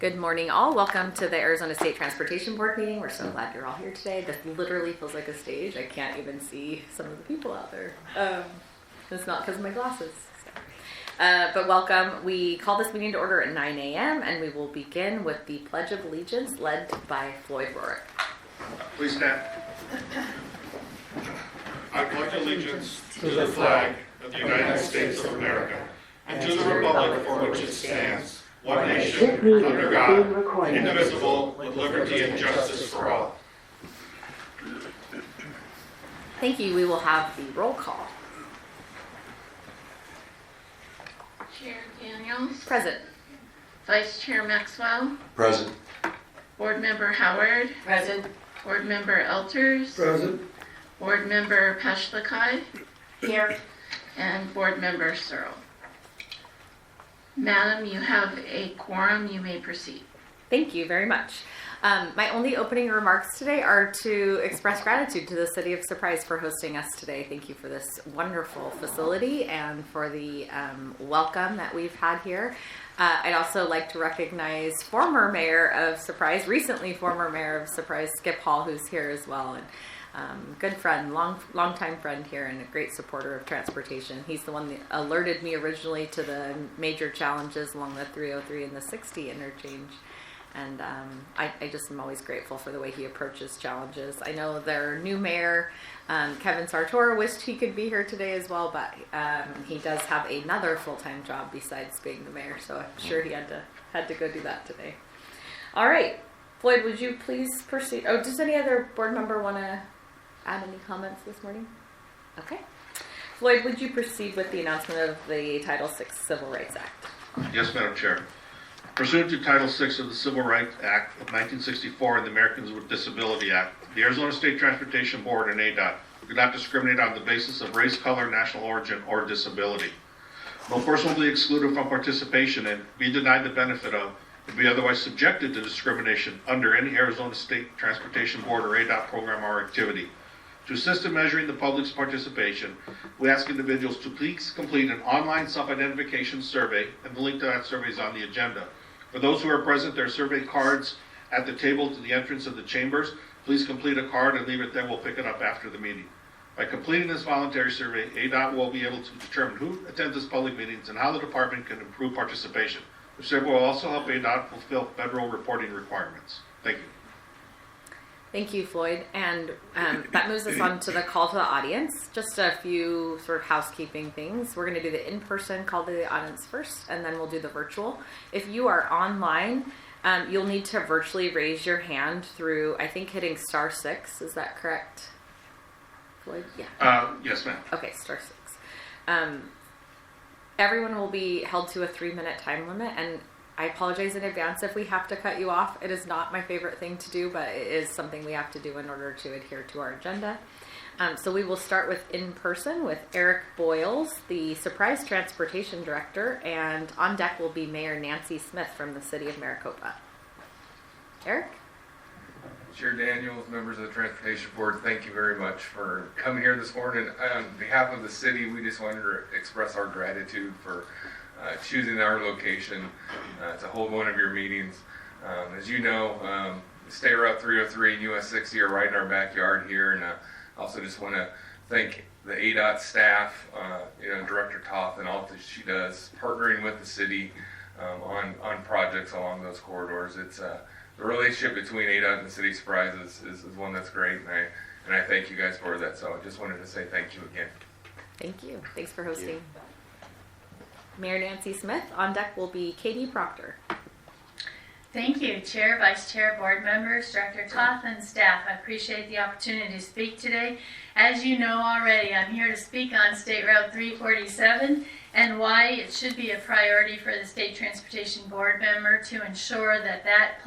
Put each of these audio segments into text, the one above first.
Good morning, all. Welcome to the Arizona State Transportation Board meeting. We're so glad you're all here today. This literally feels like a stage. I can't even see some of the people out there. It's not because of my glasses. But welcome. We call this meeting to order at 9 a.m. and we will begin with the Pledge of Allegiance led by Floyd Rorick. Please stand. I pledge allegiance to the flag of the United States of America and to the republic for which it stands, one nation, under God, indivisible, with liberty and justice for all. Thank you. We will have the roll call. Chair Daniels. Present. Vice Chair Maxwell. Present. Board Member Howard. Present. Board Member Elters. Present. Board Member Pashlikai. Here. And Board Member Searle. Madam, you have a quorum. You may proceed. Thank you very much. My only opening remarks today are to express gratitude to the City of Surprise for hosting us today. Thank you for this wonderful facility and for the welcome that we've had here. I'd also like to recognize former Mayor of Surprise, recently former Mayor of Surprise, Skip Hall, who's here as well. And good friend, long-time friend here and a great supporter of transportation. He's the one that alerted me originally to the major challenges along the 303 and the 60 interchange. And I just am always grateful for the way he approaches challenges. I know their new mayor, Kevin Sartor, wished he could be here today as well, but he does have another full-time job besides being the mayor, so I'm sure he had to go do that today. All right, Floyd, would you please proceed? Oh, does any other board member want to add any comments this morning? Okay. Floyd, would you proceed with the announcement of the Title VI Civil Rights Act? Yes, Madam Chair. Pursuant to Title VI of the Civil Rights Act of 1964 and the Americans with Disability Act, the Arizona State Transportation Board and ADOT do not discriminate on the basis of race, color, national origin, or disability. No person will be excluded from participation and be denied the benefit of, or be otherwise subjected to discrimination under any Arizona State Transportation Board or ADOT program or activity. To assist in measuring the public's participation, we ask individuals to please complete an online self-identification survey, and the link to that survey is on the agenda. For those who are present, there are survey cards at the table to the entrance of the chambers. Please complete a card and leave it there. We'll pick it up after the meeting. By completing this voluntary survey, ADOT will be able to determine who attends its public meetings and how the department can improve participation. The survey will also help ADOT fulfill federal reporting requirements. Thank you. Thank you, Floyd. And that moves us on to the call to the audience. Just a few sort of housekeeping things. We're going to do the in-person call to the audience first, and then we'll do the virtual. If you are online, you'll need to virtually raise your hand through, I think, hitting *6. Is that correct, Floyd? Yeah. Yes, ma'am. Okay, *6. Everyone will be held to a 3-minute time limit, and I apologize in advance if we have to cut you off. It is not my favorite thing to do, but it is something we have to do in order to adhere to our agenda. So we will start with in-person with Eric Boyles, the Surprise Transportation Director, and on deck will be Mayor Nancy Smith from the City of Maricopa. Eric? Chair Daniels, members of the Transportation Board, thank you very much for coming here this morning. On behalf of the city, we just wanted to express our gratitude for choosing our location to hold one of your meetings. As you know, State Route 303 and US 60 are right in our backyard here, and also just want to thank the ADOT staff, Director Toth and all that she does, partnering with the city on projects along those corridors. It's the relationship between ADOT and the City of Surprise is one that's great, and I thank you guys for that. So I just wanted to say thank you again. Thank you. Thanks for hosting. Mayor Nancy Smith. On deck will be Katie Proctor. Thank you, Chair, Vice Chair, Board members, Director Toth, and staff. I appreciate the opportunity to speak today. As you know already, I'm here to speak on State Route 347 and why it should be a priority for the State Transportation Board member to ensure that that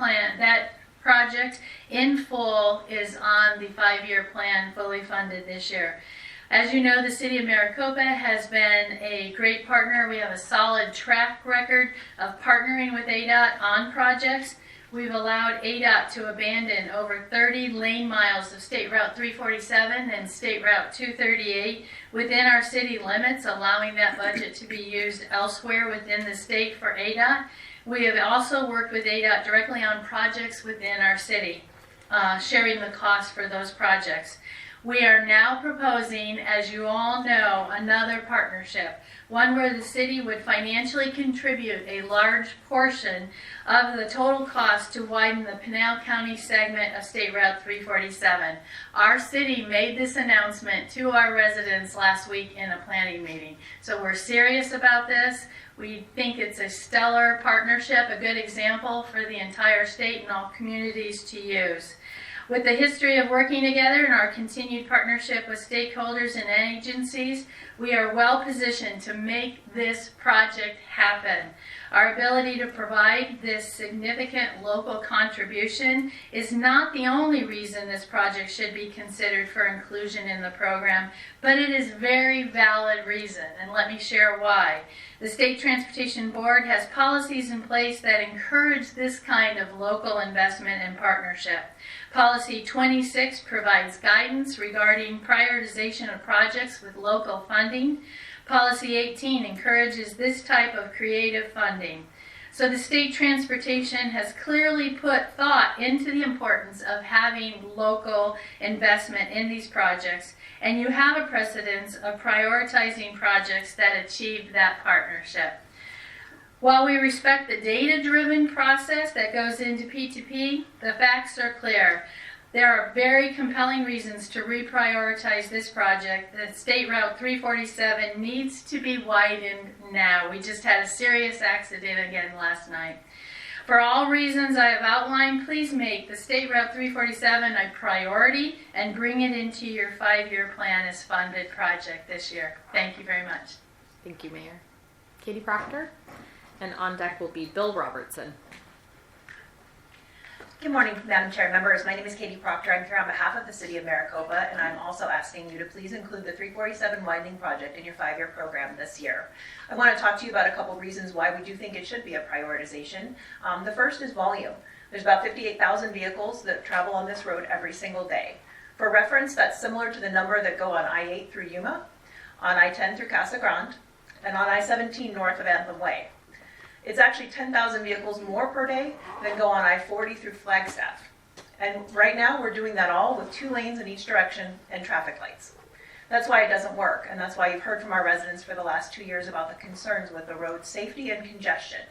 project in full is on the 5-year plan, fully funded this year. As you know, the City of Maricopa has been a great partner. We have a solid track record of partnering with ADOT on projects. We've allowed ADOT to abandon over 30 lane miles of State Route 347 and State Route 238 within our city limits, allowing that budget to be used elsewhere within the state for ADOT. We have also worked with ADOT directly on projects within our city, sharing the cost for those projects. We are now proposing, as you all know, another partnership, one where the city would financially contribute a large portion of the total cost to widen the Pinal County segment of State Route 347. Our city made this announcement to our residents last week in a planning meeting. So we're serious about this. We think it's a stellar partnership, a good example for the entire state and all communities to use. With the history of working together and our continued partnership with stakeholders and agencies, we are well positioned to make this project happen. Our ability to provide this significant local contribution is not the only reason this project should be considered for inclusion in the program, but it is a very valid reason, and let me share why. The State Transportation Board has policies in place that encourage this kind of local investment and partnership. Policy 26 provides guidance regarding prioritization of projects with local funding. Policy 18 encourages this type of creative funding. So the state transportation has clearly put thought into the importance of having local investment in these projects, and you have a precedence of prioritizing projects that achieve that partnership. While we respect the data-driven process that goes into P2P, the facts are clear. There are very compelling reasons to reprioritize this project. The State Route 347 needs to be widened now. We just had a serious accident again last night. For all reasons I have outlined, please make the State Route 347 a priority and bring it into your 5-year plan as funded project this year. Thank you very much. Thank you, Mayor. Katie Proctor. And on deck will be Bill Robertson. Good morning, Madam Chair, members. My name is Katie Proctor. I'm here on behalf of the City of Maricopa, and I'm also asking you to please include the 347 widening project in your 5-year program this year. I want to talk to you about a couple reasons why we do think it should be a prioritization. The first is volume. There's about 58,000 vehicles that travel on this road every single day. For reference, that's similar to the number that go on I-8 through Yuma, on I-10 through Casa Grande, and on I-17 north of Anthem Way. It's actually 10,000 vehicles more per day than go on I-40 through Flagstaff. And right now we're doing that all with 2 lanes in each direction and traffic lights. That's why it doesn't work, and that's why you've heard from our residents for the last 2 years about the concerns with the road safety and congestion.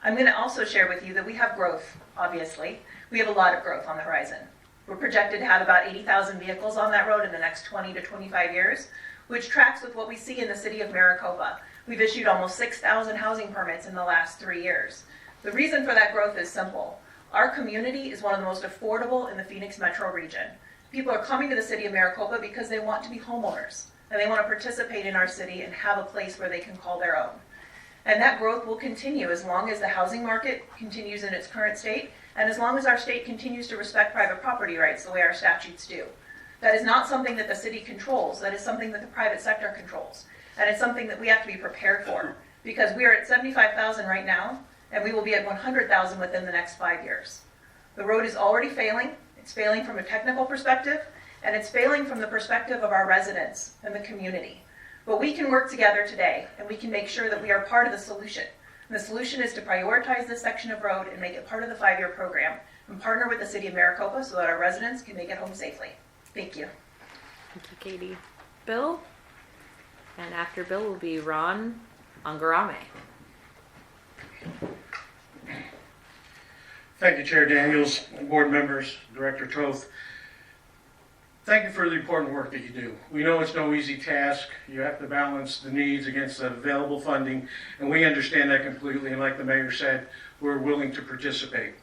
I'm going to also share with you that we have growth, obviously. We have a lot of growth on the horizon. We're projected to have about 80,000 vehicles on that road in the next 20 to 25 years, which tracks with what we see in the city of Maricopa. We've issued almost 6,000 housing permits in the last 3 years. The reason for that growth is simple. Our community is one of the most affordable in the Phoenix metro region. People are coming to the city of Maricopa because they want to be homeowners, and they want to participate in our city and have a place where they can call their own. And that growth will continue as long as the housing market continues in its current state, and as long as our state continues to respect private property rights the way our statutes do. That is not something that the city controls. That is something that the private sector controls. And it's something that we have to be prepared for, because we are at 75,000 right now, and we will be at 100,000 within the next 5 years. The road is already failing. It's failing from a technical perspective, and it's failing from the perspective of our residents and the community. But we can work together today, and we can make sure that we are part of the solution. And the solution is to prioritize this section of road and make it part of the 5-year program, and partner with the city of Maricopa so that our residents can make it home safely. Thank you. Thank you, Katie. Bill? And after Bill will be Ron Angarame. Thank you, Chair Daniels, board members, Director Toth. Thank you for the important work that you do. We know it's no easy task. You have to balance the needs against the available funding, and we understand that completely. And like the mayor said, we're willing to participate.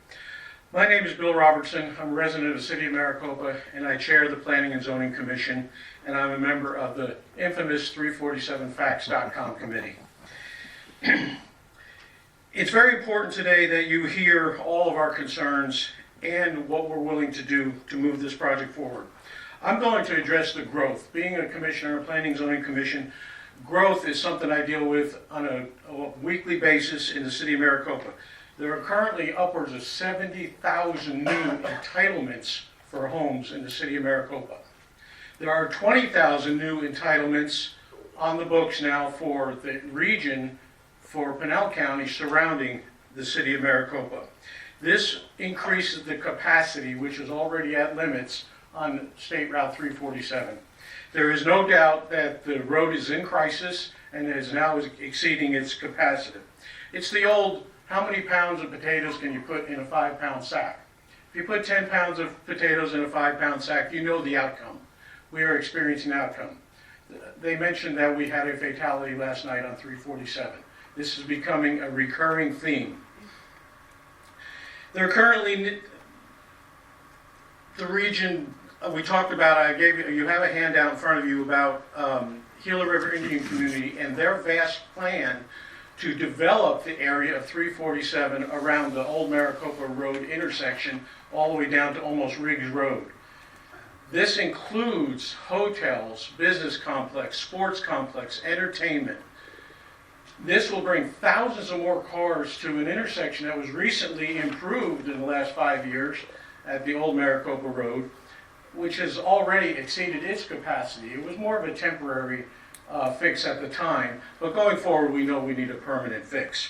My name is Bill Robertson. I'm a resident of the city of Maricopa, and I chair the Planning and Zoning Commission, and I'm a member of the infamous 347facts.com committee. It's very important today that you hear all of our concerns and what we're willing to do to move this project forward. I'm going to address the growth. Being a commissioner, a Planning and Zoning Commission, growth is something I deal with on a weekly basis in the city of Maricopa. There are currently upwards of 70,000 new entitlements for homes in the city of Maricopa. There are 20,000 new entitlements on the books now for the region for Pinal County surrounding the city of Maricopa. This increases the capacity, which is already at limits on State Route 347. There is no doubt that the road is in crisis and is now exceeding its capacity. It's the old, how many pounds of potatoes can you put in a 5-pound sack? If you put 10 pounds of potatoes in a 5-pound sack, you know the outcome. We are experiencing outcome. They mentioned that we had a fatality last night on 347. This is becoming a recurring theme. There are currently, the region, we talked about, you have a handout in front of you about Gila River Indian Community and their vast plan to develop the area of 347 around the old Maricopa Road intersection all the way down to almost Riggs Road. This includes hotels, business complex, sports complex, entertainment. This will bring thousands of more cars to an intersection that was recently improved in the last 5 years at the old Maricopa Road, which has already exceeded its capacity. It was more of a temporary fix at the time, but going forward we know we need a permanent fix.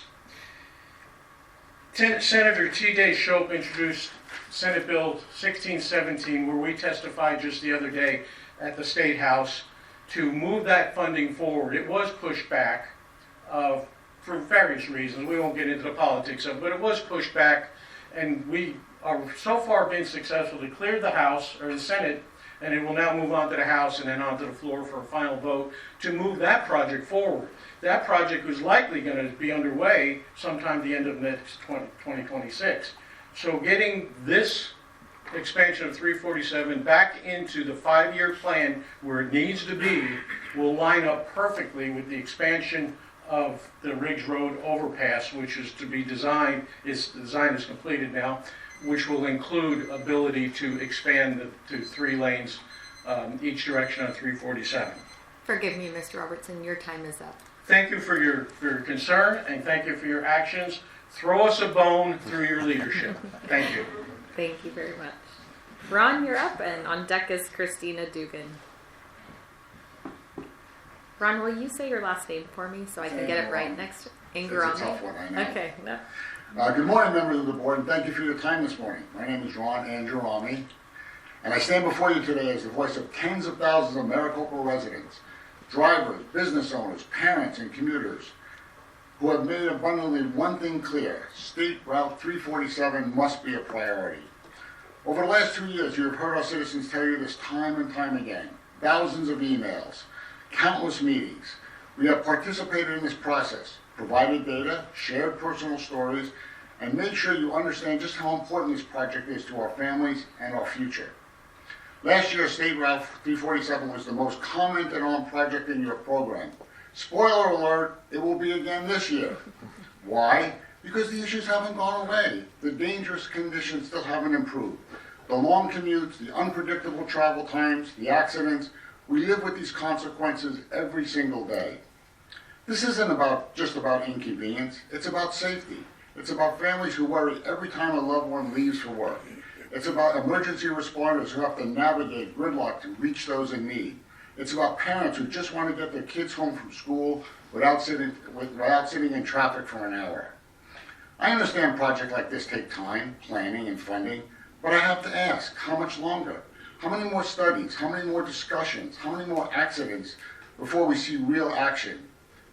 Senator T.J. Shope introduced Senate Bill 1617, where we testified just the other day at the State House to move that funding forward. It was pushed back for various reasons. We won't get into the politics of it, but it was pushed back, and we are so far been successful to clear the House, or the Senate, and it will now move on to the House and then onto the floor for a final vote to move that project forward. That project was likely going to be underway sometime the end of next 2026. So getting this expansion of 347 back into the 5-year plan where it needs to be will line up perfectly with the expansion of the Riggs Road overpass, which is to be designed, its design is completed now, which will include ability to expand to 3 lanes each direction on 347. Forgive me, Mr. Robertson, your time is up. Thank you for your concern, and thank you for your actions. Throw us a bone through your leadership. Thank you. Thank you very much. Ron, you're up, and on deck is Christina Dugan. Ron, will you say your last name for me so I can get it right next? It's a tough one, I know. Okay. No. Good morning, members of the board, and thank you for your time this morning. My name is Ron Angerami, and I stand before you today as the voice of tens of thousands of Maricopa residents, drivers, business owners, parents, and commuters who have made abundantly one thing clear: State Route 347 must be a priority. Over the last 2 years, you have heard our citizens tell you this time and time again. Thousands of emails, countless meetings. We have participated in this process, provided data, shared personal stories, and made sure you understand just how important this project is to our families and our future. Last year, State Route 347 was the most commented on project in your program. Spoiler alert, it will be again this year. Why? Because the issues haven't gone away. The dangerous conditions still haven't improved. The long commutes, the unpredictable travel times, the accidents, we live with these consequences every single day. This isn't just about inconvenience, it's about safety. It's about families who worry every time a loved one leaves for work. It's about emergency responders who have to navigate gridlock to reach those in need. It's about parents who just want to get their kids home from school without sitting in traffic for an hour. I understand projects like this take time, planning, and funding, but I have to ask, how much longer? How many more studies? How many more discussions? How many more accidents before we see real action?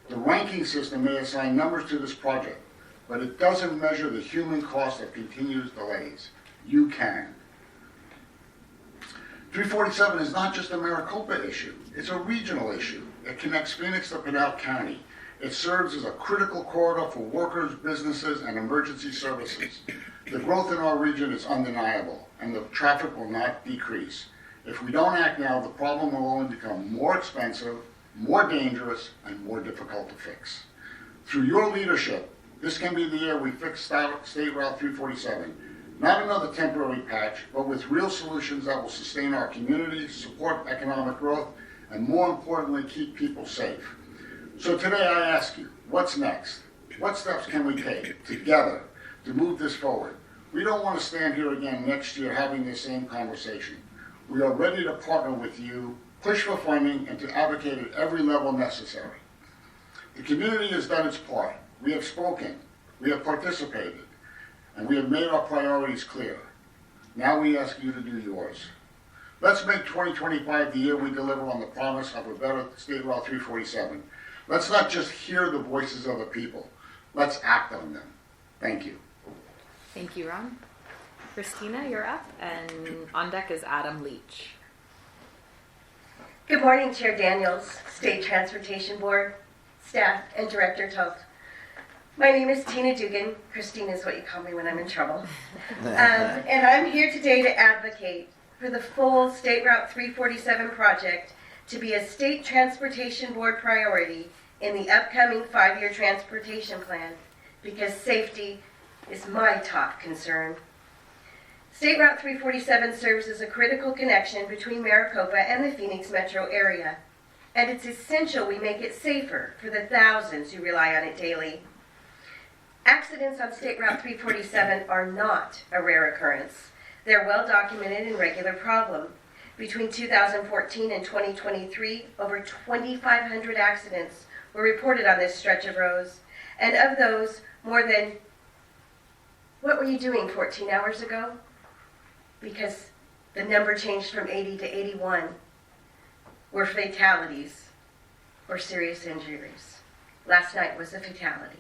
The ranking system may assign numbers to this project, but it doesn't measure the human cost of continuous delays. You can. 347 is not just a Maricopa issue, it's a regional issue. It connects Phoenix to Pinal County. It serves as a critical corridor for workers, businesses, and emergency services. The growth in our region is undeniable, and the traffic will not decrease. If we don't act now, the problem will only become more expensive, more dangerous, and more difficult to fix. Through your leadership, this can be the year we fix State Route 347. Not another temporary patch, but with real solutions that will sustain our community, support economic growth, and more importantly, keep people safe. So today I ask you, what's next? What steps can we take together to move this forward? We don't want to stand here again next year having this same conversation. We are ready to partner with you, push for funding, and to advocate at every level necessary. The community has done its part. We have spoken. We have participated, and we have made our priorities clear. Now we ask you to do yours. Let's make 2025 the year we deliver on the promise of a better State Route 347. Let's not just hear the voices of the people. Let's act on them. Thank you. Thank you, Ron. Christina, you're up, and on deck is Adam Leach. Good morning, Chair Daniels, State Transportation Board, staff, and Director Toth. My name is Tina Dugan. Christine is what you call me when I'm in trouble. And I'm here today to advocate for the full State Route 347 project to be a State Transportation Board priority in the upcoming 5-year transportation plan, because safety is my top concern. State Route 347 serves as a critical connection between Maricopa and the Phoenix metro area, and it's essential we make it safer for the thousands who rely on it daily. Accidents on State Route 347 are not a rare occurrence. They're well documented and regular problem. Between 2014 and 2023, over 2,500 accidents were reported on this stretch of roads, and of those, more than, what were you doing 14 hours ago? Because the number changed from 80 to 81, were fatalities or serious injuries. Last night was a fatality.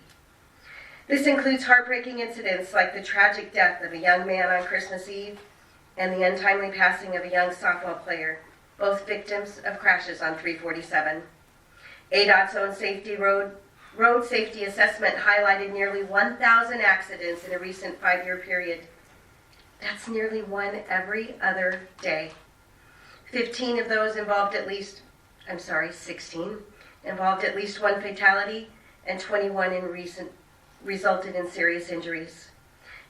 This includes heartbreaking incidents like the tragic death of a young man on Christmas Eve and the untimely passing of a young softball player, both victims of crashes on 347. ADOT's own road safety assessment highlighted nearly 1,000 accidents in a recent 5-year period. That's nearly one every other day. 16 involved at least one fatality, and 21 resulted in serious injuries.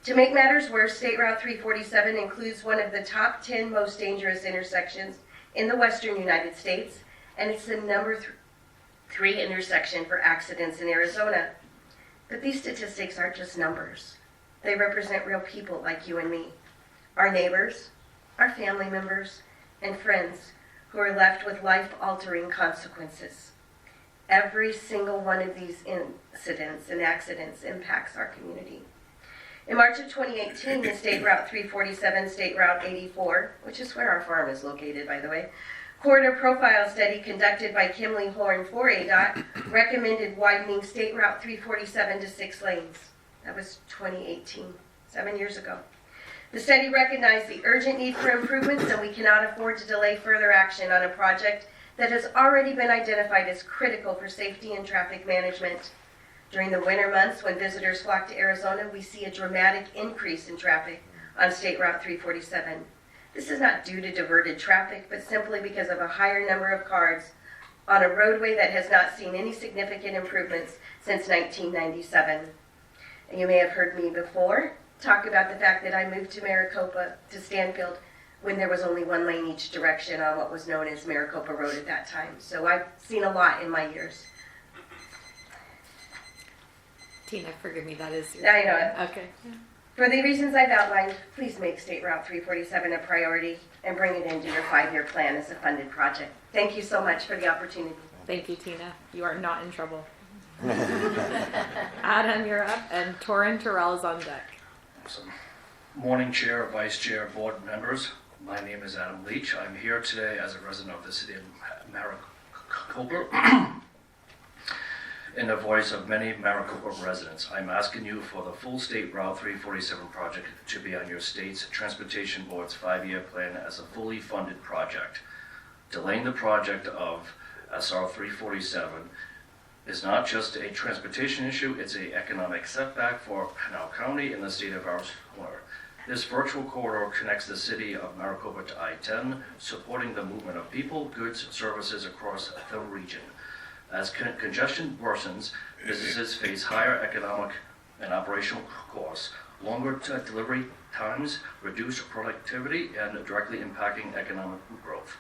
To make matters worse, State Route 347 includes one of the top 10 most dangerous intersections in the western United States, and it's the number 3 intersection for accidents in Arizona. But these statistics aren't just numbers. They represent real people like you and me, our neighbors, our family members, and friends who are left with life-altering consequences. Every single one of these incidents and accidents impacts our community. In March of 2018, the State Route 347, State Route 84, which is where our farm is located, by the way, corridor profile study conducted by Kimley Horn for ADOT recommended widening State Route 347 to 6 lanes. That was 2018, 7 years ago. The study recognized the urgent need for improvements, and we cannot afford to delay further action on a project that has already been identified as critical for safety and traffic management. During the winter months, when visitors flock to Arizona, we see a dramatic increase in traffic on State Route 347. This is not due to diverted traffic, but simply because of a higher number of cars on a roadway that has not seen any significant improvements since 1997. And you may have heard me before talk about the fact that I moved to Maricopa, to Stanfield, when there was only 1 lane each direction on what was known as Maricopa Road at that time. So I've seen a lot in my years. Tina, forgive me, that is your... I know it. Okay. For the reasons I've outlined, please make State Route 347 a priority and bring it into your 5-year plan as a funded project. Thank you so much for the opportunity. Thank you, Tina. You are not in trouble. Adam, you're up, and Torrin Terrell is on deck. Awesome. Morning, Chair, Vice Chair, Board members. My name is Adam Leach. I'm here today as a resident of the city of Maricopa. In the voice of many Maricopa residents, I'm asking you for the full State Route 347 project to be on your state's Transportation Board's 5-year plan as a fully funded project. Delaying the project of SR 347 is not just a transportation issue, it's an economic setback for Pinal County and the state of Arizona. This virtual corridor connects the city of Maricopa to I-10, supporting the movement of people, goods, and services across the region. As congestion worsens, businesses face higher economic and operational costs, longer delivery times, reduced productivity, and directly impacting economic growth.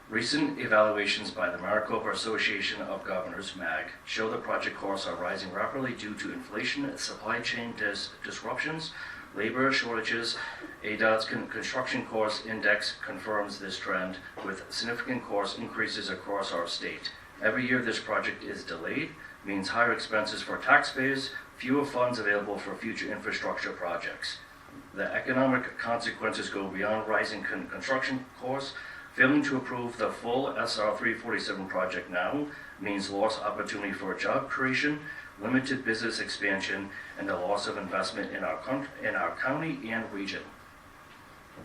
Recent evaluations by the Maricopa Association of Governors, MAG, show the project costs are rising rapidly due to inflation and supply chain disruptions, labor shortages. ADOT's construction cost index confirms this trend, with significant cost increases across our state. Every year this project is delayed, means higher expenses for taxpayers, fewer funds available for future infrastructure projects. The economic consequences go beyond rising construction costs. Failing to approve the full SR 347 project now means lost opportunity for job creation, limited business expansion, and the loss of investment in our county and region.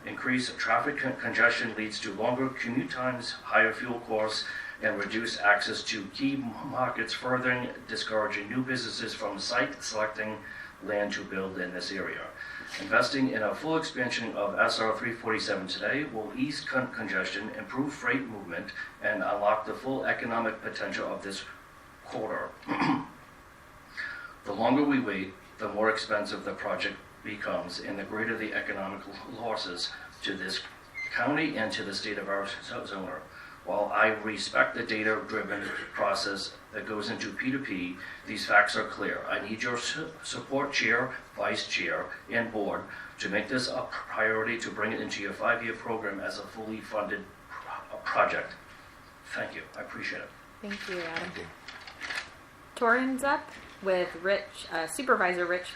Increased traffic congestion leads to longer commute times, higher fuel costs, and reduced access to key markets, further discouraging new businesses from site selecting land to build in this area. Investing in a full expansion of SR 347 today will ease congestion, improve freight movement, and unlock the full economic potential of this corridor. The longer we wait, the more expensive the project becomes, and the greater the economic losses to this county and to the state of Arizona. While I respect the data-driven process that goes into P2P, these facts are clear. I need your support, Chair, Vice Chair, and Board to make this a priority to bring it into your 5-year program as a fully funded project. Thank you. I appreciate it. Thank you, Adam. Torrin's up with Supervisor Rich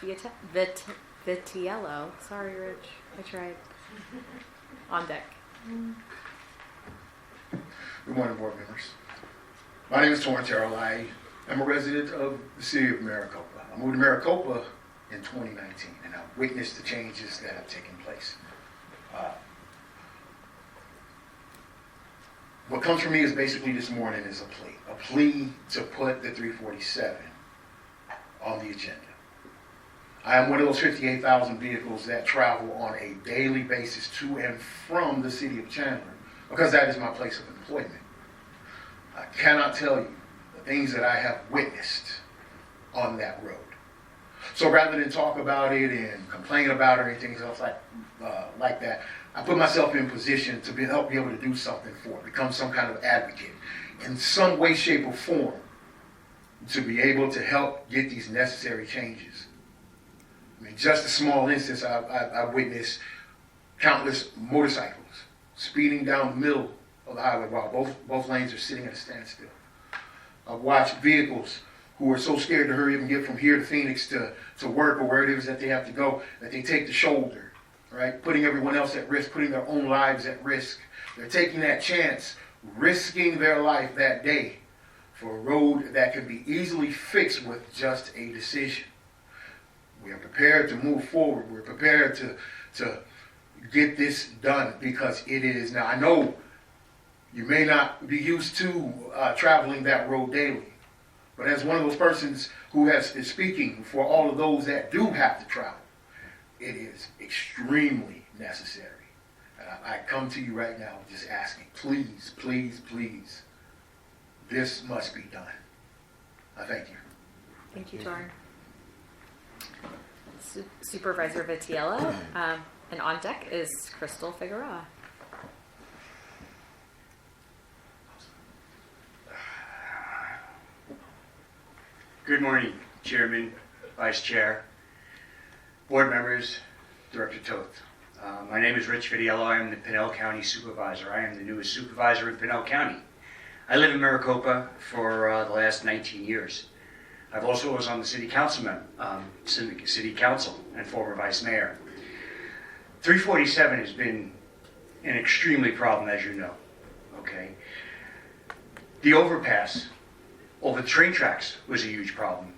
Vitiello. Sorry, Rich. I tried. On deck. Good morning, board members. My name is Torrance Terrell. I am a resident of the city of Maricopa. I moved to Maricopa in 2019, and I've witnessed the changes that have taken place. What comes from me is basically this morning is a plea to put the 347 on the agenda. I am one of those 58,000 vehicles that travel on a daily basis to and from the city of Chandler, because that is my place of employment. I cannot tell you the things that I have witnessed on that road. So rather than talk about it and complain about it or anything else like that, I put myself in position to help be able to do something for it, become some kind of advocate in some way, shape, or form to be able to help get these necessary changes. I mean, just a small instance, I witnessed countless motorcycles speeding down the middle of the highway while both lanes are sitting at a standstill. I've watched vehicles who are so scared to hurry up and get from here to Phoenix to work or where it is that they have to go that they take the shoulder, right? Putting everyone else at risk, putting their own lives at risk. They're taking that chance, risking their life that day for a road that can be easily fixed with just a decision. We are prepared to move forward. We're prepared to get this done because it is. Now, I know you may not be used to traveling that road daily, but as one of those persons who is speaking for all of those that do have to travel, it is extremely necessary. And I come to you right now just asking, please, please, please, this must be done. I thank you. Thank you, Torrin. Supervisor Vitiello, and on deck is Crystal Figueroa. Good morning, Chairman, Vice Chair, Board members, Director Toth. My name is Rich Vitiello. I am the Pinell County Supervisor. I am the newest supervisor in Pinell County. I live in Maricopa for the last 19 years. I've also was on the city councilman, city council, and former vice mayor. 347 has been an extremely problem, as you know. Okay, the overpass over the train tracks was a huge problem.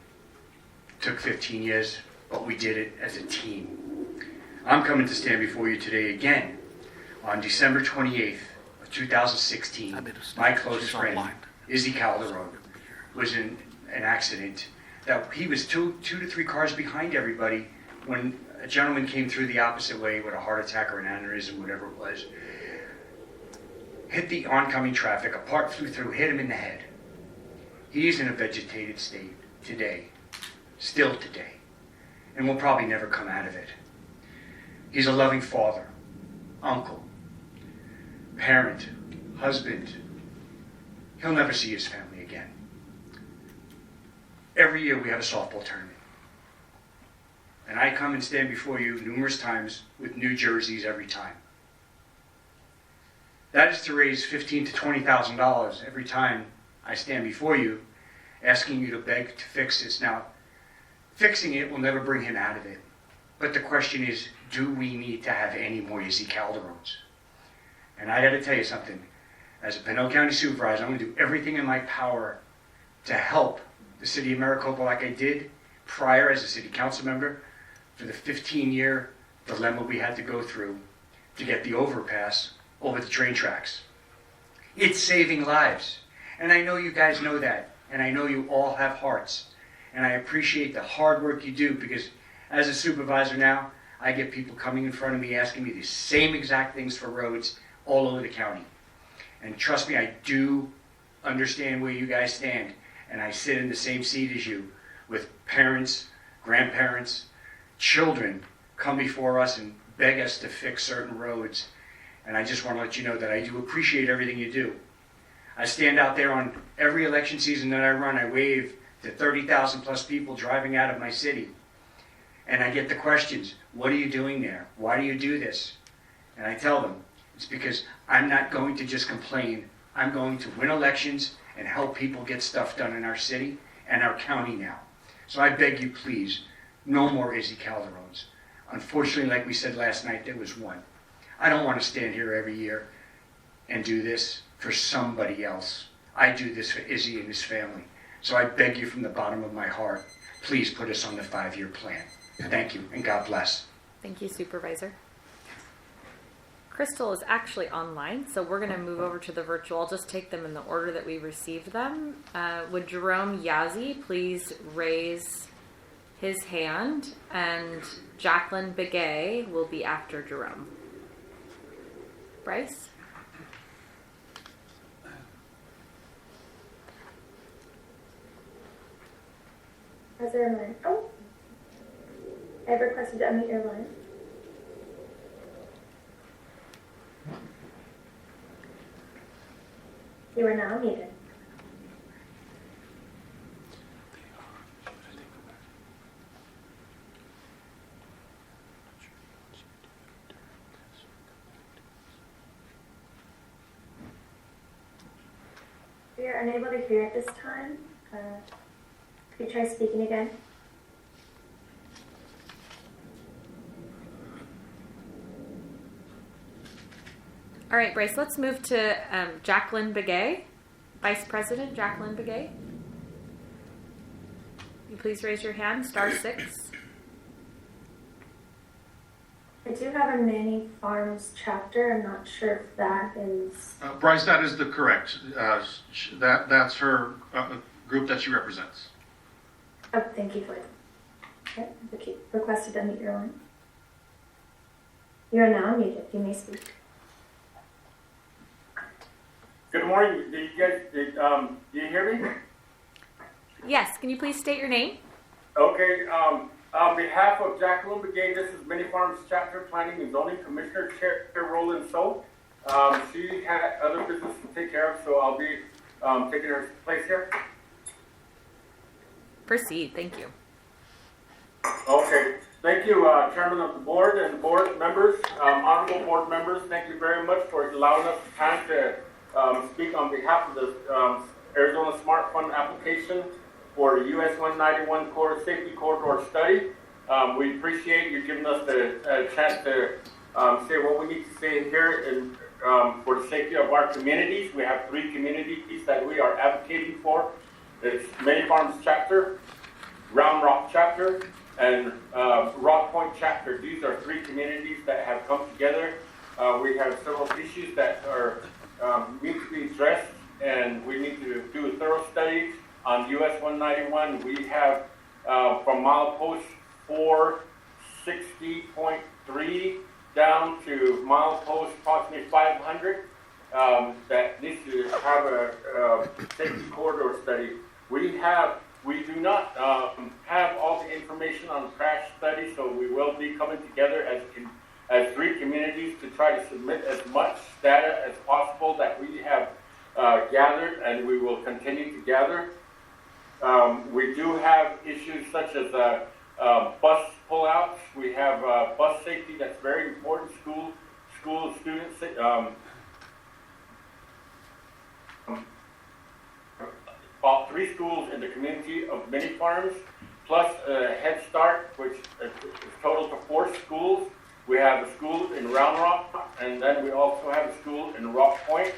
Took 15 years, but we did it as a team. I'm coming to stand before you today again on December 28th of 2016. My close friend, Izzy Calderon, was in an accident that he was two to three cars behind everybody when a gentleman came through the opposite way with a heart attack or an aneurysm, whatever it was. Hit the oncoming traffic, a part flew through, hit him in the head. He's in a vegetated state today, still today, and will probably never come out of it. He's a loving father, uncle, parent, husband. He'll never see his family again. Every year we have a softball tournament. And I come and stand before you numerous times with new jerseys every time. That is to raise $15,000 to $20,000 every time I stand before you asking you to beg to fix this. Now, fixing it will never bring him out of it. But the question is, do we need to have any more Izzy Calderons? And I got to tell you something. As a Pinell County Supervisor, I'm going to do everything in my power to help the city of Maricopa like I did prior as a city council member for the 15-year dilemma we had to go through to get the overpass over the train tracks. It's saving lives. And I know you guys know that. And I know you all have hearts. And I appreciate the hard work you do, because as a supervisor now, I get people coming in front of me asking me the same exact things for roads all over the county. And trust me, I do understand where you guys stand. And I sit in the same seat as you, with parents, grandparents, children come before us and beg us to fix certain roads. And I just want to let you know that I do appreciate everything you do. I stand out there on every election season that I run. I wave to 30,000 plus people driving out of my city. And I get the questions, what are you doing there? Why do you do this? And I tell them, it's because I'm not going to just complain. I'm going to win elections and help people get stuff done in our city and our county now. So I beg you, please, no more Izzy Calderons. Unfortunately, like we said last night, there was one. I don't want to stand here every year and do this for somebody else. I do this for Izzy and his family. So I beg you from the bottom of my heart, please put us on the 5-year plan. Thank you, and God bless. Thank you, Supervisor. Crystal is actually online, so we're going to move over to the virtual. I'll just take them in the order that we received them. Would Jerome Yazzie please raise his hand, and Jacqueline Begay will be after Jerome. Bryce? As a reminder, I have requested to unmute your line. You are now muted. We are unable to hear at this time. Could you try speaking again? All right, Bryce, let's move to Jacqueline Begay, Vice President Jacqueline Begay. You please raise your hand, *6. I do have a Manny Farms chapter. I'm not sure if that is... Bryce, that is the correct. That's her group that she represents. Oh, thank you for it. Okay, requested to unmute your line. You are now muted. You may speak. Good morning. Do you hear me? Yes, can you please state your name? Okay. On behalf of Jacqueline Begay, this is Many Farms Chapter Planning and Zoning Commissioner Chair Roland So. She had other business to take care of, so I'll be taking her place here. Proceed. Thank you. Okay. Thank you, Chairman of the Board and board members, honorable board members. Thank you very much for allowing us the time to speak on behalf of the Arizona Smart Fund application for US 191 Safety Corridor Study. We appreciate you giving us the chance to say what we need to say here and for the safety of our communities. We have 3 communities that we are advocating for. It's Many Farms Chapter, Round Rock Chapter, and Rock Point Chapter. These are 3 communities that have come together. We have several issues that are need to be addressed, and we need to do a thorough study on US 191. We have from milepost 460.3 down to milepost approximately 500 that needs to have a safety corridor study. We do not have all the information on the crash study, so we will be coming together as 3 communities to try to submit as much data as possible that we have gathered, and we will continue to gather. We do have issues such as bus pullouts. We have bus safety that's very important. School students. about 3 schools in the community of Mini Farms, plus Head Start, which is total to 4 schools. We have a school in Round Rock, and then we also have a school in Rock Point.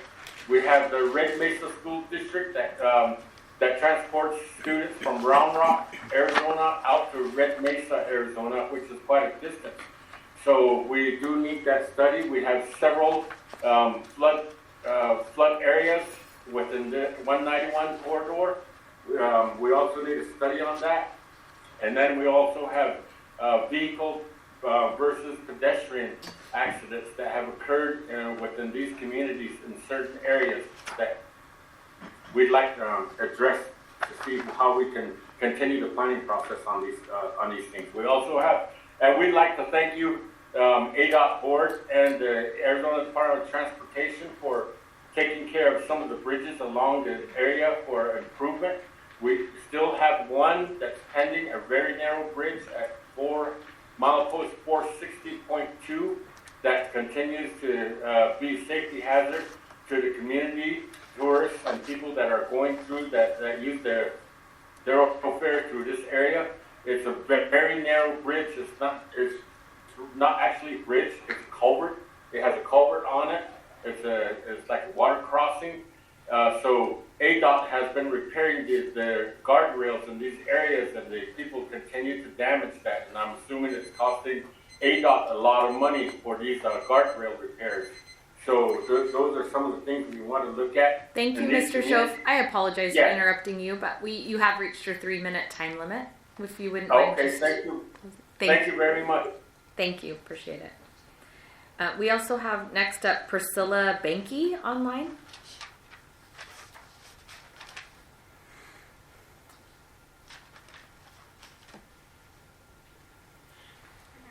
We have the Red Mesa School District that transports students from Round Rock, Arizona, out to Red Mesa, Arizona, which is quite a distance. So we do need that study. We have several flood areas within the 191 corridor. We also need a study on that. And then we also have vehicle versus pedestrian accidents that have occurred within these communities in certain areas that we'd like to address to see how we can continue the planning process on these things. We also have, and we'd like to thank you, ADOT board and the Arizona Department of Transportation for taking care of some of the bridges along the area for improvement. We still have one that's pending, a very narrow bridge at milepost 460.2 that continues to be a safety hazard to the community, tourists, and people that are going through that use their thoroughfare through this area. It's a very narrow bridge. It's not actually a bridge. It's a culvert. It has a culvert on it. It's like a water crossing. So ADOT has been repairing the guardrails in these areas, and the people continue to damage that. And I'm assuming it's costing ADOT a lot of money for these guardrail repairs. So those are some of the things we want to look at. Thank you, Mr. Schoaf. I apologize for interrupting you, but you have reached your 3-minute time limit. If you wouldn't mind. Okay, thank you. Thank you very much. Thank you, appreciate it. We also have next up Priscilla Banky online.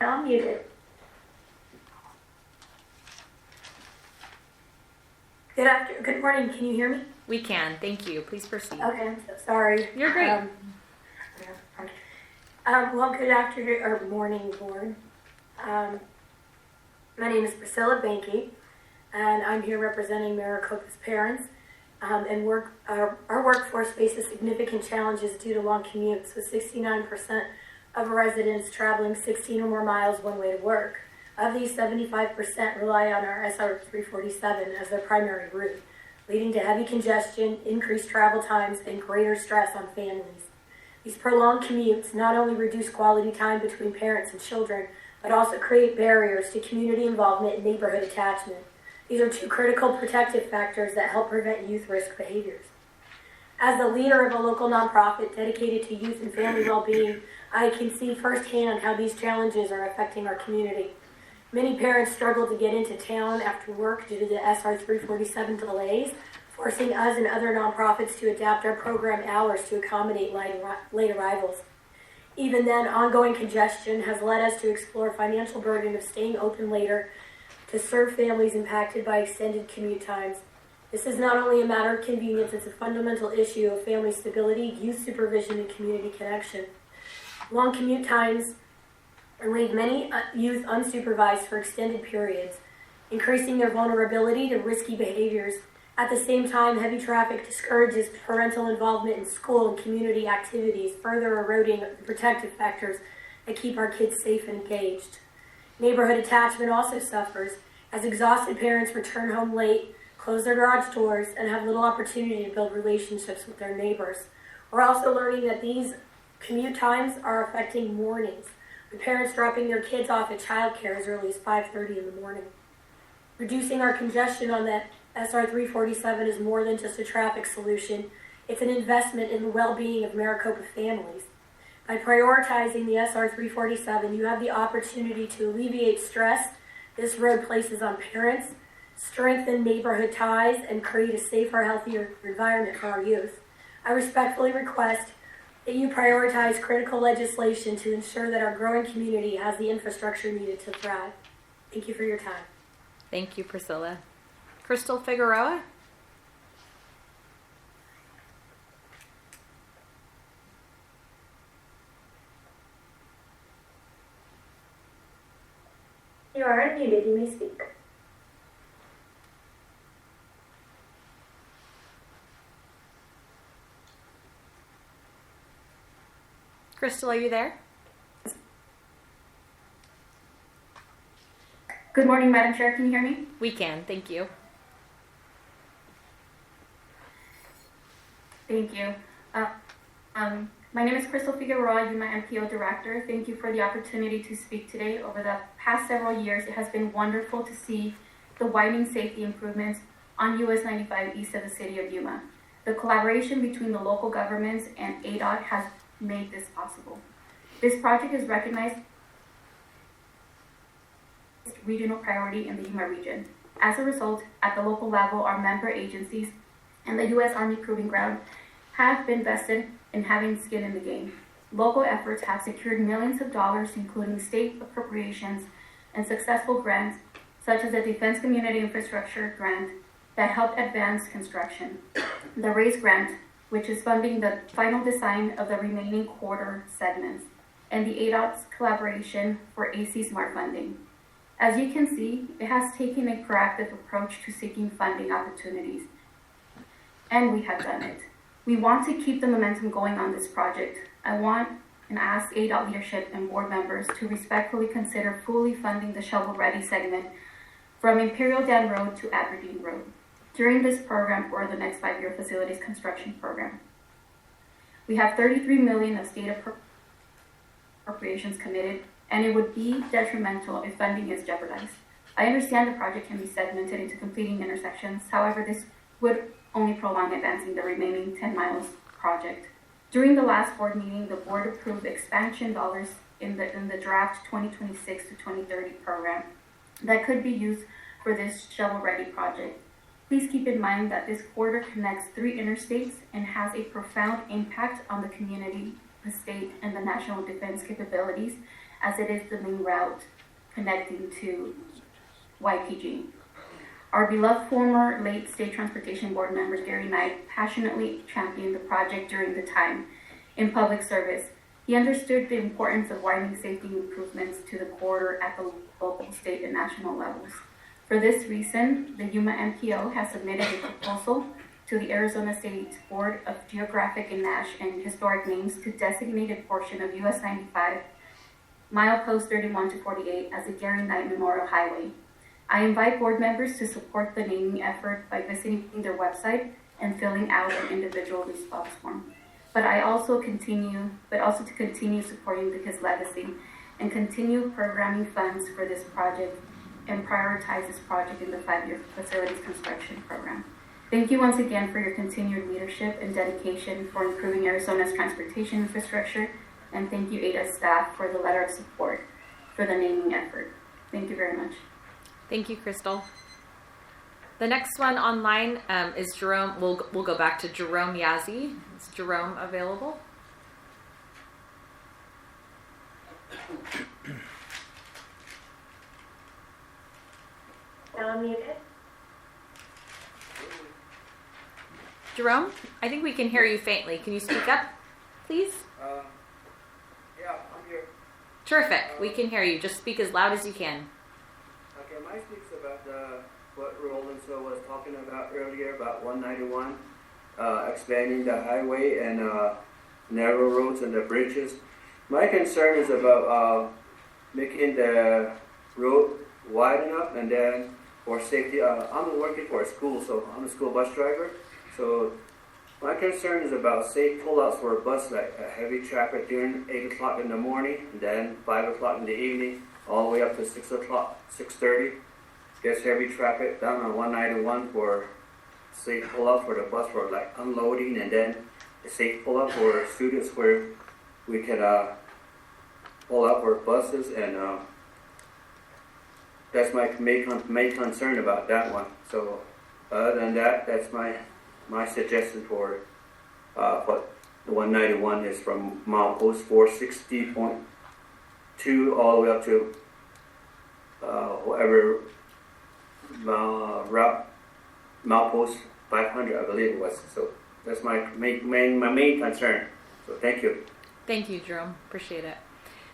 Now I'm muted. Good morning. Can you hear me? We can. Thank you. Please proceed. Okay, I'm so sorry. You're great. Well, good afternoon or morning, board. My name is Priscilla Banky, and I'm here representing Maricopa's parents. And our workforce faces significant challenges due to long commutes, with 69% of residents traveling 16 or more miles one way to work. Of these, 75% rely on our SR 347 as their primary route, leading to heavy congestion, increased travel times, and greater stress on families. These prolonged commutes not only reduce quality time between parents and children, but also create barriers to community involvement and neighborhood attachment. These are 2 critical protective factors that help prevent youth risk behaviors. As the leader of a local nonprofit dedicated to youth and family well-being, I can see firsthand how these challenges are affecting our community. Many parents struggle to get into town after work due to the SR 347 delays, forcing us and other nonprofits to adapt our program hours to accommodate late arrivals. Even then, ongoing congestion has led us to explore financial burden of staying open later to serve families impacted by extended commute times. This is not only a matter of convenience, it's a fundamental issue of family stability, youth supervision, and community connection. Long commute times leave many youth unsupervised for extended periods, increasing their vulnerability to risky behaviors. At the same time, heavy traffic discourages parental involvement in school and community activities, further eroding the protective factors that keep our kids safe and engaged. Neighborhood attachment also suffers, as exhausted parents return home late, close their garage doors, and have little opportunity to build relationships with their neighbors. We're also learning that these commute times are affecting mornings, with parents dropping their kids off at childcare as early as 5:30 in the morning. Reducing our congestion on that SR 347 is more than just a traffic solution. It's an investment in the well-being of Maricopa families. By prioritizing the SR 347, you have the opportunity to alleviate stress this road places on parents, strengthen neighborhood ties, and create a safer, healthier environment for our youth. I respectfully request that you prioritize critical legislation to ensure that our growing community has the infrastructure needed to thrive. Thank you for your time. Thank you, Priscilla. Crystal Figueroa? You are unmuted. You may speak. Crystal, are you there? Good morning, Madam Chair. Can you hear me? We can, thank you. Thank you. My name is Crystal Figueroa, Yuma MPO Director. Thank you for the opportunity to speak today. Over the past several years, it has been wonderful to see the widening safety improvements on US 95 east of the city of Yuma. The collaboration between the local governments and ADOT has made this possible. This project is recognized as a regional priority in the Yuma region. As a result, at the local level, our member agencies and the U.S. Army Proving Ground have been vested in having skin in the game. Local efforts have secured millions of dollars, including state appropriations and successful grants, such as the Defense Community Infrastructure Grant that helped advance construction, the RAISE Grant, which is funding the final design of the remaining quarter segments, and the ADOT's collaboration for AC Smart funding. As you can see, it has taken a proactive approach to seeking funding opportunities, and we have done it. We want to keep the momentum going on this project. I want and ask ADOT leadership and board members to respectfully consider fully funding the shovel-ready segment from Imperial Dam Road to Aberdeen Road during this program or the next 5-year facilities construction program. We have $33 million of state appropriations committed, and it would be detrimental if funding is jeopardized. I understand the project can be segmented into completing intersections. However, this would only prolong advancing the remaining 10 miles project. During the last board meeting, the board approved expansion dollars in the draft 2026 to 2030 program that could be used for this shovel-ready project. Please keep in mind that this corridor connects 3 interstates and has a profound impact on the community, the state, and the national defense capabilities, as it is the main route connecting to YPG. Our beloved former late State Transportation Board member Gary Knight passionately championed the project during the time in public service. He understood the importance of widening safety improvements to the corridor at the local, state, and national levels. For this reason, the Yuma MPO has submitted a proposal to the Arizona State Board of Geographic and Historic Names to designate a portion of US 95, milepost 31 to 48 as a Gary Knight Memorial Highway. I invite board members to support the naming effort by visiting their website and filling out an individual response form. But also to continue supporting his legacy and continue programming funds for this project and prioritize this project in the 5-year facilities construction program. Thank you once again for your continued leadership and dedication for improving Arizona's transportation infrastructure, and thank you ADA staff for the letter of support for the naming effort. Thank you very much. Thank you, Crystal. The next one online is Jerome. We'll go back to Jerome Yazzie. Is Jerome available? Now muted. Jerome, I think we can hear you faintly. Can you speak up, please? Yeah, I'm here. Terrific. We can hear you. Just speak as loud as you can. Okay, mine speaks about what Roland was talking about earlier about 191, expanding the highway and narrow roads and the bridges. My concern is about making the road wide enough, and then for safety. I'm working for a school, so I'm a school bus driver. So my concern is about safe pullouts for a bus, like heavy traffic during 8 o'clock in the morning, and then 5 o'clock in the evening, all the way up to 6 o'clock, 6:30. There's heavy traffic down on 191 for safe pullout for the bus for like unloading, and then a safe pullout for students where we can pull out for buses, and that's my main concern about that one. So other than that, that's my suggestion for what the 191 is from milepost 460.2 all the way up to whatever route milepost 500, I believe it was. So that's my main concern. So thank you. Thank you, Jerome. Appreciate it.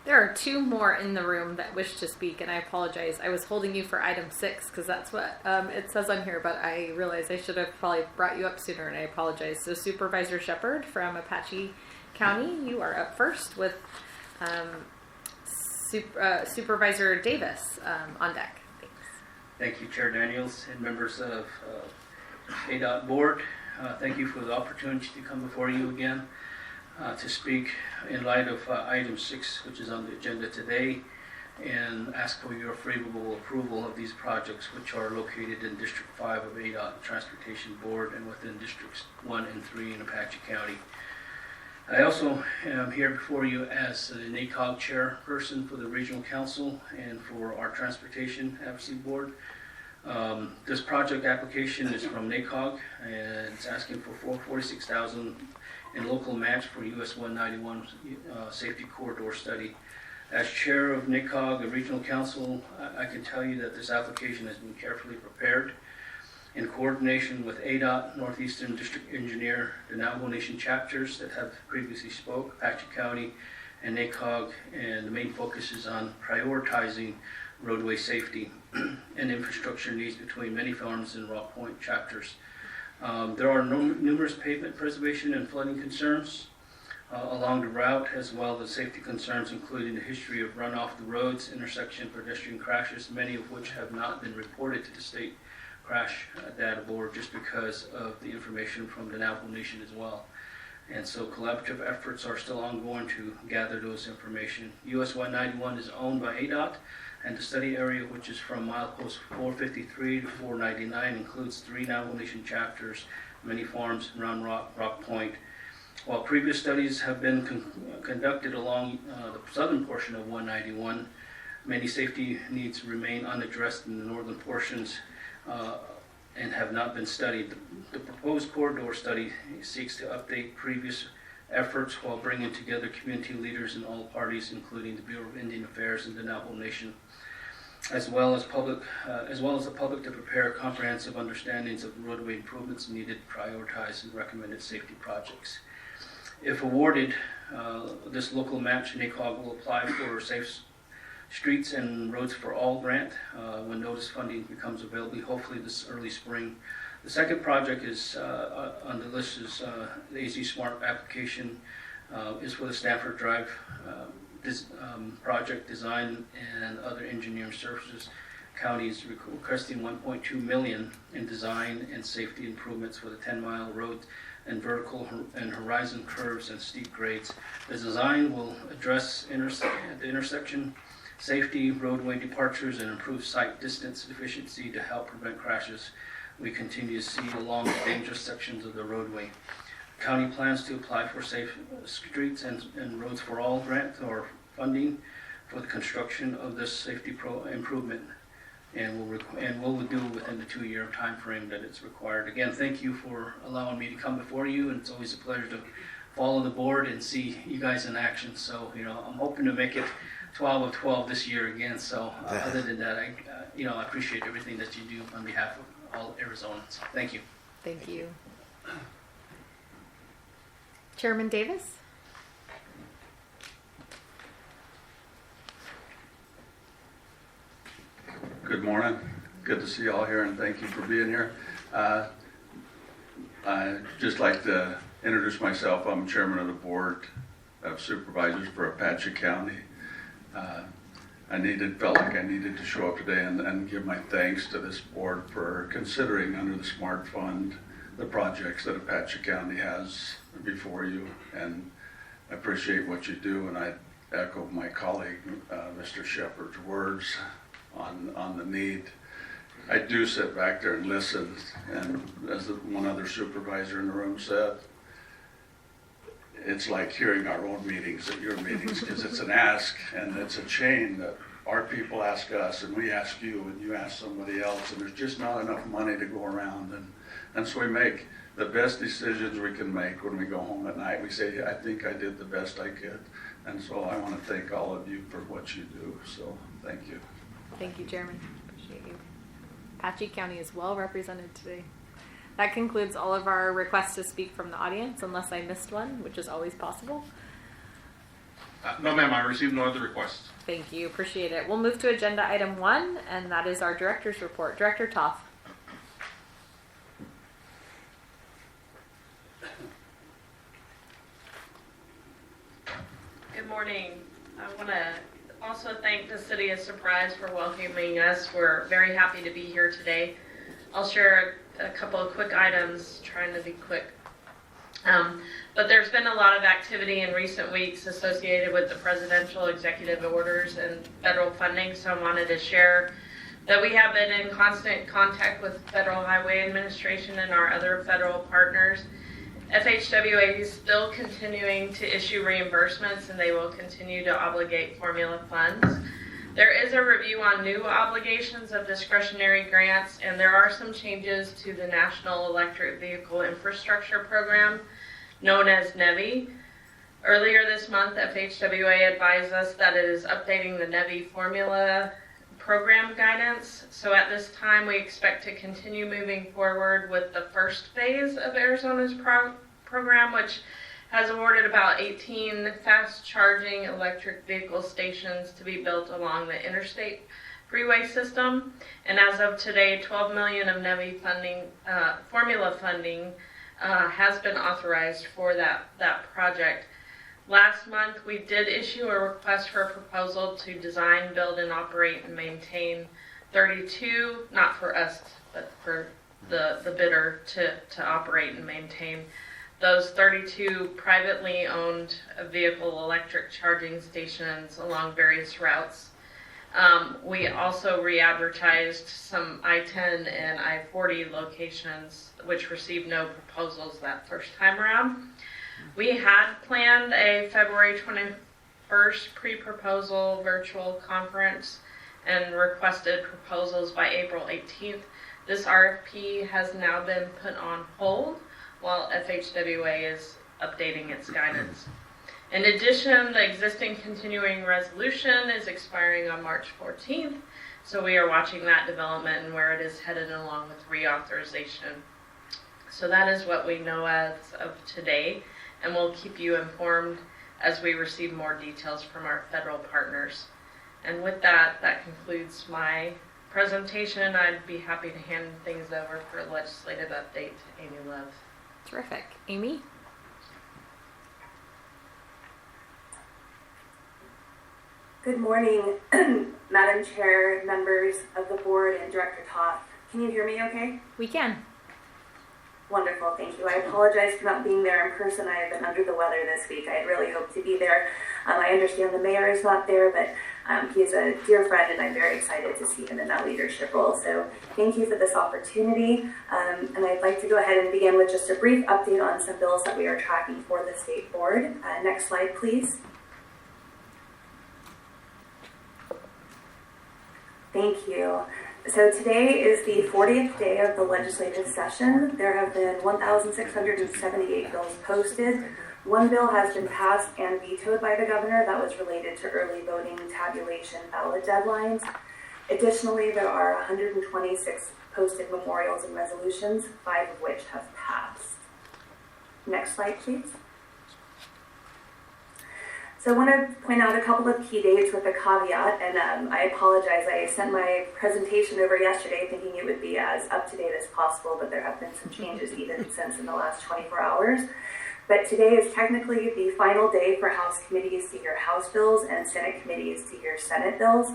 There are 2 more in the room that wish to speak, and I apologize. I was holding you for item 6 because that's what it says on here, but I realized I should have probably brought you up sooner, and I apologize. So Supervisor Shepard from Apache County, you are up first with Supervisor Davis on deck. Thanks. Thank you, Chair Daniels and members of ADOT Board. Thank you for the opportunity to come before you again to speak in light of item 6, which is on the agenda today, and ask for your favorable approval of these projects, which are located in District 5 of ADOT Transportation Board and within Districts 1 and 3 in Apache County. I also am here before you as the NACOG chairperson for the Regional Council and for our Transportation Advocacy Board. This project application is from NACOG, and it's asking for $446,000 in local match for US 191 safety corridor study. As chair of NACOG, the Regional Council, I can tell you that this application has been carefully prepared in coordination with ADOT, Northeastern District Engineer, the Navajo Nation chapters that have previously spoke, Apache County, and NACOG, and the main focus is on prioritizing roadway safety and infrastructure needs between many farms and Rock Point chapters. There are numerous pavement preservation and flooding concerns along the route, as well as safety concerns, including the history of runoff the roads, intersection pedestrian crashes, many of which have not been reported to the state crash data board just because of the information from the Navajo Nation as well. And so collaborative efforts are still ongoing to gather those information. US 191 is owned by ADOT, and the study area, which is from milepost 453 to 499, includes 3 Navajo Nation chapters, many farms around Rock Point. While previous studies have been conducted along the southern portion of 191, many safety needs remain unaddressed in the northern portions and have not been studied. The proposed corridor study seeks to update previous efforts while bringing together community leaders and all parties, including the Bureau of Indian Affairs and the Navajo Nation, as well as the public, to prepare comprehensive understandings of roadway improvements needed to prioritize and recommended safety projects. If awarded, this local match, NACOG will apply for Safe Streets and Roads for All grant when notice funding becomes available, hopefully this early spring. The second project is on the list is the AZ Smart application is for the Stanford Drive project design and other engineering services. County is requesting $1.2 million in design and safety improvements for the 10-mile road and vertical and horizon curves and steep grades. The design will address the intersection safety, roadway departures, and improve site distance efficiency to help prevent crashes we continue to see along the dangerous sections of the roadway. County plans to apply for Safe Streets and Roads for All grant or funding for the construction of this safety improvement, and we'll do within the 2-year time frame that it's required. Again, thank you for allowing me to come before you, and it's always a pleasure to follow the board and see you guys in action. So, I'm hoping to make it 12 of 12 this year again. So, other than that, I appreciate everything that you do on behalf of all Arizonans. Thank you. Thank you. Chairman Davis? Good morning. Good to see you all here, and thank you for being here. I'd just like to introduce myself. I'm chairman of the Board of Supervisors for Apache County. Felt like I needed to show up today and give my thanks to this board for considering under the SMART Fund the projects that Apache County has before you, and I appreciate what you do, and I echo my colleague Mr. Shepard's words on the need. I do sit back there and listen, and as one other supervisor in the room said, it's like hearing our own meetings at your meetings, because it's an ask and it's a chain that our people ask us and we ask you and you ask somebody else, and there's just not enough money to go around, and so we make the best decisions we can make when we go home at night. We say, I think I did the best I could, and so I want to thank all of you for what you do, so thank you. Thank you, Chairman. Appreciate you. Apache County is well represented today. That concludes all of our requests to speak from the audience, unless I missed one, which is always possible. No, ma'am, I received no other requests. Thank you. Appreciate it. We'll move to agenda item 1, and that is our director's report. Director Toth. I want to also thank the City of Surprise for welcoming us. We're very happy to be here today. I'll share a couple of quick items, trying to be quick. But there's been a lot of activity in recent weeks associated with the presidential executive orders and federal funding, so I wanted to share that we have been in constant contact with Federal Highway Administration and our other federal partners. FHWA is still continuing to issue reimbursements, and they will continue to obligate formula funds. There is a review on new obligations of discretionary grants, and there are some changes to the National Electric Vehicle Infrastructure Program, known as NEVI. Earlier this month, FHWA advised us that it is updating the NEVI formula program guidance. So at this time, we expect to continue moving forward with the first phase of Arizona's program, which has awarded about 18 fast charging electric vehicle stations to be built along the interstate freeway system. And as of today, 12 million of NEVI funding, formula funding, has been authorized for that project. Last month, we did issue a request for a proposal to design, build, and operate and maintain 32, not for us, but for the bidder to operate and maintain those 32 privately owned vehicle electric charging stations along various routes. We also re-advertised some I-10 and I-40 locations which received no proposals that first time around. We had planned a February 21st pre-proposal virtual conference and requested proposals by April 18th. This RFP has now been put on hold while FHWA is updating its guidance. In addition, the existing continuing resolution is expiring on March 14th, so we are watching that development and where it is headed along with reauthorization. So that is what we know as of today, and we'll keep you informed as we receive more details from our federal partners. And with that, that concludes my presentation. I'd be happy to hand things over for a legislative update to Amy Love. Terrific. Amy? Good morning, Madam Chair, members of the board, and Director Toth. Can you hear me okay? We can. Wonderful, thank you. I apologize for not being there in person. I have been under the weather this week. I had really hoped to be there. I understand the mayor is not there, but he is a dear friend, and I'm very excited to see him in that leadership role. So thank you for this opportunity. And I'd like to go ahead and begin with just a brief update on some bills that we are tracking for the state board. Next slide, please. Thank you. So today is the 40th day of the legislative session. There have been 1,678 bills posted. One bill has been passed and vetoed by the governor that was related to early voting tabulation ballot deadlines. Additionally, there are 126 posted memorials and resolutions, 5 of which have passed. Next slide, please. So I want to point out a couple of key dates with a caveat, and I apologize. I sent my presentation over yesterday thinking it would be as up-to-date as possible, but there have been some changes even since in the last 24 hours. But today is technically the final day for House committees to hear House bills and Senate committees to hear Senate bills.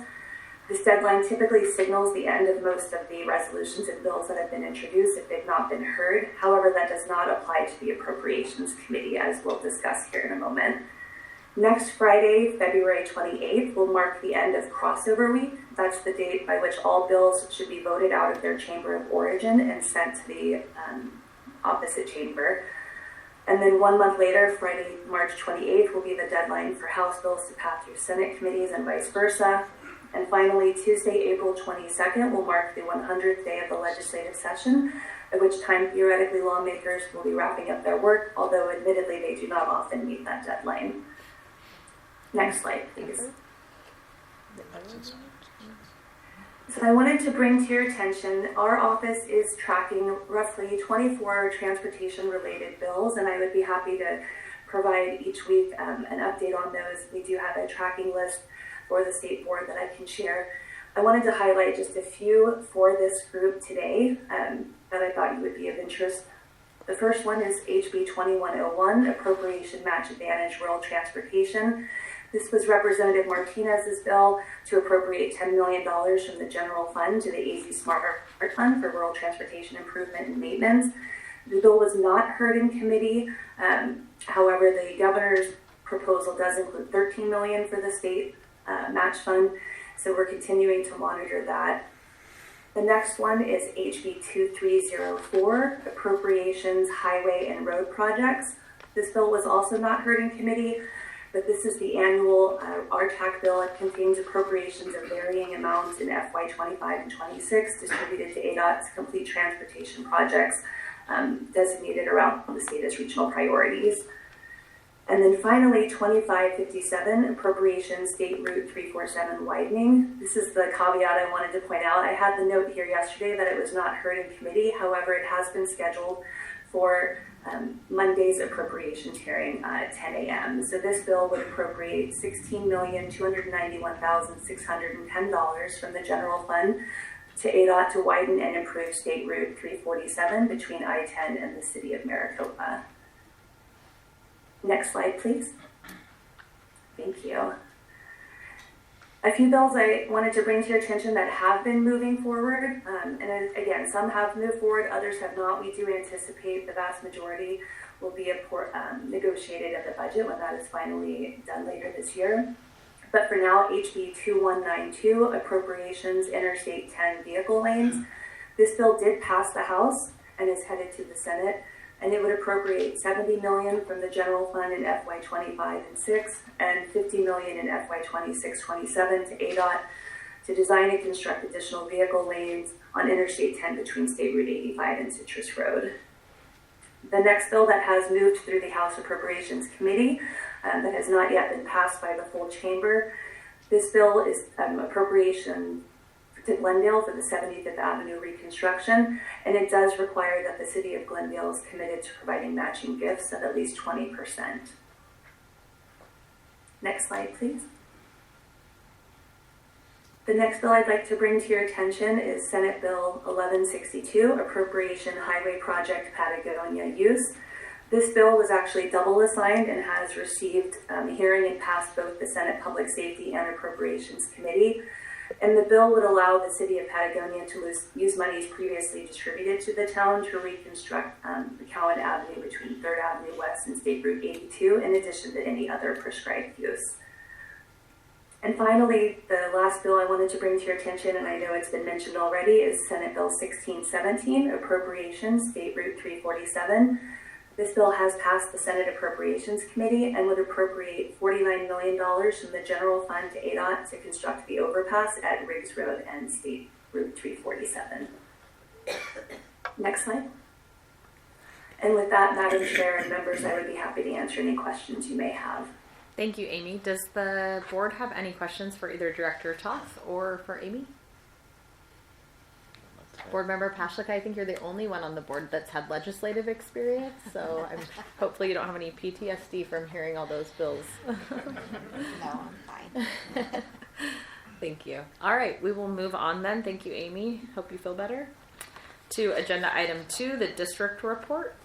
This deadline typically signals the end of most of the resolutions and bills that have been introduced if they've not been heard. However, that does not apply to the Appropriations Committee, as we'll discuss here in a moment. Next Friday, February 28th, will mark the end of crossover week. That's the date by which all bills should be voted out of their chamber of origin and sent to the opposite chamber. And then 1 month later, Friday, March 28th, will be the deadline for House bills to pass through Senate committees and vice versa. And finally, Tuesday, April 22nd, will mark the 100th day of the legislative session, at which time theoretically lawmakers will be wrapping up their work, although admittedly they do not often meet that deadline. Next slide, please. So I wanted to bring to your attention, our office is tracking roughly 24 transportation-related bills, and I would be happy to provide each week an update on those. We do have a tracking list for the state board that I can share. I wanted to highlight just a few for this group today that I thought would be of interest. The first one is HB 2101, Appropriation Match Advantage Rural Transportation. This was Representative Martinez's bill to appropriate $10 million from the general fund to the AZ Smart Fund for rural transportation improvement and maintenance. The bill was not heard in committee. However, the governor's proposal does include $13 million for the state match fund, so we're continuing to monitor that. The next one is HB 2304, Appropriations, Highway and Road Projects. This bill was also not heard in committee, but this is the annual RTAC bill. It contains appropriations of varying amounts in FY 25 and 26 distributed to ADOT to complete transportation projects designated around the state as regional priorities. And then finally, 2557, Appropriations State Route 347 widening. This is the caveat I wanted to point out. I had the note here yesterday that it was not heard in committee. However, it has been scheduled for Monday's appropriations hearing at 10 a.m. So this bill would appropriate $16,291,610 from the general fund to ADOT to widen and improve State Route 347 between I-10 and the city of Maricopa. Next slide, please. Thank you. A few bills I wanted to bring to your attention that have been moving forward, and again, some have moved forward, others have not. We do anticipate the vast majority will be negotiated at the budget when that is finally done later this year. But for now, HB 2192, Appropriations Interstate 10 Vehicle Lanes. This bill did pass the House and is headed to the Senate, and it would appropriate $70 million from the general fund in FY 25 and 6 and $50 million in FY 26-27 to ADOT to design and construct additional vehicle lanes on Interstate 10 between State Route 85 and Citrus Road. The next bill that has moved through the House Appropriations Committee that has not yet been passed by the full chamber. This bill is appropriation to Glendale for the 75th Avenue reconstruction, and it does require that the city of Glendale is committed to providing matching gifts of at least 20%. Next slide, please. The next bill I'd like to bring to your attention is Senate Bill 1162, Appropriation Highway Project Patagonia Use. This bill was actually double assigned and has received a hearing and passed both the Senate Public Safety and Appropriations Committee. And the bill would allow the city of Patagonia to use monies previously distributed to the town to reconstruct McCowan Avenue between 3rd Avenue West and State Route 82, in addition to any other prescribed use. And finally, the last bill I wanted to bring to your attention, and I know it's been mentioned already, is Senate Bill 1617, Appropriations, State Route 347. This bill has passed the Senate Appropriations Committee and would appropriate $49 million from the general fund to ADOT to construct the overpass at Riggs Road and State Route 347. Next slide. And with that, Madam Chair and members, I would be happy to answer any questions you may have. Thank you, Amy. Does the board have any questions for either Director Toth or for Amy? Board Member Pashlik, I think you're the only one on the board that's had legislative experience, so hopefully you don't have any PTSD from hearing all those bills. No, I'm fine. Thank you. All right, we will move on then. Thank you, Amy. Hope you feel better. To agenda item 2, the district report.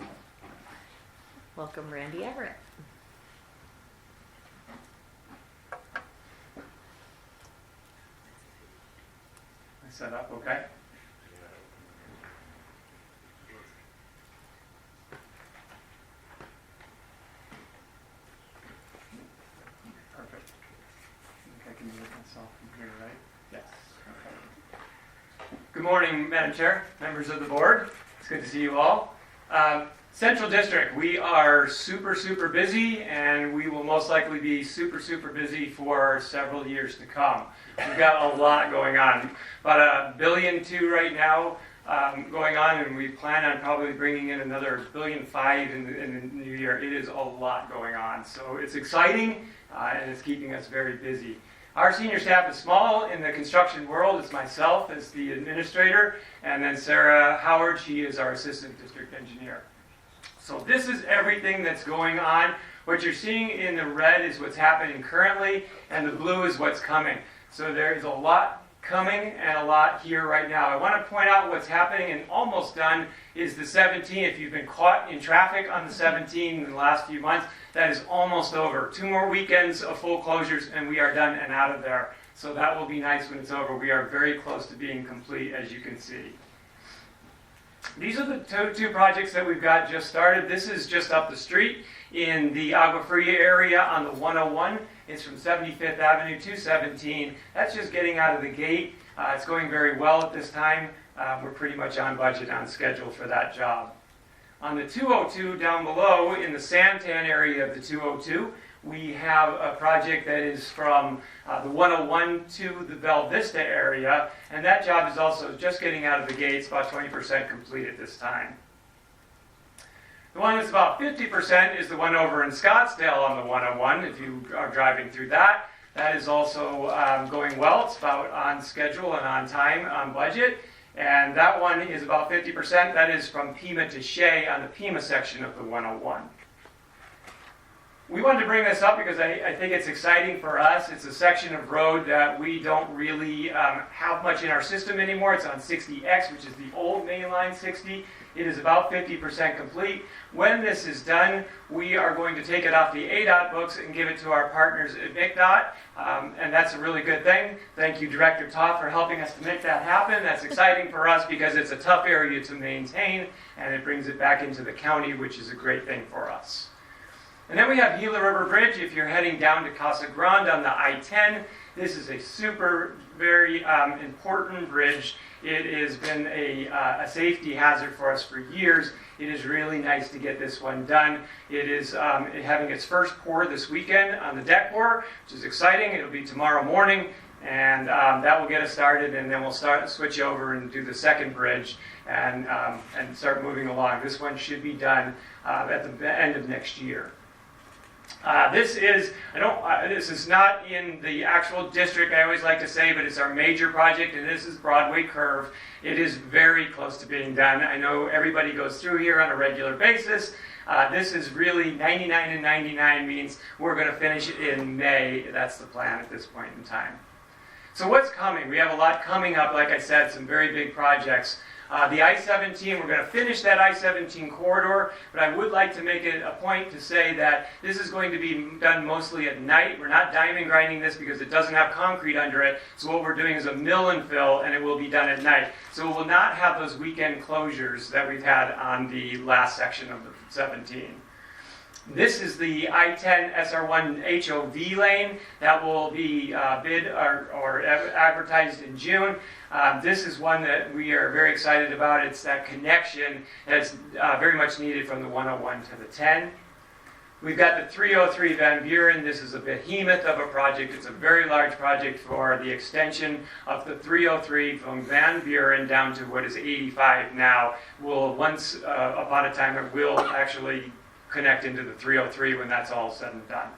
Welcome, Randy Everett. Set up, okay? Perfect. I think I can do it myself from here, right? Yes. Okay. Good morning, Madam Chair, members of the board. It's good to see you all. Central District, we are super busy, and we will most likely be super busy for several years to come. We've got a lot going on. About $1.2 billion right now going on, and we plan on probably bringing in another $1.5 billion in the new year. It is a lot going on. So it's exciting, and it's keeping us very busy. Our senior staff is small in the construction world. It's myself as the administrator, and then Sarah Howard, she is our assistant district engineer. So this is everything that's going on. What you're seeing in the red is what's happening currently, and the blue is what's coming. So there is a lot coming and a lot here right now. I want to point out what's happening and almost done is the 17. If you've been caught in traffic on the 17 in the last few months, That is almost over. 2 more weekends of full closures and we are done and out of there. So that will be nice when it's over. We are very close to being complete, as you can see. These are the two projects that we've got just started. This is just up the street in the Agua Fria area on the 101. It's from 75th Avenue to 17. That's just getting out of the gate. It's going very well at this time. We're pretty much on budget, on schedule for that job. On the 202 down below in the Santan area of the 202, we have a project that is from the 101 to the Bella Vista area, and that job is also just getting out of the gate. It's about 20% complete at this time. The one that's about 50% is the one over in Scottsdale on the 101, if you are driving through that. That is also going well. It's about on schedule and on time, on budget. And that one is about 50%. That is from Pima to Shea on the Pima section of the 101. We wanted to bring this up because I think it's exciting for us. It's a section of road that we don't really have much in our system anymore. It's on 60X, which is the old mainline 60. It is about 50% complete. When this is done, we are going to take it off the ADOT books and give it to our partners at MCDOT, and that's a really good thing. Thank you, Director Toth, for helping us to make that happen. That's exciting for us because it's a tough area to maintain, and it brings it back into the county, which is a great thing for us. And then we have Gila River Bridge. If you're heading down to Casa Grande on the I-10, this is a very important bridge. It has been a safety hazard for us for years. It is really nice to get this one done. It is having its first pour this weekend on the deck pour, which is exciting. It'll be tomorrow morning, and that will get us started, and then we'll switch over and do the second bridge and start moving along. This one should be done at the end of next year. This is not in the actual district, I always like to say, but it's our major project, and this is Broadway Curve. It is very close to being done. I know everybody goes through here on a regular basis. This is really 99 and 99 means we're going to finish it in May. That's the plan at this point in time. So what's coming? We have a lot coming up, like I said, some very big projects. The I-17, we're going to finish that I-17 corridor, but I would like to make it a point to say that this is going to be done mostly at night. We're not diamond grinding this because it doesn't have concrete under it, so what we're doing is a mill and fill, and it will be done at night. So it will not have those weekend closures that we've had on the last section of the 17. This is the I-10 SR1 HOV lane that will be bid or advertised in June. This is one that we are very excited about. It's that connection that's very much needed from the 101 to the 10. We've got the 303 Van Buren. This is a behemoth of a project. It's a very large project for the extension of the 303 from Van Buren down to what is 85 now. Once upon a time, it will actually connect into the 303 when that's all said and done.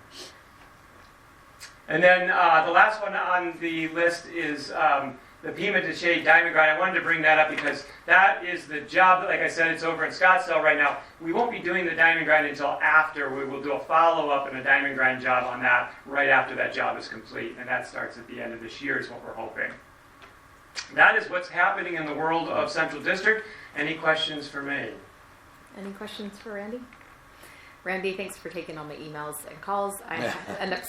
And then the last one on the list is the Pima to Shea Diamond Grind. I wanted to bring that up because that is the job. Like I said, it's over in Scottsdale right now. We won't be doing the Diamond Grind until after. We will do a follow-up and a Diamond Grind job on that right after that job is complete. And that starts at the end of this year is what we're hoping. That is what's happening in the world of Central District. Any questions for me? Any questions for Randy? Randy, thanks for taking all my emails and calls. I end up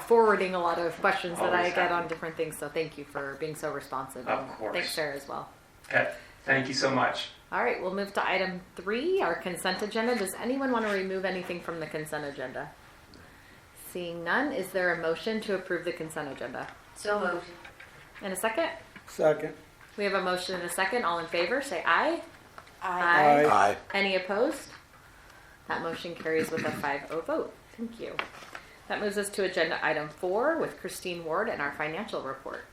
forwarding a lot of questions that I get on different things, so thank you for being so responsive. Of course. Thanks, Sarah, as well. Okay, thank you so much. All right, we'll move to item 3, our consent agenda. Does anyone want to remove anything from the consent agenda? Seeing none, is there a motion to approve the consent agenda? So moved. And a second? Second. We have a motion and a second. All in favor, say aye. Aye. Aye. Any opposed? That motion carries with a 5-0 vote. Thank you. That moves us to agenda item 4 with Christine Ward and our financial report.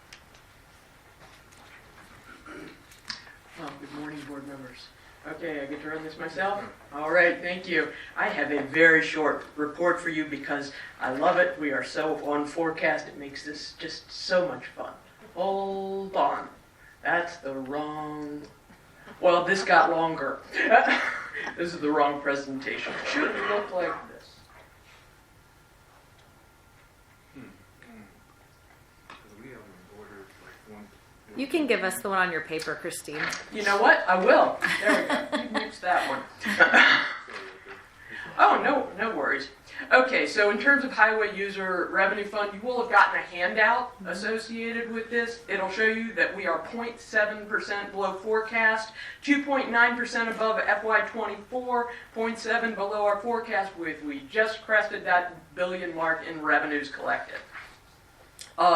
Well, good morning, board members. Okay, I get to run this myself? All right, thank you. I have a very short report for you because I love it. We are so on forecast. It makes this just so much fun. Hold on. That's the wrong... Well, this got longer. This is the wrong presentation. It should look like this. You can give us the one on your paper, Christine. You know what? I will. There we go. You mixed that one. Oh, no worries. Okay, so in terms of highway user revenue fund, you will have gotten a handout associated with this. It'll show you that we are 0.7% below forecast, 2.9% above FY24, 0.7 below our forecast. We just crested that billion mark in revenues collected.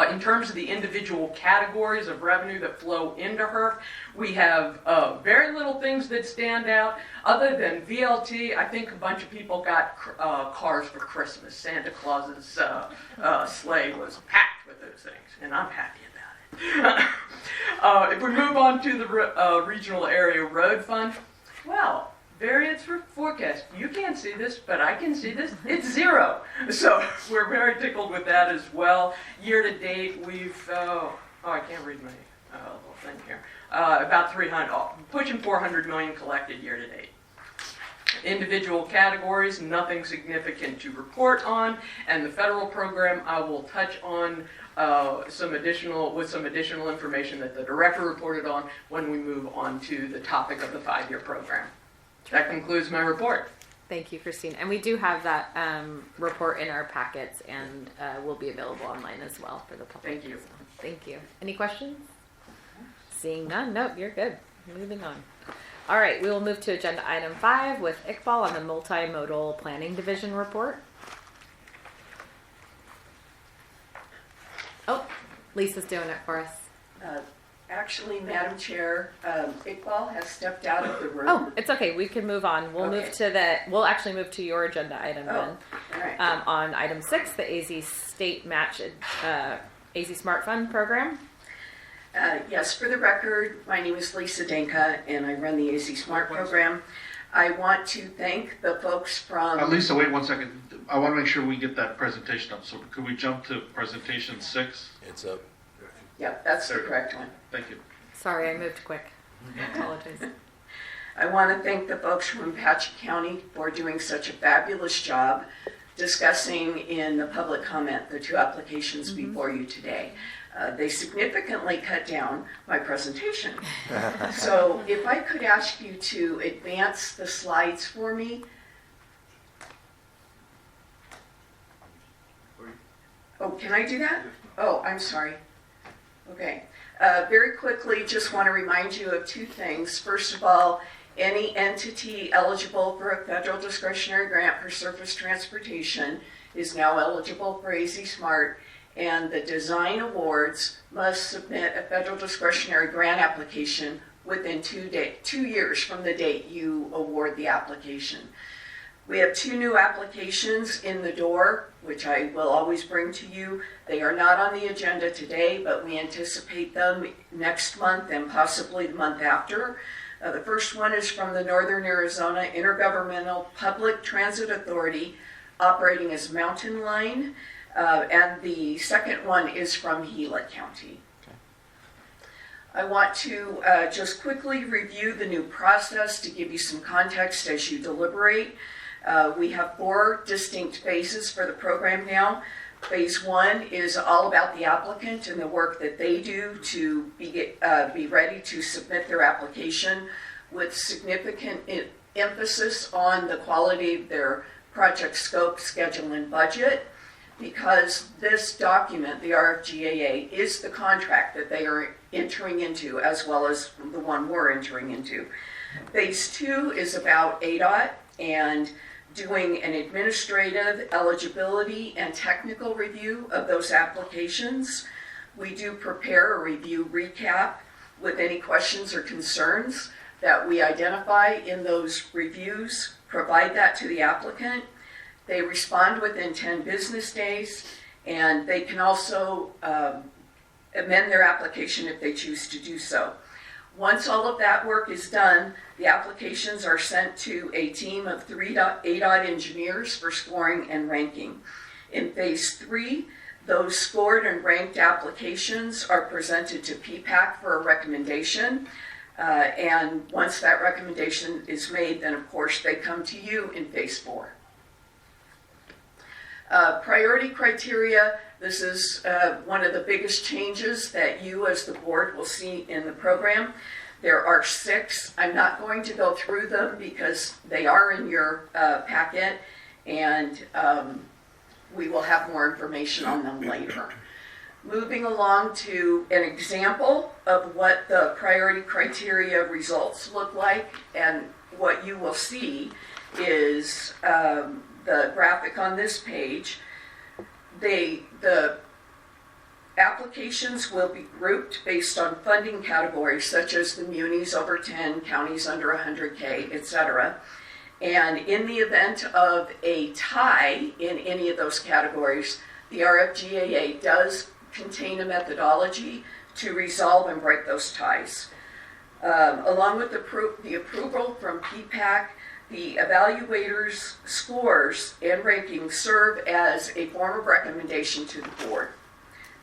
In terms of the individual categories of revenue that flow into HERF, we have very little things that stand out. Other than VLT, I think a bunch of people got cars for Christmas. Santa Claus's sleigh was packed with those things, and I'm happy about it. If we move on to the Regional Area Road Fund, well, variance for forecast. You can't see this, but I can see this. It's 0. So we're very tickled with that as well. Year to date, we've, I can't read my little thing here. About 300, pushing 400 million collected year to date. Individual categories, nothing significant to report on. And the federal program, I will touch on some additional information that the director reported on when we move on to the topic of the 5-year program. That concludes my report. Thank you, Christine. And we do have that report in our packets and will be available online as well for the public. Thank you. So, thank you. Any questions? Seeing none? Nope, you're good. Moving on. All right, we will move to agenda item 5 with Iqbal on the Multimodal Planning Division report. Oh, Lisa's doing it for us. Actually, Madam Chair, Iqbal has stepped out of the room. Oh, it's okay. We can move on. We'll move to we'll actually move to your agenda item then. All right. On item 6, the AZ State Match AZ Smart Fund program. Yes, for the record, my name is Lisa Danka, and I run the AZ Smart program. I want to thank the folks from... Lisa, wait 1 second. I want to make sure we get that presentation up. So could we jump to presentation 6? It's up. Yep, that's the correct one. Thank you. Sorry, I moved quick. I apologize. I want to thank the folks from Apache County for doing such a fabulous job discussing in the public comment the 2 applications before you today. They significantly cut down my presentation. So if I could ask you to advance the slides for me. Oh, can I do that? Oh, I'm sorry. Okay. Very quickly, just want to remind you of 2 things. First of all, any entity eligible for a federal discretionary grant for surface transportation is now eligible for AZ Smart, and the design awards must submit a federal discretionary grant application within 2 years from the date you award the application. We have 2 new applications in the door, which I will always bring to you. They are not on the agenda today, but we anticipate them next month and possibly the month after. The first one is from the Northern Arizona Intergovernmental Public Transit Authority, operating as Mountain Line, and the second one is from Gila County. I want to just quickly review the new process to give you some context as you deliberate. We have 4 distinct phases for the program now. Phase 1 is all about the applicant and the work that they do to be ready to submit their application, with significant emphasis on the quality of their project scope, schedule, and budget, because this document, the RFGAA, is the contract that they are entering into, as well as the one we're entering into. Phase 2 is about ADOT and doing an administrative eligibility and technical review of those applications. We do prepare a review recap with any questions or concerns that we identify in those reviews, provide that to the applicant. They respond within 10 business days, and they can also amend their application if they choose to do so. Once all of that work is done, the applications are sent to a team of 3 ADOT engineers for scoring and ranking. In phase 3, those scored and ranked applications are presented to PPAC for a recommendation. And once that recommendation is made, then of course they come to you in phase 4. Priority criteria, this is one of the biggest changes that you as the board will see in the program. There are 6. I'm not going to go through them because they are in your packet, and we will have more information on them later. Moving along to an example of what the priority criteria results look like, and what you will see is the graphic on this page. The applications will be grouped based on funding categories such as the munis over 10, counties under 100K, etc. And in the event of a tie in any of those categories, the RFGAA does contain a methodology to resolve and break those ties. Along with the approval from PPAC, the evaluators' scores and rankings serve as a form of recommendation to the board.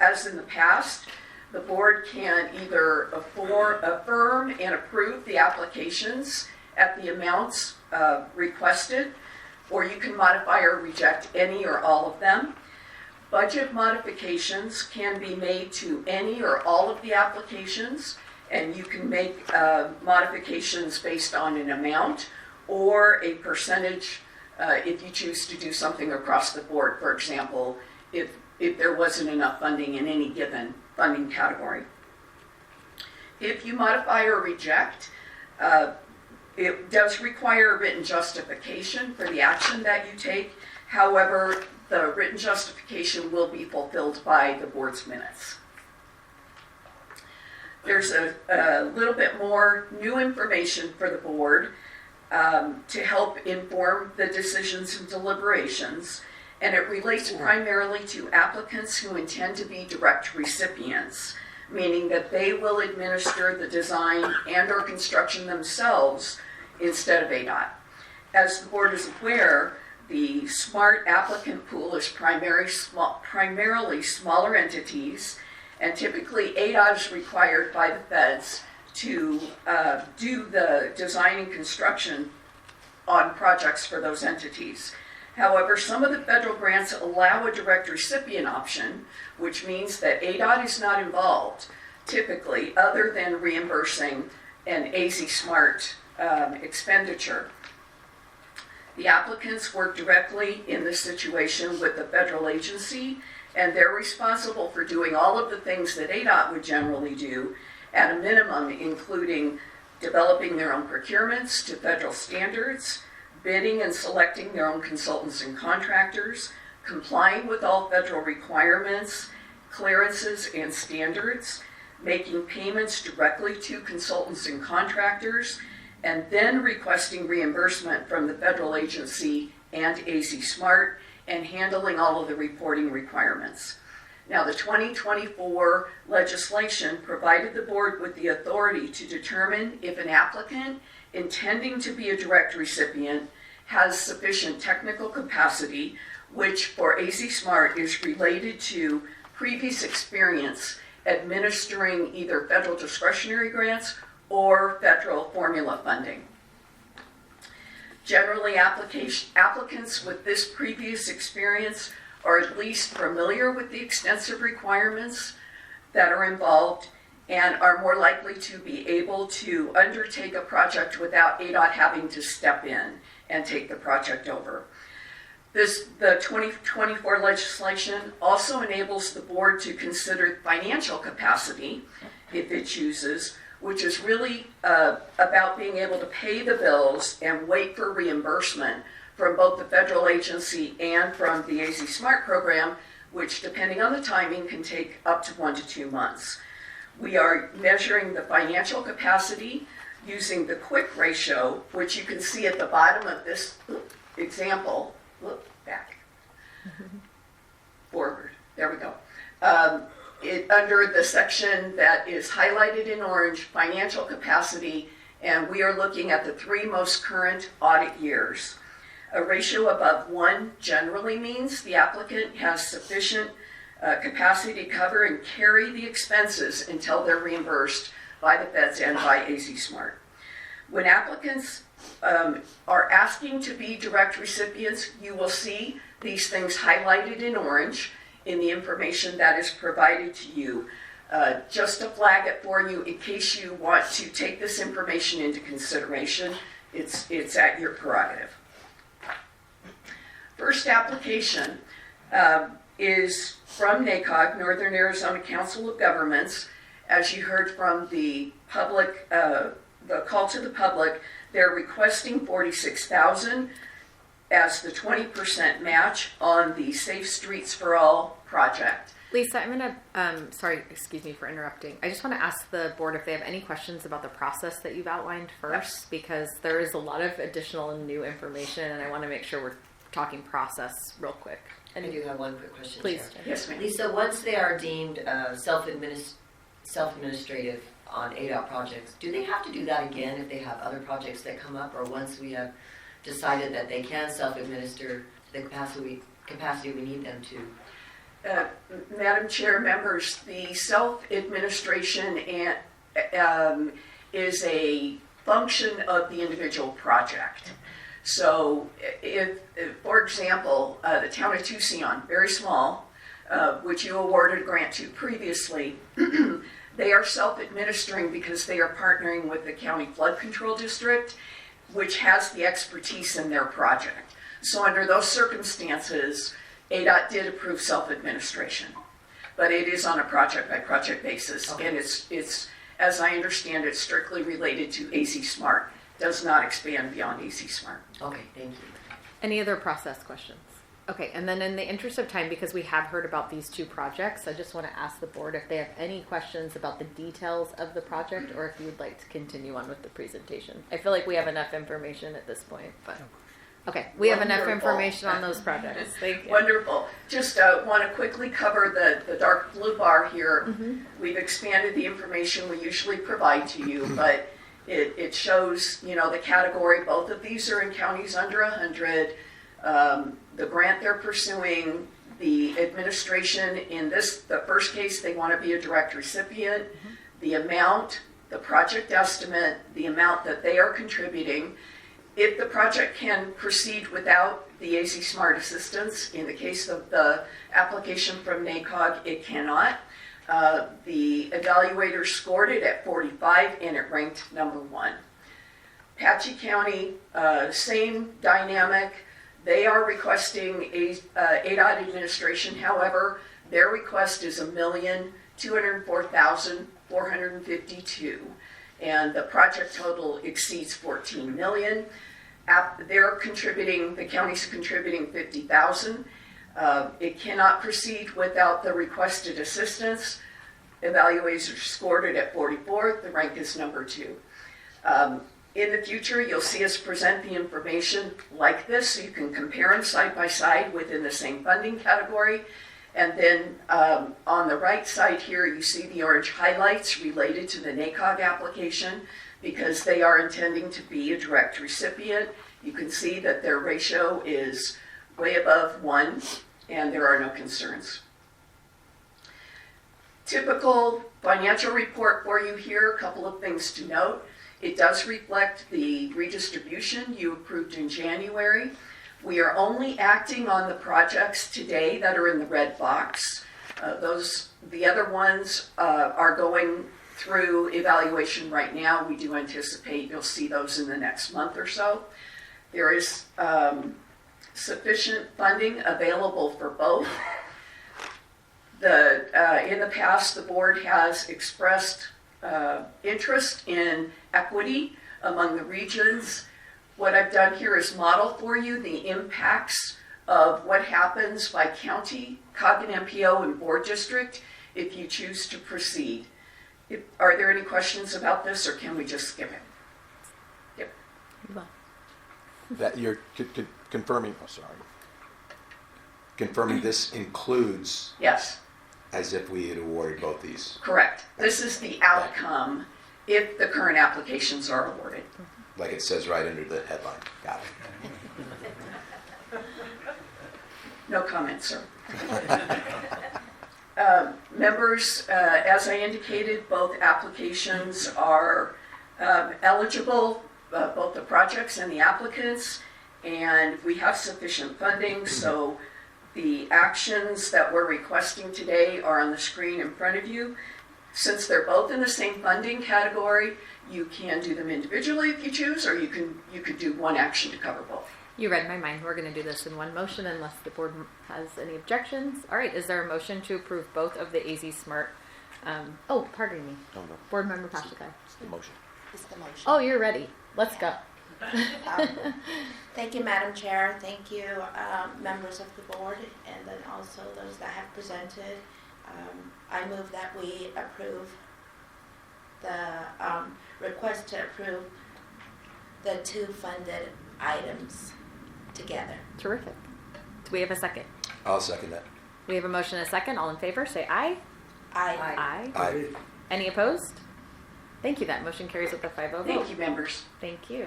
As in the past, the board can either affirm and approve the applications at the amounts requested, or you can modify or reject any or all of them. Budget modifications can be made to any or all of the applications, and you can make modifications based on an amount or a percentage if you choose to do something across the board. For example, if there wasn't enough funding in any given funding category. If you modify or reject, it does require a written justification for the action that you take. However, the written justification will be fulfilled by the board's minutes. There's a little bit more new information for the board to help inform the decisions and deliberations, and it relates primarily to applicants who intend to be direct recipients, meaning that they will administer the design and or construction themselves instead of ADOT. As the board is aware, the SMART applicant pool is primarily smaller entities, and typically ADOT is required by the feds to do the design and construction on projects for those entities. However, some of the federal grants allow a direct recipient option, which means that ADOT is not involved, typically, other than reimbursing an AZ SMART expenditure. The applicants work directly in this situation with the federal agency, and they're responsible for doing all of the things that ADOT would generally do, at a minimum, including developing their own procurements to federal standards, bidding and selecting their own consultants and contractors, complying with all federal requirements, clearances, and standards, making payments directly to consultants and contractors, and then requesting reimbursement from the federal agency and AZ SMART, and handling all of the reporting requirements. Now, the 2024 legislation provided the board with the authority to determine if an applicant intending to be a direct recipient has sufficient technical capacity, which for AZ SMART is related to previous experience administering either federal discretionary grants or federal formula funding. Generally, applicants with this previous experience are at least familiar with the extensive requirements that are involved and are more likely to be able to undertake a project without ADOT having to step in and take the project over. The 2024 legislation also enables the board to consider financial capacity, if it chooses, which is really about being able to pay the bills and wait for reimbursement from both the federal agency and from the AZ SMART program, which, depending on the timing, can take up to 1 to 2 months. We are measuring the financial capacity using the quick ratio, which you can see at the bottom of this example. Look, back. Forward. There we go. Under the section that is highlighted in orange, financial capacity, and we are looking at the 3 most current audit years. A ratio above 1 generally means the applicant has sufficient capacity to cover and carry the expenses until they're reimbursed by the feds and by AZ SMART. When applicants are asking to be direct recipients, you will see these things highlighted in orange in the information that is provided to you. Just to flag it for you in case you want to take this information into consideration, it's at your prerogative. First application is from NACOG, Northern Arizona Council of Governments. As you heard from the public, the call to the public, they're requesting $46,000 as the 20% match on the Safe Streets for All project. Lisa, I'm gonna, sorry, excuse me for interrupting. I just want to ask the board if they have any questions about the process that you've outlined first, because there is a lot of additional and new information, and I want to make sure we're talking process real quick. And I do have one quick question, Please. Chair. Yes, ma'am. Lisa, once they are deemed self-administrative on ADOT projects, do they have to do that again if they have other projects that come up, or once we have decided that they can self-administer the capacity we need them to? Madam Chair, members, the self-administration is a function of the individual project. So if for example, the town of Tucson, very small, which you awarded a grant to previously, they are self-administering because they are partnering with the County Flood Control District, which has the expertise in their project. So under those circumstances, ADOT did approve self-administration, but it is on a project-by-project basis, and it's, as I understand it, strictly related to AC Smart. Does not expand beyond AC Smart. Okay, thank you. Any other process questions? Okay, and then in the interest of time, because we have heard about these two projects, I just want to ask the board if they have any questions about the details of the project, or if you would like to continue on with the presentation. I feel like we have enough information at this point, but okay, we have enough information on those projects. Thank you. Wonderful. Just want to quickly cover the dark blue bar here. We've expanded the information we usually provide to you, but it shows, you know, the category. Both of these are in counties under 100. The grant they're pursuing, the administration in this, the first case, they want to be a direct recipient. The amount, the project estimate, the amount that they are contributing. If the project can proceed without the AC Smart assistance, in the case of the application from NACOG, it cannot. The evaluator scored it at 45 and it ranked #1. Apache County, same dynamic. They are requesting ADOT administration. However, their request is $1,204,452, and the project total exceeds $14 million. They're contributing, the county's contributing $50,000. It cannot proceed without the requested assistance. Evaluators scored it at 44. The rank is #2. In the future, you'll see us present the information like this, so you can compare them side by side within the same funding category. And then on the right side here, you see the orange highlights related to the NACOG application, because they are intending to be a direct recipient. You can see that their ratio is way above 1, and there are no concerns. Typical financial report for you here, a couple of things to note. It does reflect the redistribution you approved in January. We are only acting on the projects today that are in the red box. The other ones are going through evaluation right now. We do anticipate you'll see those in the next month or so. There is sufficient funding available for both. In the past, the board has expressed interest in equity among the regions. What I've done here is model for you the impacts of what happens by county, COG and MPO, and board district if you choose to proceed. Are there any questions about this, or can we just skip it? Yep. That you're confirming, confirming this includes. Yes. As if we had awarded both these. Correct. This is the outcome if the current applications are awarded. Like it says right under the headline. Got it. No comment, sir. Members, as I indicated, both applications are eligible, both the projects and the applicants, and we have sufficient funding, so the actions that we're requesting today are on the screen in front of you. Since they're both in the same funding category, you can do them individually if you choose, or you could do one action to cover both. You read my mind. We're going to do this in one motion unless the board has any objections. All right, is there a motion to approve both of the AZ Smart? Pardon me. No, no. Board Member Pashakai. It's the motion. It's the motion. Oh, you're ready. Let's go. Thank you, Madam Chair. Thank you, members of the board, and then also those that have presented. I move that we approve the request to approve the two funded items together. Terrific. Do we have a second? I'll second that. We have a motion and a second. All in favor, say aye. Aye. Aye. Any opposed? Thank you. That motion carries with a 5-0 vote. Thank you, members. Thank you.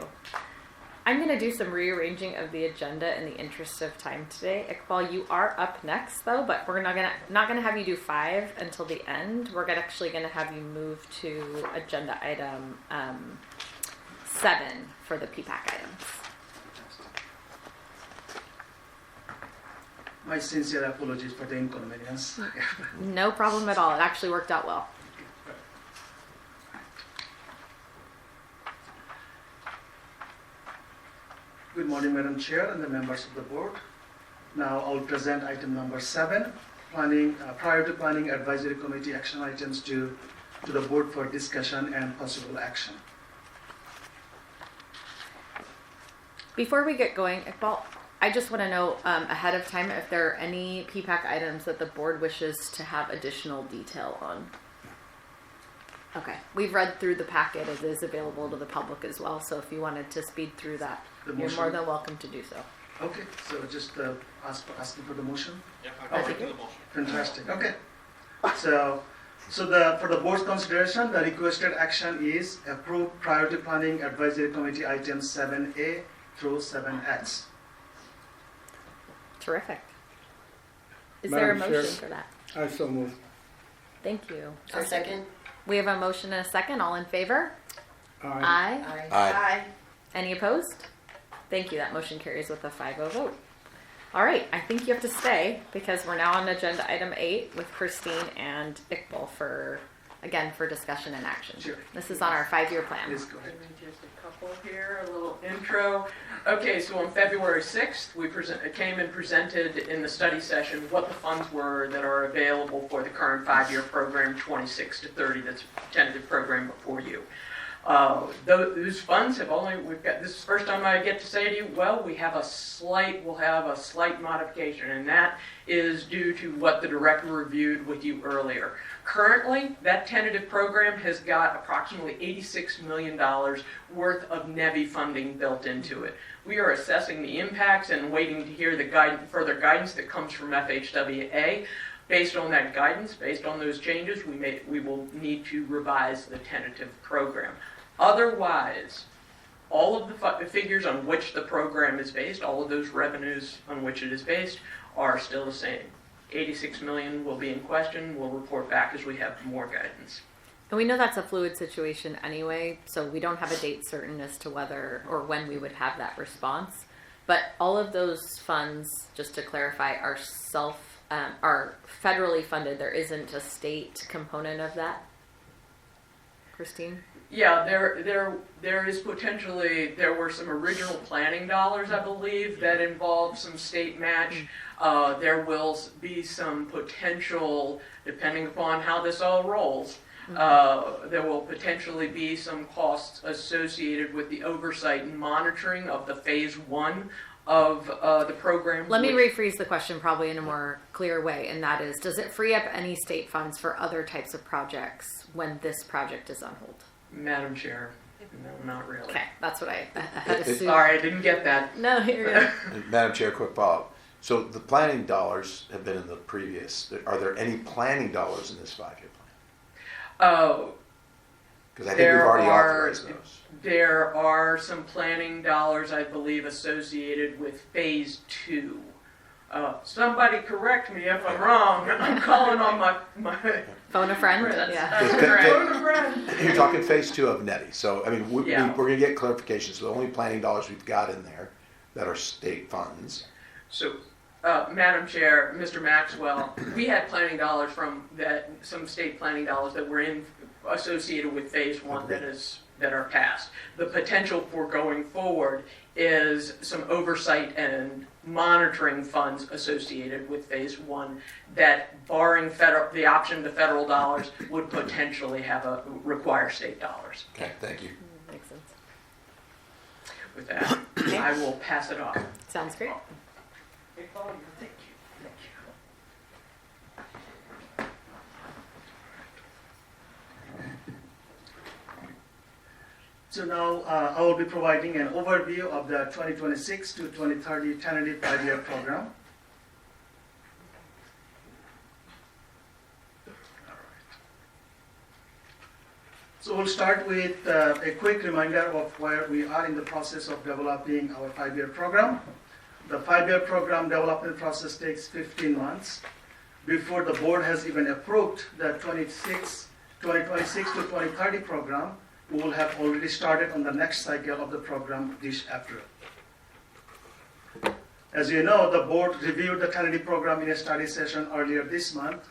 I'm going to do some rearranging of the agenda in the interest of time today. Iqbal, you are up next though, but we're not gonna have you do 5 until the end. We're actually going to have you move to agenda item 7 for the PPAC items. My sincere apologies for the inconvenience. No problem at all. It actually worked out well. Good morning, Madam Chair and the members of the board. Now I'll present item number 7, priority planning advisory committee action items to the board for discussion and possible action. Before we get going, Iqbal, I just want to know ahead of time if there are any PPAC items that the board wishes to have additional detail on. Okay, we've read through the packet. It is available to the public as well, so if you wanted to speed through that, you're more than welcome to do so. Okay, so just asking for the motion? Yeah, I'll take the motion. Fantastic, okay. So for the board's consideration, the requested action is approve priority planning advisory committee items 7A through 7X. Terrific. Is there a Madam motion Chair, for that? I so move. Thank you. I'll second. We have a motion and a second. All in favor? Aye. Aye. Any opposed? Thank you. That motion carries with a 5-0 vote. All right. I think you have to stay because we're now on agenda item 8 with Christine and Iqbal for discussion and action. Sure. This is on our 5-year plan. Please go ahead. Just a couple here, a little intro. Okay, so on February 6th, we came and presented in the study session what the funds were that are available for the current 5-year program, 26 to 30, that's a tentative program before you. Those funds have this is the first time I get to say to you, well, we'll have a slight modification, and that is due to what the director reviewed with you earlier. Currently, that tentative program has got approximately $86 million worth of NEVI funding built into it. We are assessing the impacts and waiting to hear the further guidance that comes from FHWA. Based on that guidance, based on those changes, we will need to revise the tentative program. Otherwise, all of the figures on which the program is based, all of those revenues on which it is based, are still the same. 86 million will be in question. We'll report back as we have more guidance. And we know that's a fluid situation anyway, so we don't have a date certain as to whether or when we would have that response. But all of those funds, just to clarify, are are federally funded. There isn't a state component of that. Christine? Yeah, there is potentially, there were some original planning dollars, I believe, that involved some state match. There will be some potential, depending upon how this all rolls, there will potentially be some costs associated with the oversight and monitoring of the phase 1 of the program. Let me rephrase the question probably in a more clear way, and that is, does it free up any state funds for other types of projects when this project is on hold? Madam Chair, no, not really. Okay, that's what I had assumed. Sorry, I didn't get that. No, you're good. Madam Chair, quick follow-up. So the planning dollars have been in the previous. Are there any planning dollars in this 5-year plan? Because I think we've already authorized those. There are some planning dollars, I believe, associated with phase 2. Somebody correct me if I'm wrong. I'm calling on my phone a friend. Yeah. Phone a friend. You're talking phase 2 of NETI. So I mean, we're going to get clarification. So the only planning dollars we've got in there that are state funds. So, Madam Chair, Mr. Maxwell, we had planning dollars some state planning dollars that were associated with phase 1 that that are passed. The potential for going forward is some oversight and monitoring funds associated with phase one that, barring the option of the federal dollars, would potentially require state dollars. Okay, thank you. Makes sense. With that, I will pass it off. Sounds great. Thank you. Thank you. So now I will be providing an overview of the 2026 to 2030 tentative 5-year program. So we'll start with a quick reminder of where we are in the process of developing our 5-year program. The 5-year program development process takes 15 months. Before the board has even approved the 2026 to 2030 program, we will have already started on the next cycle of the program this April. As you know, the board reviewed the tentative program in a study session earlier this month.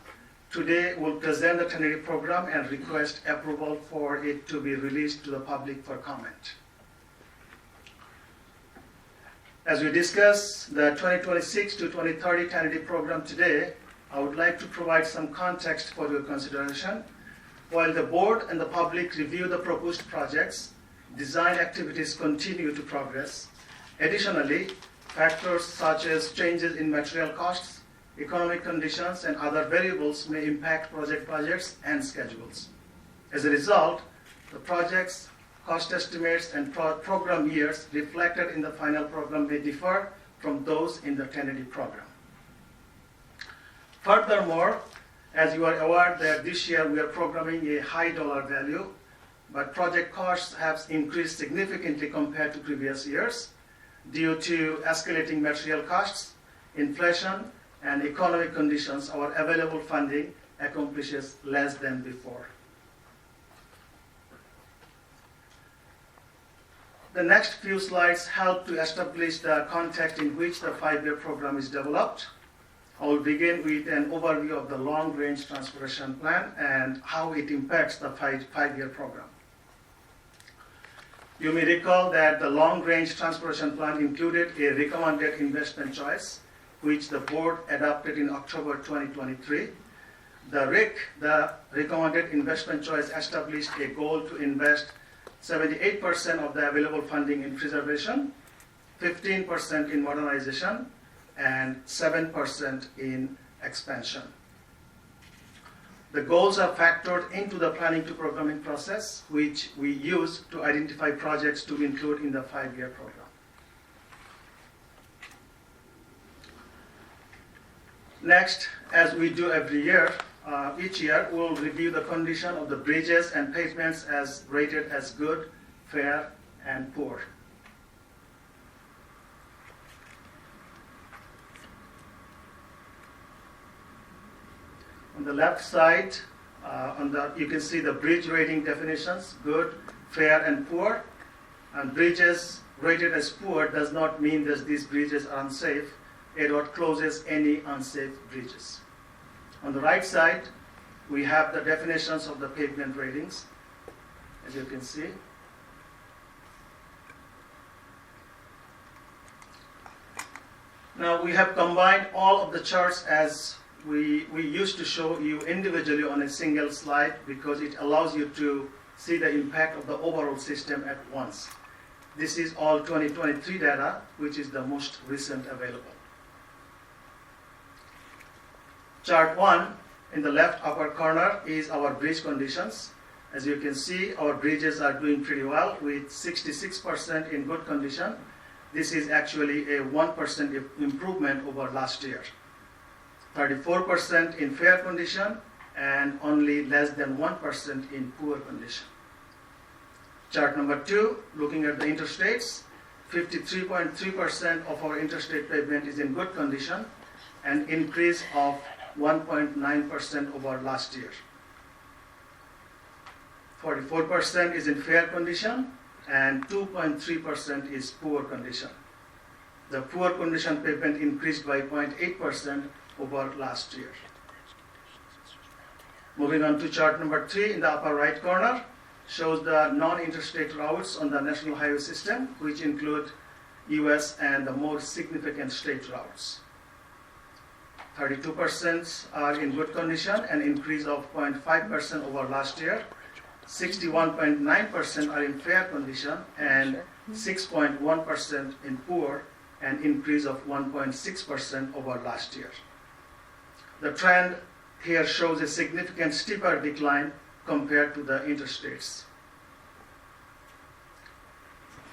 Today, we'll present the tentative program and request approval for it to be released to the public for comment. As we discuss the 2026 to 2030 tentative program today, I would like to provide some context for your consideration. While the board and the public review the proposed projects, design activities continue to progress. Additionally, factors such as changes in material costs, economic conditions, and other variables may impact project budgets and schedules. As a result, the project's cost estimates and program years reflected in the final program may differ from those in the tentative program. Furthermore, as you are aware that this year we are programming a high dollar value, but project costs have increased significantly compared to previous years due to escalating material costs, inflation, and economic conditions. Our available funding accomplishes less than before. The next few slides help to establish the context in which the 5-year program is developed. I will begin with an overview of the long-range transportation plan and how it impacts the 5-year program. You may recall that the long-range transportation plan included a recommended investment choice, which the board adopted in October 2023. The RIC, the recommended investment choice, established a goal to invest 78% of the available funding in preservation, 15% in modernization, and 7% in expansion. The goals are factored into the planning to programming process, which we use to identify projects to include in the 5-year program. Next, as we do every year, each year we'll review the condition of the bridges and pavements as rated as good, fair, and poor. On the left side, you can see the bridge rating definitions, good, fair, and poor. And bridges rated as poor does not mean that these bridges are unsafe. It closes any unsafe bridges. On the right side, we have the definitions of the pavement ratings, as you can see. Now we have combined all of the charts as we used to show you individually on a single slide because it allows you to see the impact of the overall system at once. This is all 2023 data, which is the most recent available. Chart 1 in the left upper corner is our bridge conditions. As you can see, our bridges are doing pretty well with 66% in good condition. This is actually a 1% improvement over last year. 34% in fair condition and only less than 1% in poor condition. Chart number 2, looking at the interstates, 53.3% of our interstate pavement is in good condition, an increase of 1.9% over last year. 44% is in fair condition and 2.3% is poor condition. The poor condition pavement increased by 0.8% over last year. Moving on to chart number 3 in the upper right corner, shows the non-interstate routes on the national highway system, which include US and the more significant state routes. 32% are in good condition, an increase of 0.5% over last year. 61.9% are in fair condition, and 6.1% in poor, an increase of 1.6% over last year. The trend here shows a significant steeper decline compared to the interstates.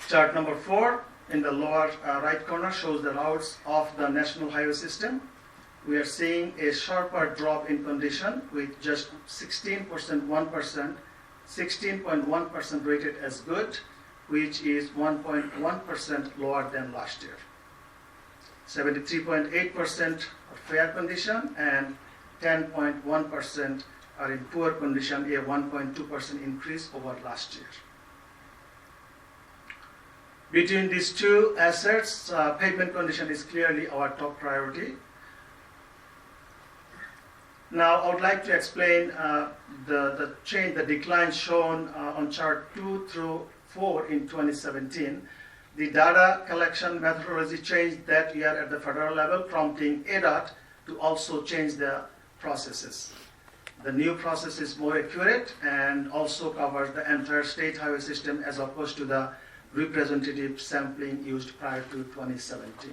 Chart number 4 in the lower right corner shows the routes of the national highway system. We are seeing a sharper drop in condition with just 16.1% rated as good, which is 1.1% lower than last year. 73.8% are fair condition and 10.1% are in poor condition, a 1.2% increase over last year. Between these two assets, pavement condition is clearly our top priority. Now, I would like to explain the change, the decline shown on chart 2 through 4 in 2017. The data collection methodology changed that year at the federal level, prompting ADOT to also change the processes. The new process is more accurate and also covers the entire state highway system as opposed to the representative sampling used prior to 2017.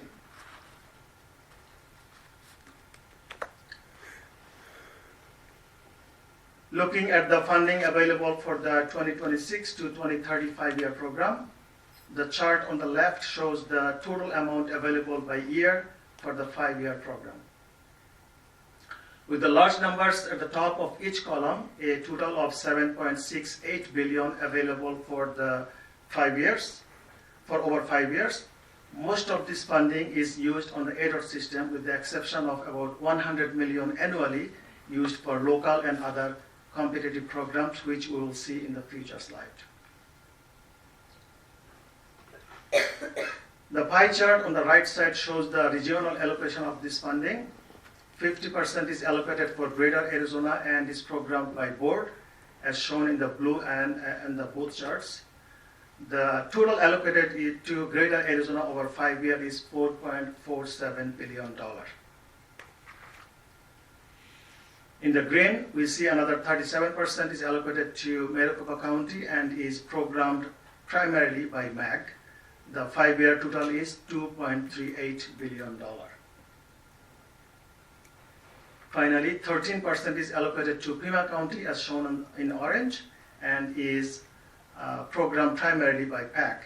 Looking at the funding available for the 2026 to 2035 year program, the chart on the left shows the total amount available by year for the 5-year program. With the large numbers at the top of each column, a total of $7.68 billion available for the 5 years, for over 5 years. Most of this funding is used on the ADOT system, with the exception of about $100 million annually used for local and other competitive programs, which we will see in the future slide. The pie chart on the right side shows the regional allocation of this funding. 50% is allocated for Greater Arizona and is programmed by board, as shown in the blue and the both charts. The total allocated to Greater Arizona over 5 years is $4.47 billion. In the green, we see another 37% is allocated to Maricopa County and is programmed primarily by MAG. The 5-year total is $2.38 billion. Finally, 13% is allocated to Pima County, as shown in orange, and is programmed primarily by PAC.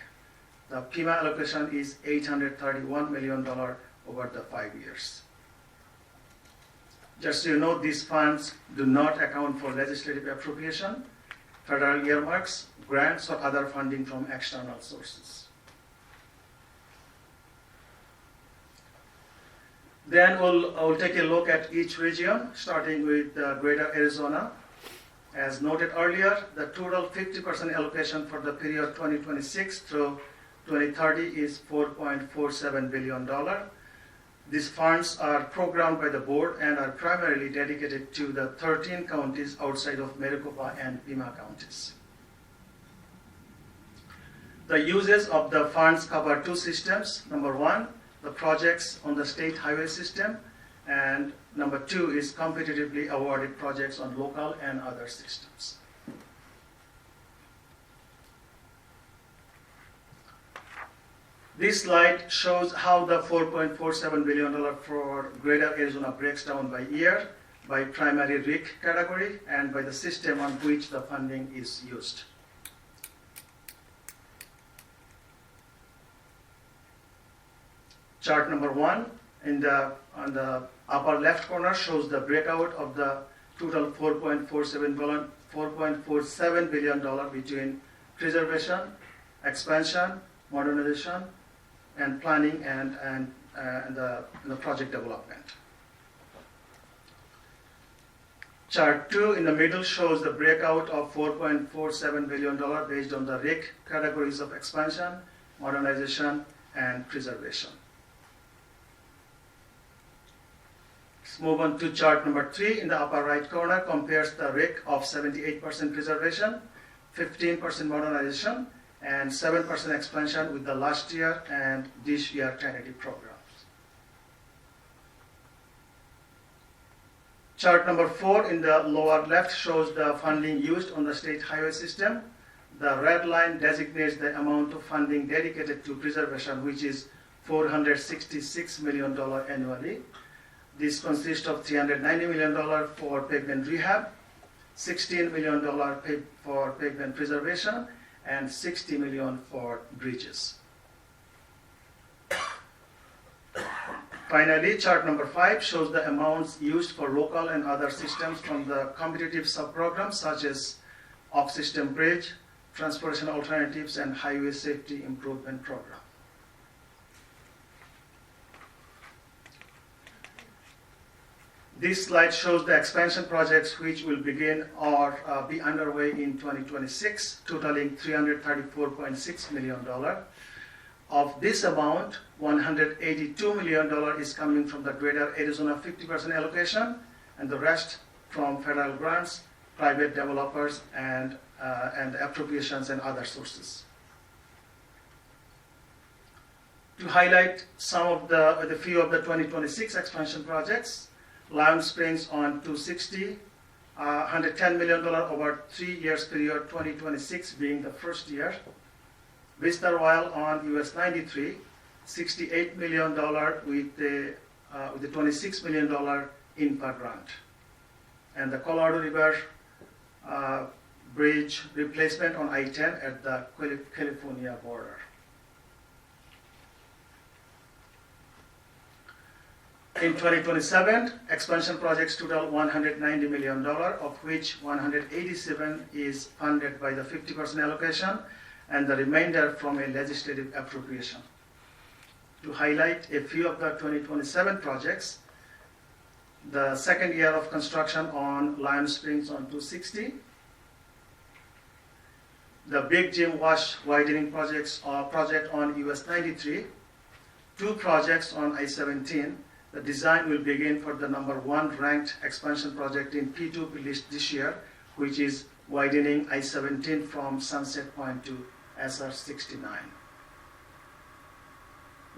The Pima allocation is $831 million over the 5 years. Just so you know, these funds do not account for legislative appropriation, federal earmarks, grants, or other funding from external sources. Then we'll take a look at each region, starting with Greater Arizona. As noted earlier, the total 50% allocation for the period 2026 through 2030 is $4.47 billion. These funds are programmed by the board and are primarily dedicated to the 13 counties outside of Maricopa and Pima counties. The uses of the funds cover two systems. Number one, the projects on the state highway system, and number two is competitively awarded projects on local and other systems. This slide shows how the $4.47 billion for Greater Arizona breaks down by year, by primary RIC category, and by the system on which the funding is used. Chart number 1 on the upper left corner shows the breakout of the total $4.47 billion between preservation, expansion, modernization, and planning and the project development. Chart 2 in the middle shows the breakout of $4.47 billion based on the RIC categories of expansion, modernization, and preservation. Let's move on to chart number 3 in the upper right corner, compares the RIC of 78% preservation 15% modernization, and 7% expansion with the last year and this year Trinity programs. Chart number 4 in the lower left shows the funding used on the state highway system. The red line designates the amount of funding dedicated to preservation, which is $466 million annually. This consists of $390 million for pavement rehab, $16 million for pavement preservation, and $60 million for bridges. Finally, chart number 5 shows the amounts used for local and other systems from the competitive sub-programs such as off-system bridge, transportation alternatives, and highway safety improvement program. This slide shows the expansion projects which will begin or be underway in 2026, totaling $334.6 million. Of this amount, $182 million is coming from the Greater Arizona 50% allocation, and the rest from federal grants, private developers, and appropriations and other sources. To highlight some of the few of the 2026 expansion projects, Lion Springs on 260, $110 million over 3 years period, 2026 being the first year. Vista Royal on US 93, $68 million with the $26 million INPA grant. And the Colorado River Bridge replacement on I-10 at the California border. In 2027, expansion projects total $190 million, of which $187 is funded by the 50% allocation, and the remainder from a legislative appropriation. To highlight a few of the 2027 projects, the second year of construction on Lion Springs on 260, the Big Jim Wash widening project on US 93, 2 projects on I-17. The design will begin for the number 1 ranked expansion project in P2P list this year, which is widening I-17 from Sunset Point to SR 69.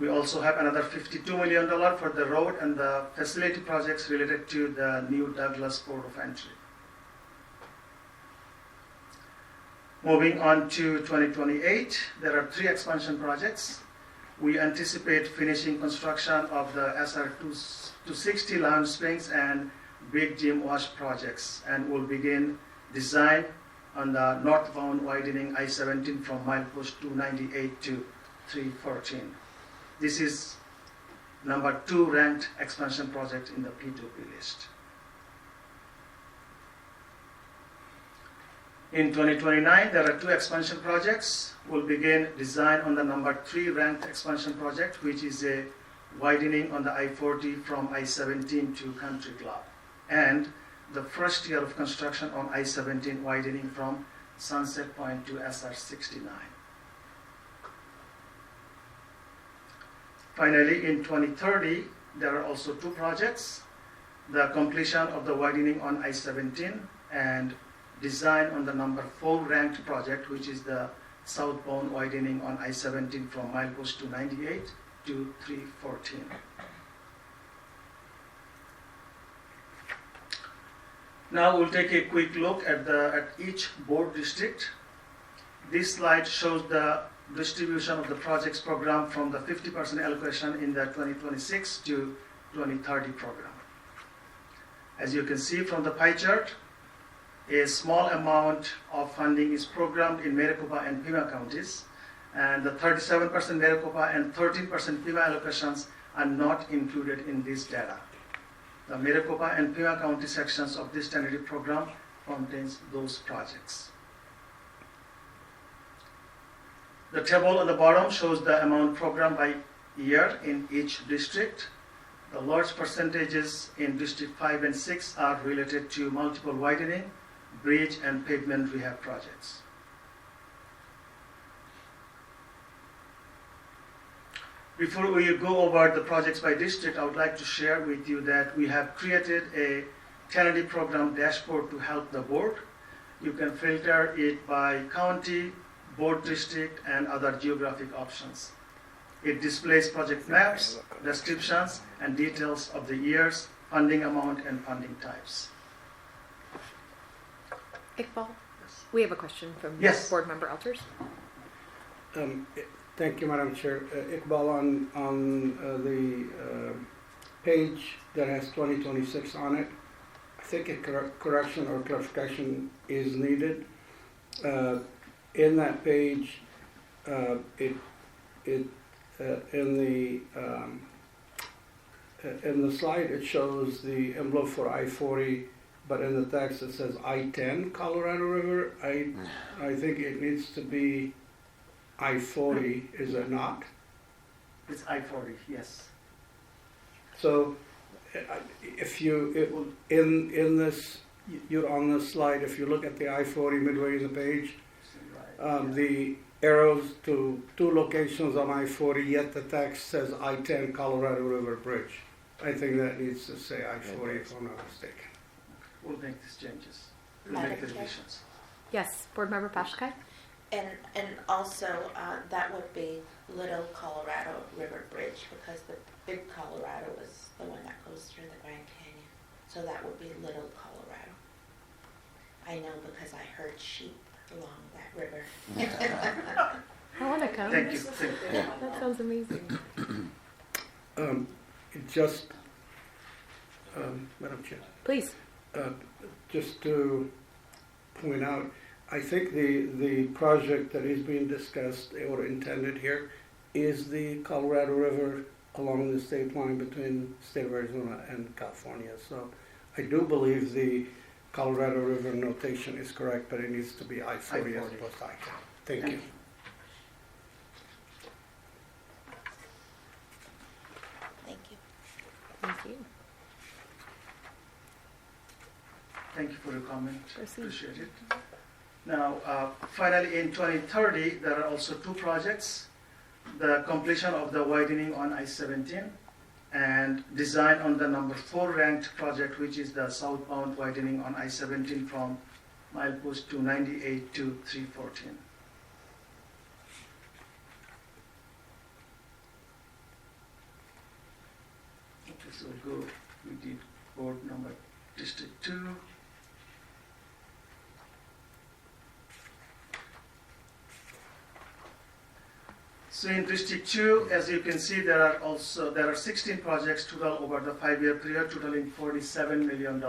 We also have another $52 million for the road and the facility projects related to the new Douglas Port of Entry. Moving on to 2028, there are 3 expansion projects. We anticipate finishing construction of the SR 260 Lion Springs and Big Jim Wash projects, and will begin design on the northbound widening I-17 from milepost 298 to 314. This is number 2 ranked expansion project in the P2P list. In 2029, there are 2 expansion projects. We'll begin design on the number 3 ranked expansion project, which is a widening on the I-40 from I-17 to Country Club, and the first year of construction on I-17 widening from Sunset Point to SR 69. Finally, in 2030, there are also 2 projects: the completion of the widening on I-17 and design on the number 4 ranked project, which is the southbound widening on I-17 from milepost 298 to 314. Now we'll take a quick look at each board district. This slide shows the distribution of the projects program from the 50% allocation in the 2026 to 2030 program. As you can see from the pie chart, a small amount of funding is programmed in Maricopa and Pima counties, and the 37% Maricopa and 13% Pima allocations are not included in this data. The Maricopa and Pima County sections of this tentative program contains those projects. The table on the bottom shows the amount programmed by year in each district. The large percentages in District 5 and 6 are related to multiple widening, bridge, and pavement rehab projects. Before we go over the projects by district, I would like to share with you that we have created a tentative program dashboard to help the board. You can filter it by county, board district, and other geographic options. It displays project maps, descriptions, and details of the years, funding amount, and funding types. Iqbal, we have a question from Yes. Board Member Alters. Thank you, Madam Chair. Iqbal, on the page that has 2026 on it, I think a correction or clarification is needed. In that page, in the slide it shows the envelope for I-40, but in the text it says I-10 Colorado River. I think it needs to be I-40, is it not? It's I-40, yes. So, if you in this, you're on this slide. If you look at the I-40 midway in the page, the arrows to two locations on I-40, yet the text says I-10 Colorado River Bridge. I think that needs to say I-40 if I'm not mistaken. We'll make these changes. We'll Madam make the Chair. revisions. Yes, Board Member Pashkai? And also, that would be Little Colorado River Bridge, because the big Colorado is the one that goes through the Grand Canyon. So that would be Little Colorado. I know because I heard sheep along that river. I want to come. Thank you. Thank you. That sounds amazing. Madam Chair. Please. Just to point out, I think the project that is being discussed or intended here is the Colorado River along the state line between the state of Arizona and California. So I do believe the Colorado River notation is correct, but it needs to be I-40 as opposed to I-10. Thank you. Thank you. Thank you. Thank you for your comment. Proceed. Appreciate it. Now, finally, in 2030, there are also two projects. The completion of the widening on I-17 and design on the number 4 ranked project, which is the southbound widening on I-17 from milepost 298 to 314. Okay, so we did board number District 2. So in District 2, as you can see, there are 16 projects total over the 5-year period, totaling $47 million.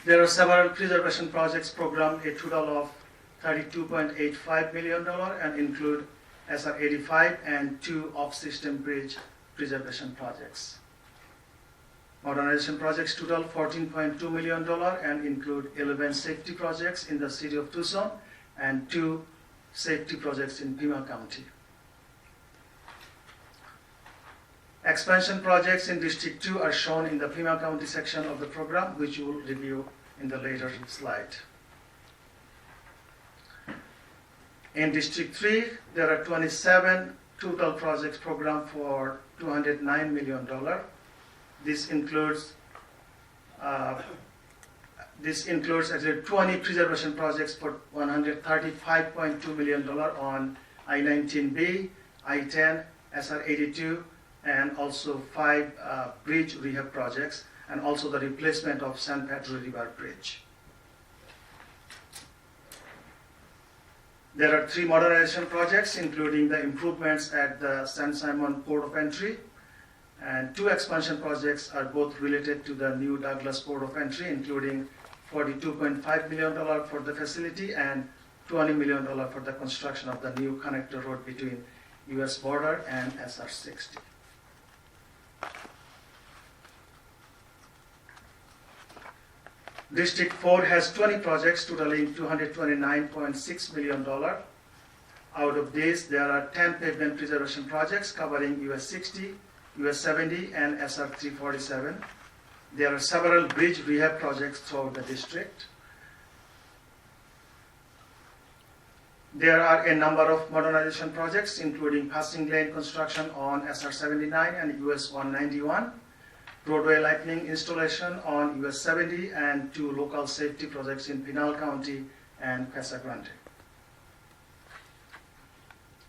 There are several preservation projects programmed, a total of $32.85 million, and include SR 85 and 2 off-system bridge preservation projects. Modernization projects total $14.2 million and include 11 safety projects in the city of Tucson and 2 safety projects in Pima County. Expansion projects in District 2 are shown in the Pima County section of the program, which you will review in the later slide. In District 3, there are 27 total projects programmed for $209 million. This includes actually 20 preservation projects for $135.2 million on I-19B, I-10, SR 82, and also 5 bridge rehab projects, and also the replacement of San Pedro River Bridge. There are 3 modernization projects, including the improvements at the San Simon Port of Entry, and 2 expansion projects are both related to the new Douglas Port of Entry, including $42.5 million for the facility and $20 million for the construction of the new connector road between U.S. border and SR 60. District 4 has 20 projects totaling $229.6 million. Out of these, there are 10 pavement preservation projects covering US 60, US 70, and SR 347. There are several bridge rehab projects throughout the district. There are a number of modernization projects, including passing lane construction on SR 79 and US 191, roadway lightning installation on US 70 and 2 local safety projects in Pinal County and Casa Grande.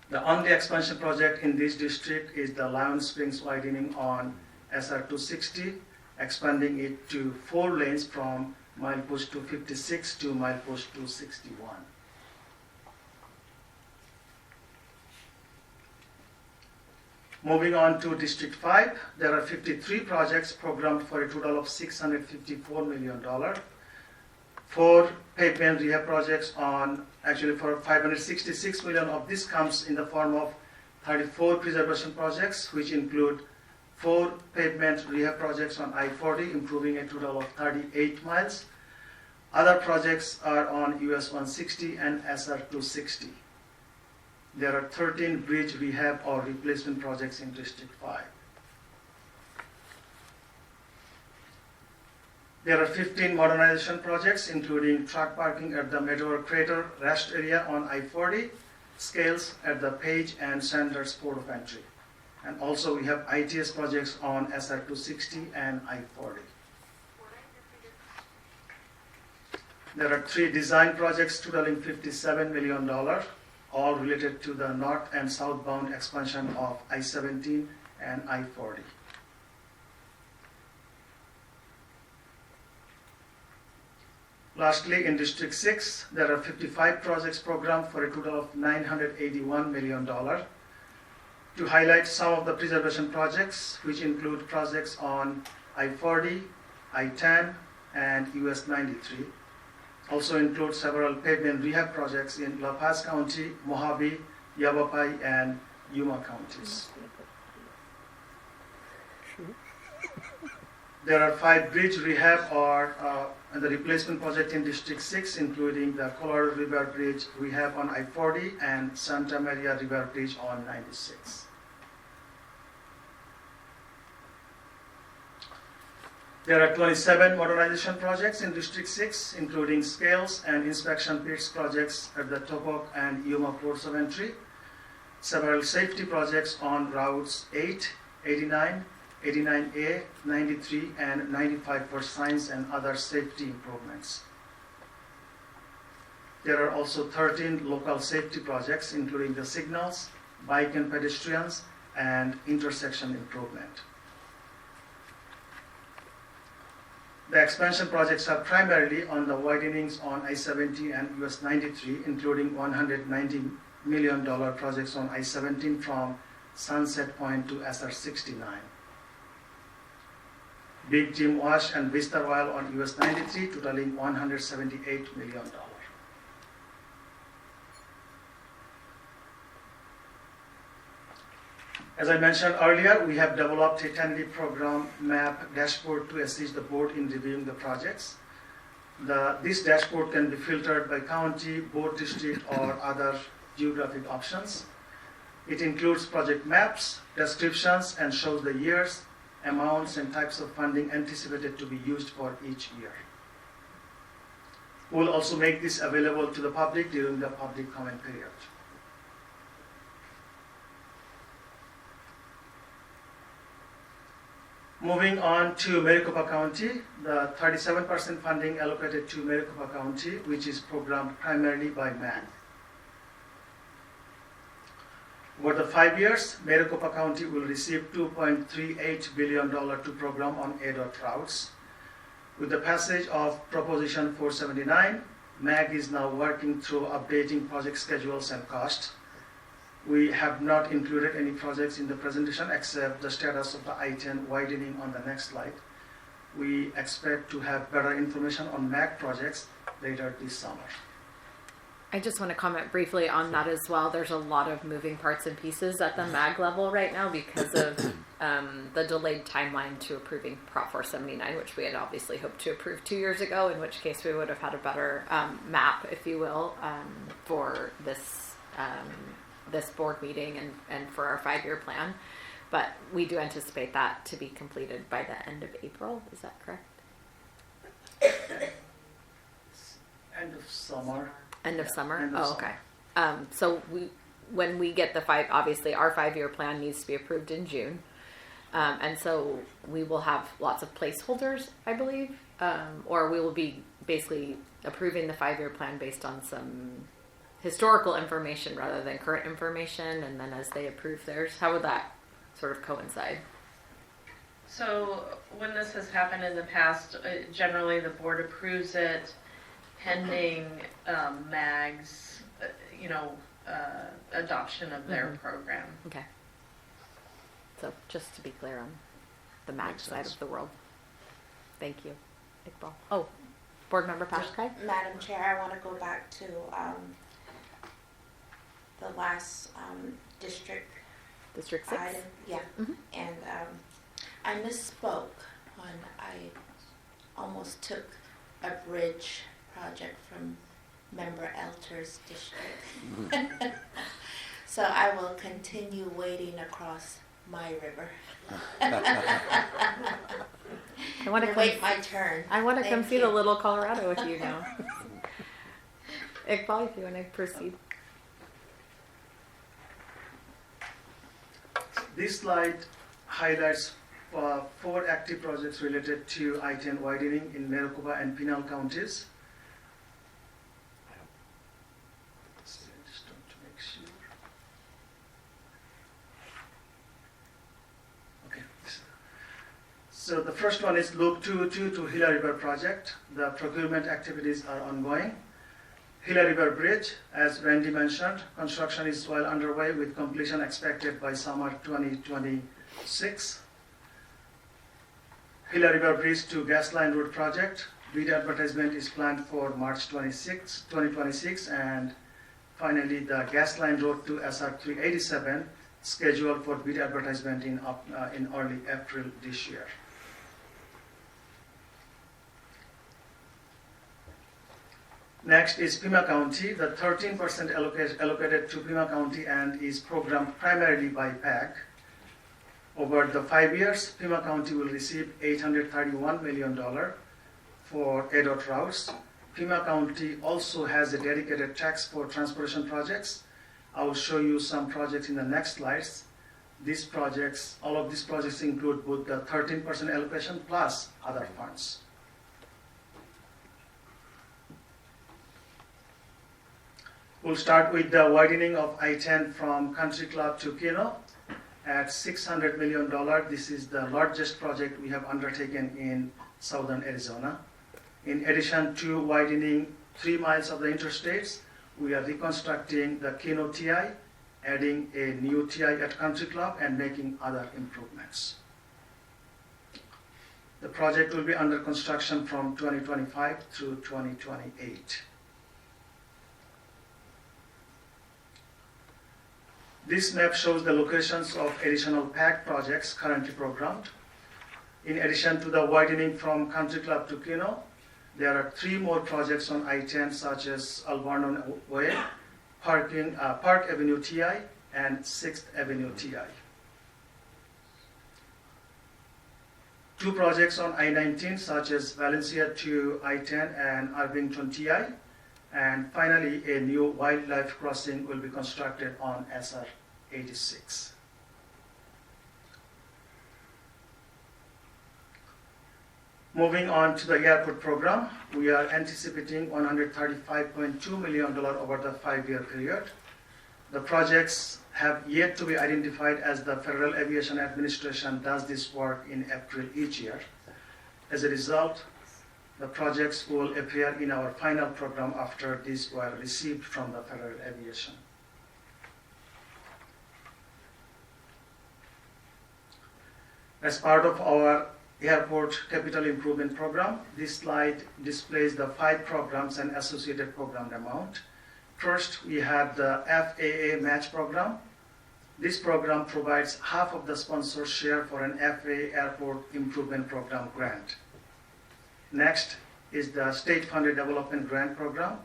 The only expansion project in this district is the Lion Springs widening on SR 260, expanding it to 4 lanes from milepost 256 to milepost 261. Moving on to District 5, there are 53 projects programmed for a total of $654 million. 4 pavement rehab projects for $566 million of this comes in the form of 34 preservation projects, which include 4 pavement rehab projects on I-40, improving a total of 38 miles. Other projects are on US 160 and SR 260. There are 13 bridge rehab or replacement projects in District 5. There are 15 modernization projects, including truck parking at the Meteor Crater rest area on I-40, scales at the Page and Sanders Port of Entry. And also we have ITS projects on SR 260 and I-40. There are 3 design projects totaling $57 million, all related to the north and southbound expansion of I-17 and I-40. Lastly, in District 6, there are 55 projects programmed for a total of $981 million. To highlight some of the preservation projects, which include projects on I-40, I-10, and US 93. Also include several pavement rehab projects in La Paz County, Mojave, Yavapai, and Yuma counties. There are 5 bridge rehab and the replacement project in District 6, including the Colorado River Bridge rehab on I-40 and Santa Maria River Bridge on 96. There are 27 modernization projects in District 6, including scales and inspection pits projects at the Topok and Yuma ports of entry, several safety projects on routes 8, 89, 89A, 93, and 95 for signs and other safety improvements. There are also 13 local safety projects, including the signals, bike and pedestrians, and intersection improvement. The expansion projects are primarily on the widenings on I-70 and US 93, including $190 million projects on I-17 from Sunset Point to SR 69. Big Jim Wash and Vista Royal on US 93, totaling $178 million. As I mentioned earlier, we have developed a tentative program map dashboard to assist the board in reviewing the projects. This dashboard can be filtered by county, board district, or other geographic options. It includes project maps, descriptions, and shows the years, amounts, and types of funding anticipated to be used for each year. We'll also make this available to the public during the public comment period. Moving on to Maricopa County, the 37% funding allocated to Maricopa County, which is programmed primarily by MAG. Over the 5 years, Maricopa County will receive $2.38 billion to program on ADOT routes. With the passage of Proposition 479, MAG is now working through updating project schedules and costs. We have not included any projects in the presentation except the status of the I-10 widening on the next slide. We expect to have better information on MAG projects later this summer. I just want to comment briefly on that as well. There's a lot of moving parts and pieces at the MAG level right now because of the delayed timeline to approving Prop 479, which we had obviously hoped to approve 2 years ago, in which case we would have had a better map, if you will, for this board meeting and for our 5-year plan. But we do anticipate that to be completed by the end of April. Is that correct? End of summer. End of summer? End of Oh, okay. So when we get obviously our 5-year plan needs to be approved in June. And so we will have lots of placeholders, I believe, or we will be basically approving the 5-year plan based on some historical information rather than current information. And then as they approve theirs, how would that sort of coincide? So when this has happened in the past, generally the board approves it pending MAG's, adoption of their program. Okay. So just to be clear on the MAG side of the world. Thank you. Iqbal. Oh, Board Member Pashkai? Madam Chair, I want to go back to the last District 6? item. Yeah. And I misspoke when I almost took a bridge project from Member Elter's district. So I will continue wading across my river. I want to wait my turn. I want to come Thank see you. the little Colorado with you now. Iqbal, if you want to proceed. This slide highlights 4 active projects related to I-10 widening in Maricopa and Pinal counties. Just to make sure. Okay. So the first one is Loop 202 to Gila River project. The procurement activities are ongoing. Gila River Bridge, as Randy mentioned, construction is well underway with completion expected by summer 2026. Gila River Bridge to Gasline Road project, bid advertisement is planned for March 2026, and finally the Gasline Road to SR 387 scheduled for bid advertisement in early April this year. Next is Pima County. The 13% allocated to Pima County and is programmed primarily by PAC. Over the 5 years, Pima County will receive $831 million for ADOT routes. Pima County also has a dedicated tax for transportation projects. I will show you some projects in the next slides. All of these projects include both the 13% allocation plus other funds. We'll start with the widening of I-10 from Country Club to Kino at $600 million. This is the largest project we have undertaken in southern Arizona. In addition to widening 3 miles of the interstates, we are reconstructing the Kino TI, adding a new TI at Country Club, and making other improvements. The project will be under construction from 2025 through 2028. This map shows the locations of additional PAC projects currently programmed. In addition to the widening from Country Club to Kino, there are 3 more projects on I-10 such as Alvernon Way, Park Avenue TI, and 6th Avenue TI. 2 projects on I-19 such as Valencia to I-10 and Arlington TI. And finally, a new wildlife crossing will be constructed on SR 86. Moving on to the airport program, we are anticipating $135.2 million over the 5-year period. The projects have yet to be identified as the Federal Aviation Administration does this work in April each year. As a result, the projects will appear in our final program after these were received from the Federal Aviation. As part of our airport capital improvement program, this slide displays the 5 programs and associated program amount. First, we have the FAA match program. This program provides half of the sponsor's share for an FAA airport improvement program grant. Next is the state-funded development grant program.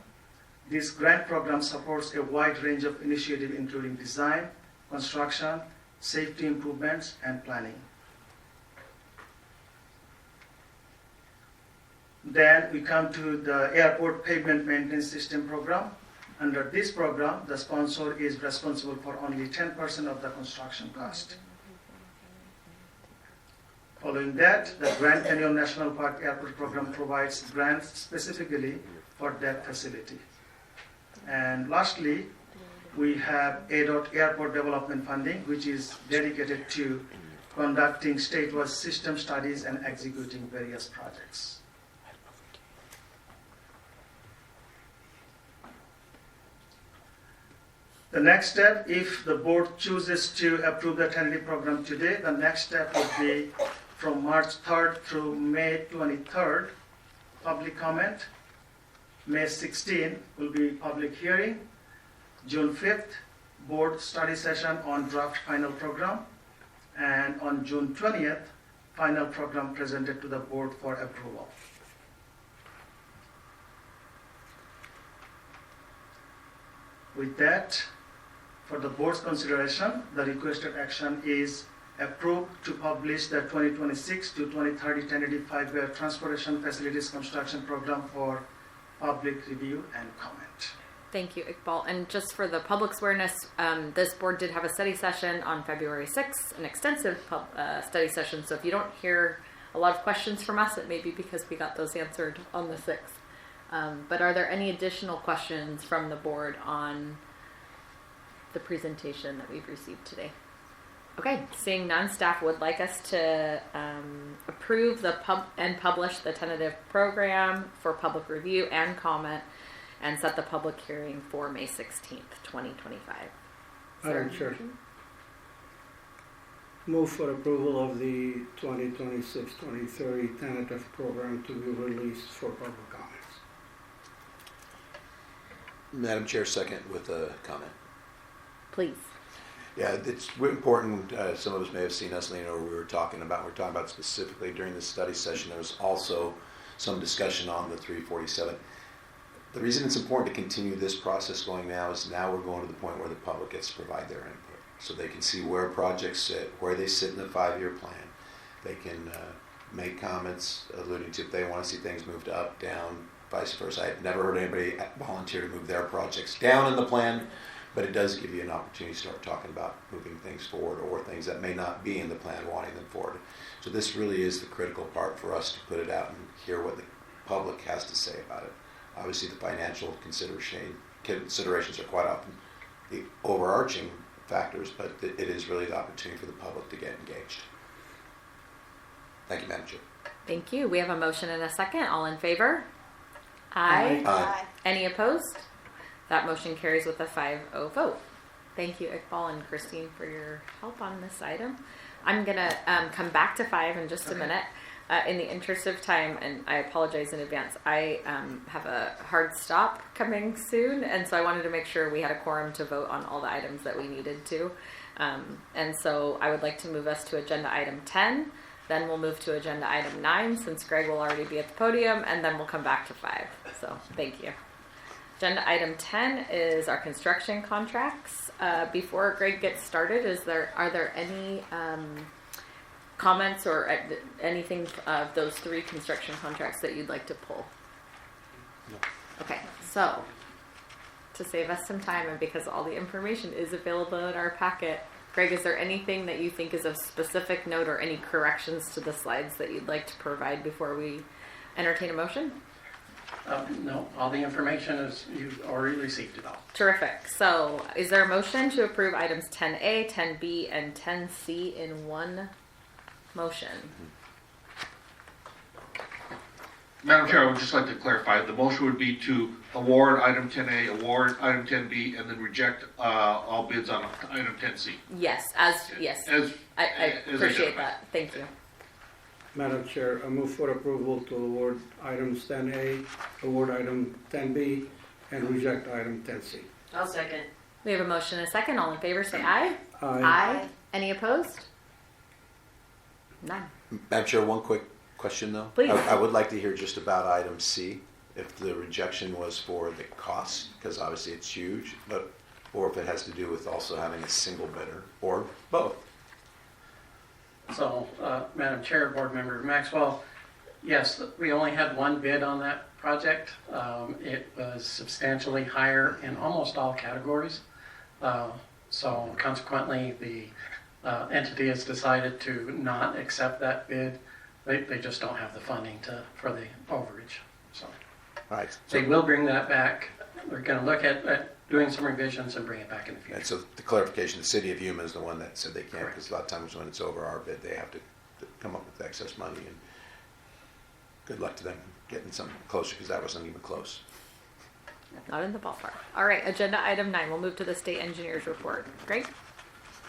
This grant program supports a wide range of initiatives including design, construction, safety improvements, and planning. Then we come to the airport pavement maintenance system program. Under this program, the sponsor is responsible for only 10% of the construction cost. Following that, the Grand Canyon National Park Airport Program provides grants specifically for that facility. And lastly, we have ADOT Airport Development Funding, which is dedicated to conducting statewide system studies and executing various projects. The next step, if the board chooses to approve the tentative program today, the next step would be from March 3rd through May 23rd, public comment. May 16th will be public hearing. June 5th, board study session on draft final program. And on June 20th, final program presented to the board for approval. With that, for the board's consideration, the requested action is approved to publish the 2026 to 2030 tentative 5-year transportation facilities construction program for public review and comment. Thank you, Iqbal. And just for the public's awareness, this board did have a study session on February 6th, an extensive study session. So if you don't hear a lot of questions from us, it may be because we got those answered on the 6th. But are there any additional questions from the board on the presentation that we've received today? Okay, seeing none, staff would like us to approve and publish the tentative program for public review and comment and set the public hearing for May 16th, 2025. Madam Chair, move for approval of the 2026-2030 tentative program to be released for public comments. Madam Chair, second with a comment. Please. Yeah, it's important. Some of us may have seen us, Lena, we were talking about specifically during the study session. There was also some discussion on the 347. The reason it's important to continue this process going now is now we're going to the point where the public gets to provide their input. So they can see where projects sit, where they sit in the 5-year plan. They can make comments alluding to if they want to see things moved up, down, vice versa. I've never heard anybody volunteer to move their projects down in the plan, but it does give you an opportunity to start talking about moving things forward or things that may not be in the plan, wanting them forward. So this really is the critical part for us to put it out and hear what the public has to say about it. Obviously, the financial considerations are quite often the overarching factors, but it is really the opportunity for the public to get engaged. Thank you, Madam Chair. Thank you. We have a motion and a second. All in favor? Aye. Aye. Any opposed? That motion carries with a 5-0 vote. Thank you, Iqbal and Christine, for your help on this item. I'm going to come back to 5 in just a minute. In the interest of time, and I apologize in advance, I have a hard stop coming soon, and so I wanted to make sure we had a quorum to vote on all the items that we needed to. And so I would like to move us to agenda item 10, then we'll move to agenda item 9, since Greg will already be at the podium, and then we'll come back to 5. So thank you. Agenda item 10 is our construction contracts. Before Greg gets started, are there any comments or anything of those 3 construction contracts that you'd like to pull? No. Okay, so to save us some time and because all the information is available in our packet, Greg, is there anything that you think is of specific note or any corrections to the slides that you'd like to provide before we entertain a motion? No, all the information is you've already received it all. Terrific. So is there a motion to approve items 10A, 10B, and 10C in one motion? Madam Chair, I would just like to clarify, the motion would be to award item 10A, award item 10B, and then reject all bids on item 10C. Yes, yes. I appreciate that. Thank you. Madam Chair, I move for approval to award items 10A, award item 10B, and reject item 10C. I'll second. We have a motion and a second. All in favor say aye. Aye. Aye. Any opposed? None. Madam Chair, one quick question though. Please. I would like to hear just about item C, if the rejection was for the cost, because obviously it's huge, or if it has to do with also having a single bidder, or both. So, Madam Chair, Board Member Maxwell, yes, we only had one bid on that project. It was substantially higher in almost all categories. So consequently, the entity has decided to not accept that bid. They just don't have the funding for the overage. So All right. they will bring that back. We're going to look at doing some revisions and bring it back in the future. And so the clarification, the city of Yuma is the one that said they can't, because a lot of times when it's over our bid, they have to come up with excess money, and good luck to them getting something closer, because that wasn't even close. Not in the ballpark. All right, agenda item 9. We'll move to the state engineer's report. Great.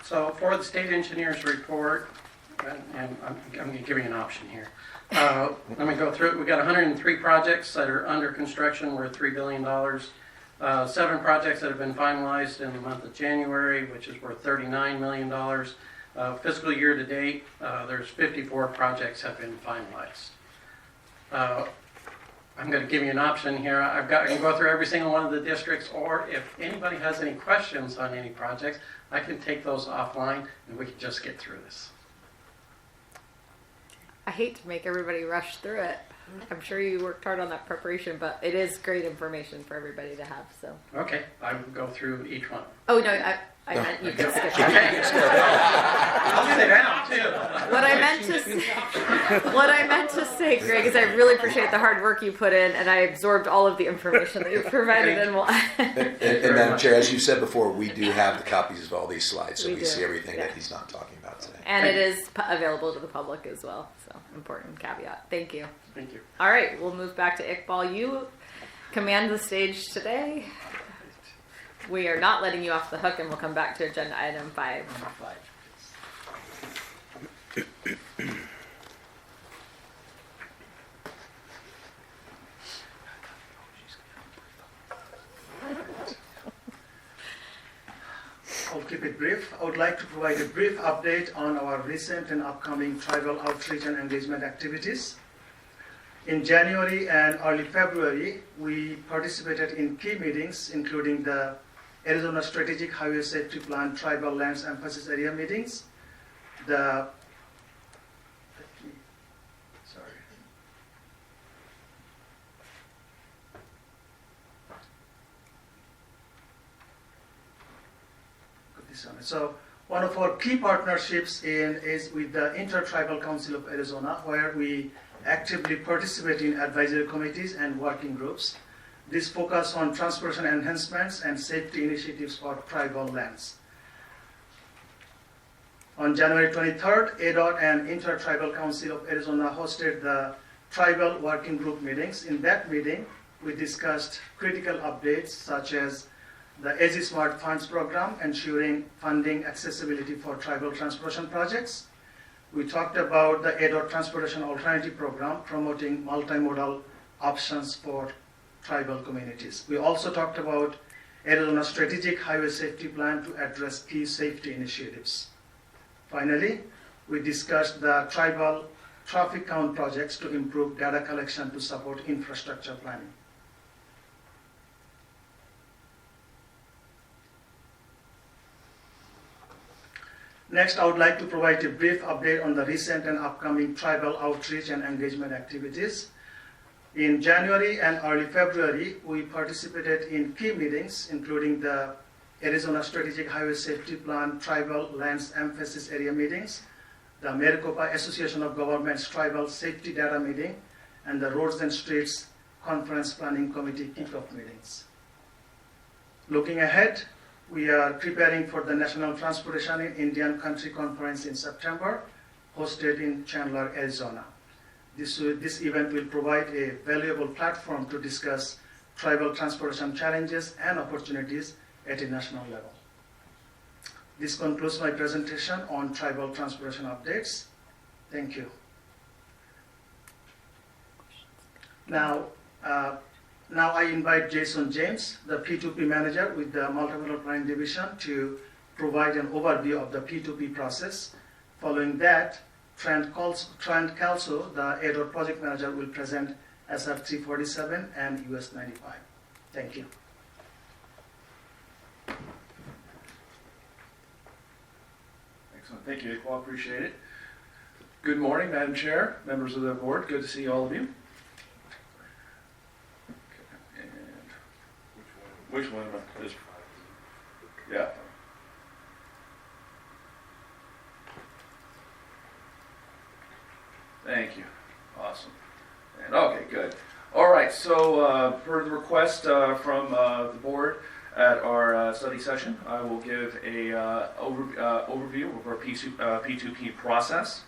So for the state engineer's report, and I'm going to give you an option here. Let me go through it. We've got 103 projects that are under construction worth $3 billion. 7 projects that have been finalized in the month of January, which is worth $39 million. Fiscal year to date, there's 54 projects have been finalized. I'm going to give you an option here. I can go through every single one of the districts, or if anybody has any questions on any projects, I can take those offline and we can just get through this. I hate to make everybody rush through it. I'm sure you worked hard on that preparation, but it is great information for everybody to have. So. Okay, I will go through each one. Oh no, I meant you can skip it. I'll sit down too. What I meant to say, Greg, is I really appreciate the hard work you put in, and I absorbed all of the information that you provided. And Madam Chair, as you said before, we do have the copies of all these slides, so we do. see everything that he's not talking about today. And it is available to the public as well. So important caveat. Thank you. Thank you. All right, we'll move back to Iqbal. You command the stage today. We are not letting you off the hook, and we'll come back to agenda item 5. I'll keep it brief. I would like to provide a brief update on our recent and upcoming tribal outreach and engagement activities. In January and early February, we participated in key meetings, including the Arizona Strategic Highway Safety Plan Tribal Lands Emphasis Area meetings, So one of our key partnerships is with the Intertribal Council of Arizona, where we actively participate in advisory committees and working groups. This focus on transportation enhancements and safety initiatives for tribal lands. On January 23rd, ADOT and Intertribal Council of Arizona hosted the tribal working group meetings. In that meeting, we discussed critical updates such as the AZ Smart Funds program, ensuring funding accessibility for tribal transportation projects. We talked about the ADOT Transportation Alternative Program, promoting multimodal options for tribal communities. We also talked about Arizona Strategic Highway Safety Plan to address key safety initiatives. Finally, we discussed the tribal traffic count projects to improve data collection to support infrastructure planning. Next, I would like to provide a brief update on the recent and upcoming tribal outreach and engagement activities. In January and early February, we participated in key meetings, including the Arizona Strategic Highway Safety Plan Tribal Lands Emphasis Area meetings, the Maricopa Association of Governments Tribal Safety Data meeting, and the Roads and Streets Conference Planning Committee kickoff meetings. Looking ahead, we are preparing for the National Transportation in Indian Country Conference in September, hosted in Chandler, Arizona. This event will provide a valuable platform to discuss tribal transportation challenges and opportunities at a national level. This concludes my presentation on tribal transportation updates. Thank you. Now I invite Jason James, the P2P manager with the Multimodal Planning Division, to provide an overview of the P2P process. Following that, Trent Calso, the ADOT project manager, will present SR 347 and US 95. Thank you. Excellent. Thank you, Iqbal. Appreciate it. Good morning, Madam Chair, members of the board. Good to see all of you. Which one is? Yeah. so per the request from the board at our study session, I will give a overview of our P2P process.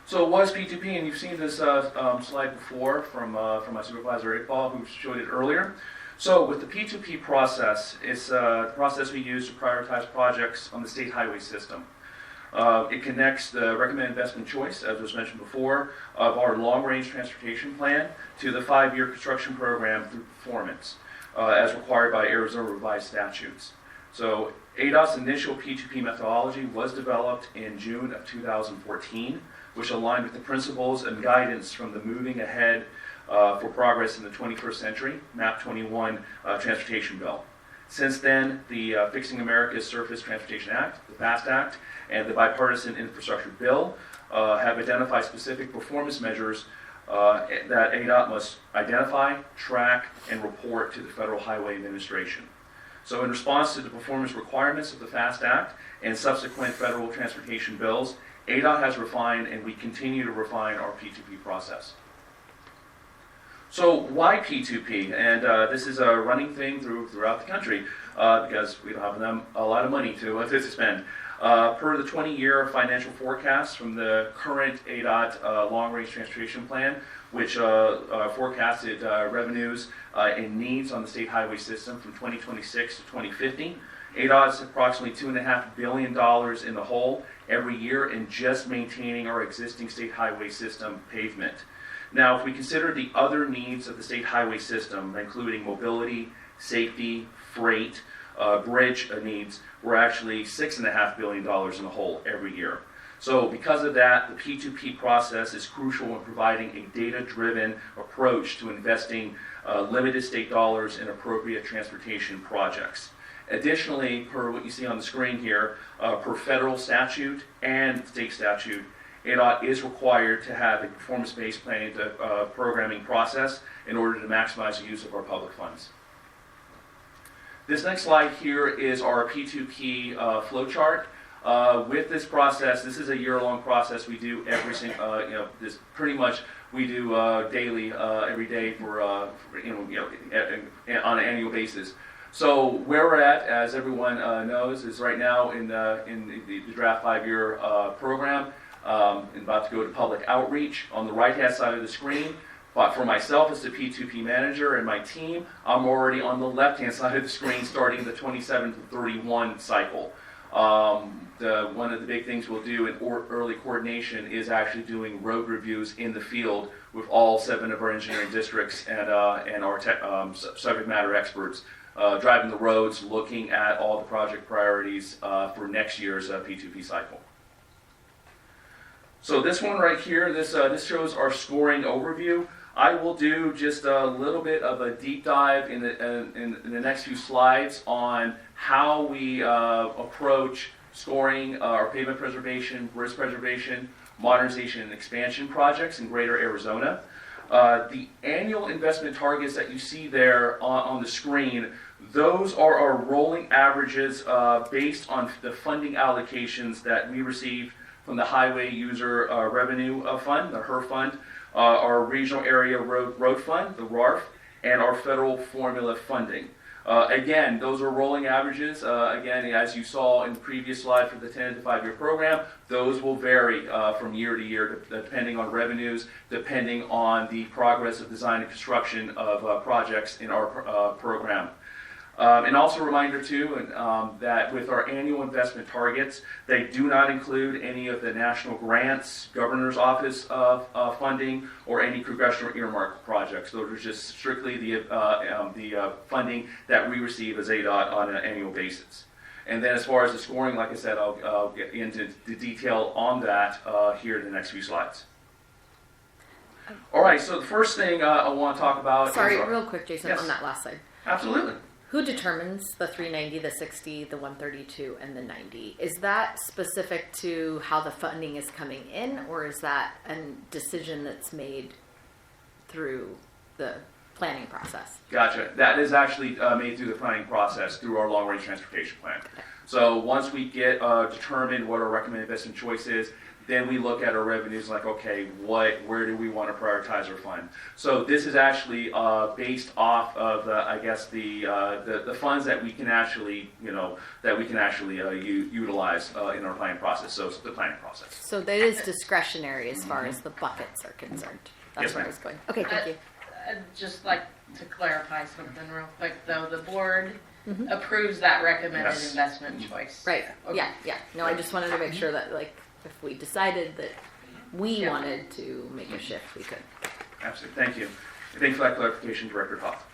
So what is P2P? And you've seen this slide before from my supervisor Iqbal, who showed it earlier. So with the P2P process, it's the process we use to prioritize projects on the state highway system. It connects the recommended investment choice, as was mentioned before, of our long-range transportation plan to the 5-year construction program through performance, as required by Arizona revised statutes. So ADOT's initial P2P methodology was developed in June of 2014, which aligned with the principles and guidance from the Moving Ahead for Progress in the 21st Century, MAP 21 Transportation Bill. Since then, the Fixing America's Surface Transportation Act, the FAST Act, and the Bipartisan Infrastructure Bill have identified specific performance measures that ADOT must identify, track, and report to the Federal Highway Administration. So in response to the performance requirements of the FAST Act and subsequent federal transportation bills, ADOT has refined, and we continue to refine, our P2P process. So why P2P? And this is a running thing throughout the country because we don't have a lot of money to spend. Per the 20-year financial forecast from the current ADOT long-range transportation plan, which forecasted revenues and needs on the state highway system from 2026 to 2050, ADOT is approximately $2.5 billion in the hole every year in just maintaining our existing state highway system pavement. Now, if we consider the other needs of the state highway system, including mobility, safety, freight, bridge needs, we're actually $6.5 billion in the hole every year. So because of that, the P2P process is crucial in providing a data-driven approach to investing limited state dollars in appropriate transportation projects. Additionally, per what you see on the screen here, per federal statute and state statute, ADOT is required to have a performance-based planning programming process in order to maximize the use of our public funds. This next slide here is our P2P flowchart. With this process, this is a year-long process. We do every single, this pretty much we do daily, every day for on an annual basis. So where we're at, as everyone knows, is right now in the draft 5-year program. And about to go to public outreach. On the right-hand side of the screen, but for myself as the P2P manager and my team, I'm already on the left-hand side of the screen starting the 27 to 31 cycle. One of the big things we'll do in early coordination is actually doing road reviews in the field with all 7 of our engineering districts and our subject matter experts, driving the roads, looking at all the project priorities for next year's P2P cycle. So this one right here, this shows our scoring overview. I will do just a little bit of a deep dive in the next few slides on how we approach scoring our pavement preservation, bridge preservation, modernization, and expansion projects in Greater Arizona. The annual investment targets that you see there on the screen, those are our rolling averages based on the funding allocations that we received from the Highway User Revenue Fund, the HER Fund, our Regional Area Road Fund, the RARF, and our federal formula funding. Again, those are rolling averages. Again, as you saw in the previous slide for the 10 to 5-year program, those will vary from year to year depending on revenues, depending on the progress of design and construction of projects in our program. And also a reminder too that with our annual investment targets, they do not include any of the national grants, governor's office funding, or any congressional earmark projects. Those are just strictly the funding that we receive as ADOT on an annual basis. And then as far as the scoring, like I said, I'll get into the detail on that here in the next few slides. All right, so the first thing I want to talk about real quick, Jason, yes. on that last slide. Absolutely. Who determines the 390, the 60, the 132, and the 90? Is that specific to how the funding is coming in, or is that a decision that's made through the planning process? Gotcha. That is actually made through the planning process through our long-range transportation plan. So once we get determined what our recommended investment choice is, then we look at our revenues like, okay, where do we want to prioritize our fund? So this is actually based off of the funds that we can actually utilize in our planning process. So it's the planning process. So that is discretionary as far as the buckets are concerned. That's Yes, where I ma'am. was going. Okay, thank you. I'd just like to clarify something real quick, though. The board approves that recommended Yes. investment choice. Right. Okay. Yeah. No, I just wanted to make sure that, like, if we decided that we Yeah. wanted to make a shift, we could. Absolutely. Thank you. Thanks for that clarification, Director Hoff.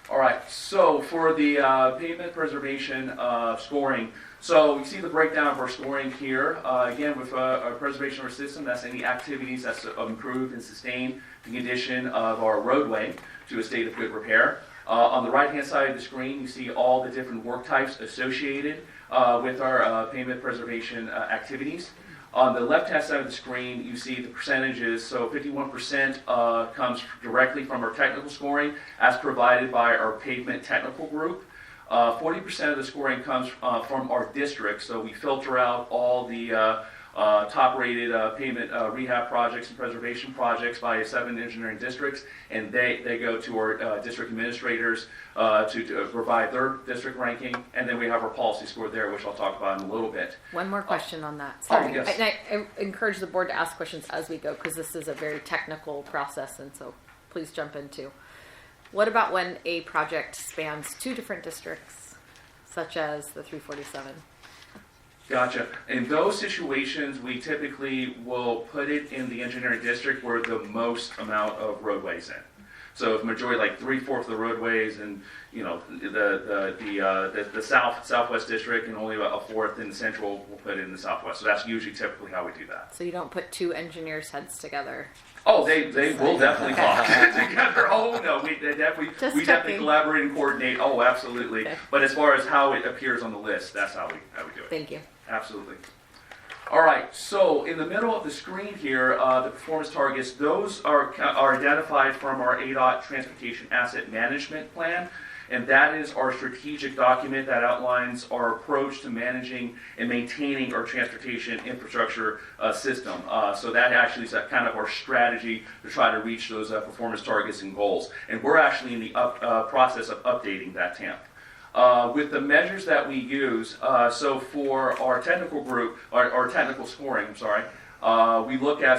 All right. So for the pavement preservation scoring, so you see the breakdown of our scoring here. Again, with our preservation of our system, that's any activities that's improved and sustained the condition of our roadway to a state of good repair. On the right-hand side of the screen, you see all the different work types associated with our pavement preservation activities. On the left-hand side of the screen, you see the percentages. So 51% comes directly from our technical scoring as provided by our pavement technical group. 40% of the scoring comes from our district. So we filter out all the top-rated pavement rehab projects and preservation projects by 7 engineering districts, and they go to our district administrators to provide their district ranking, and then we have our policy score there, which I'll talk about in a little bit. One more question on that. Sorry. yes. And I encourage the board to ask questions as we go because this is a very technical process, and so please jump in too. What about when a project spans 2 different districts, such as the 347? Gotcha. In those situations, we typically will put it in the engineering district where the most amount of roadways in. So if majority, like 3/4 of the roadways, and the southwest district, and only about 1/4 in the central, we'll put it in the southwest. So that's usually typically how we do that. So you don't put 2 engineers' heads together. Oh, they will definitely talk together. Oh no, we definitely checking. collaborate and coordinate. Oh, absolutely. Okay. But as far as how it appears on the list, that's how we do it. Thank you. Absolutely. All right, so in the middle of the screen here, the performance targets, those are identified from our ADOT Transportation Asset Management Plan, and that is our strategic document that outlines our approach to managing and maintaining our transportation infrastructure system. So that actually is kind of our strategy to try to reach those performance targets and goals. And we're actually in the process of updating that TAMP. With the measures that we use, so for our technical group, our technical scoring, we look at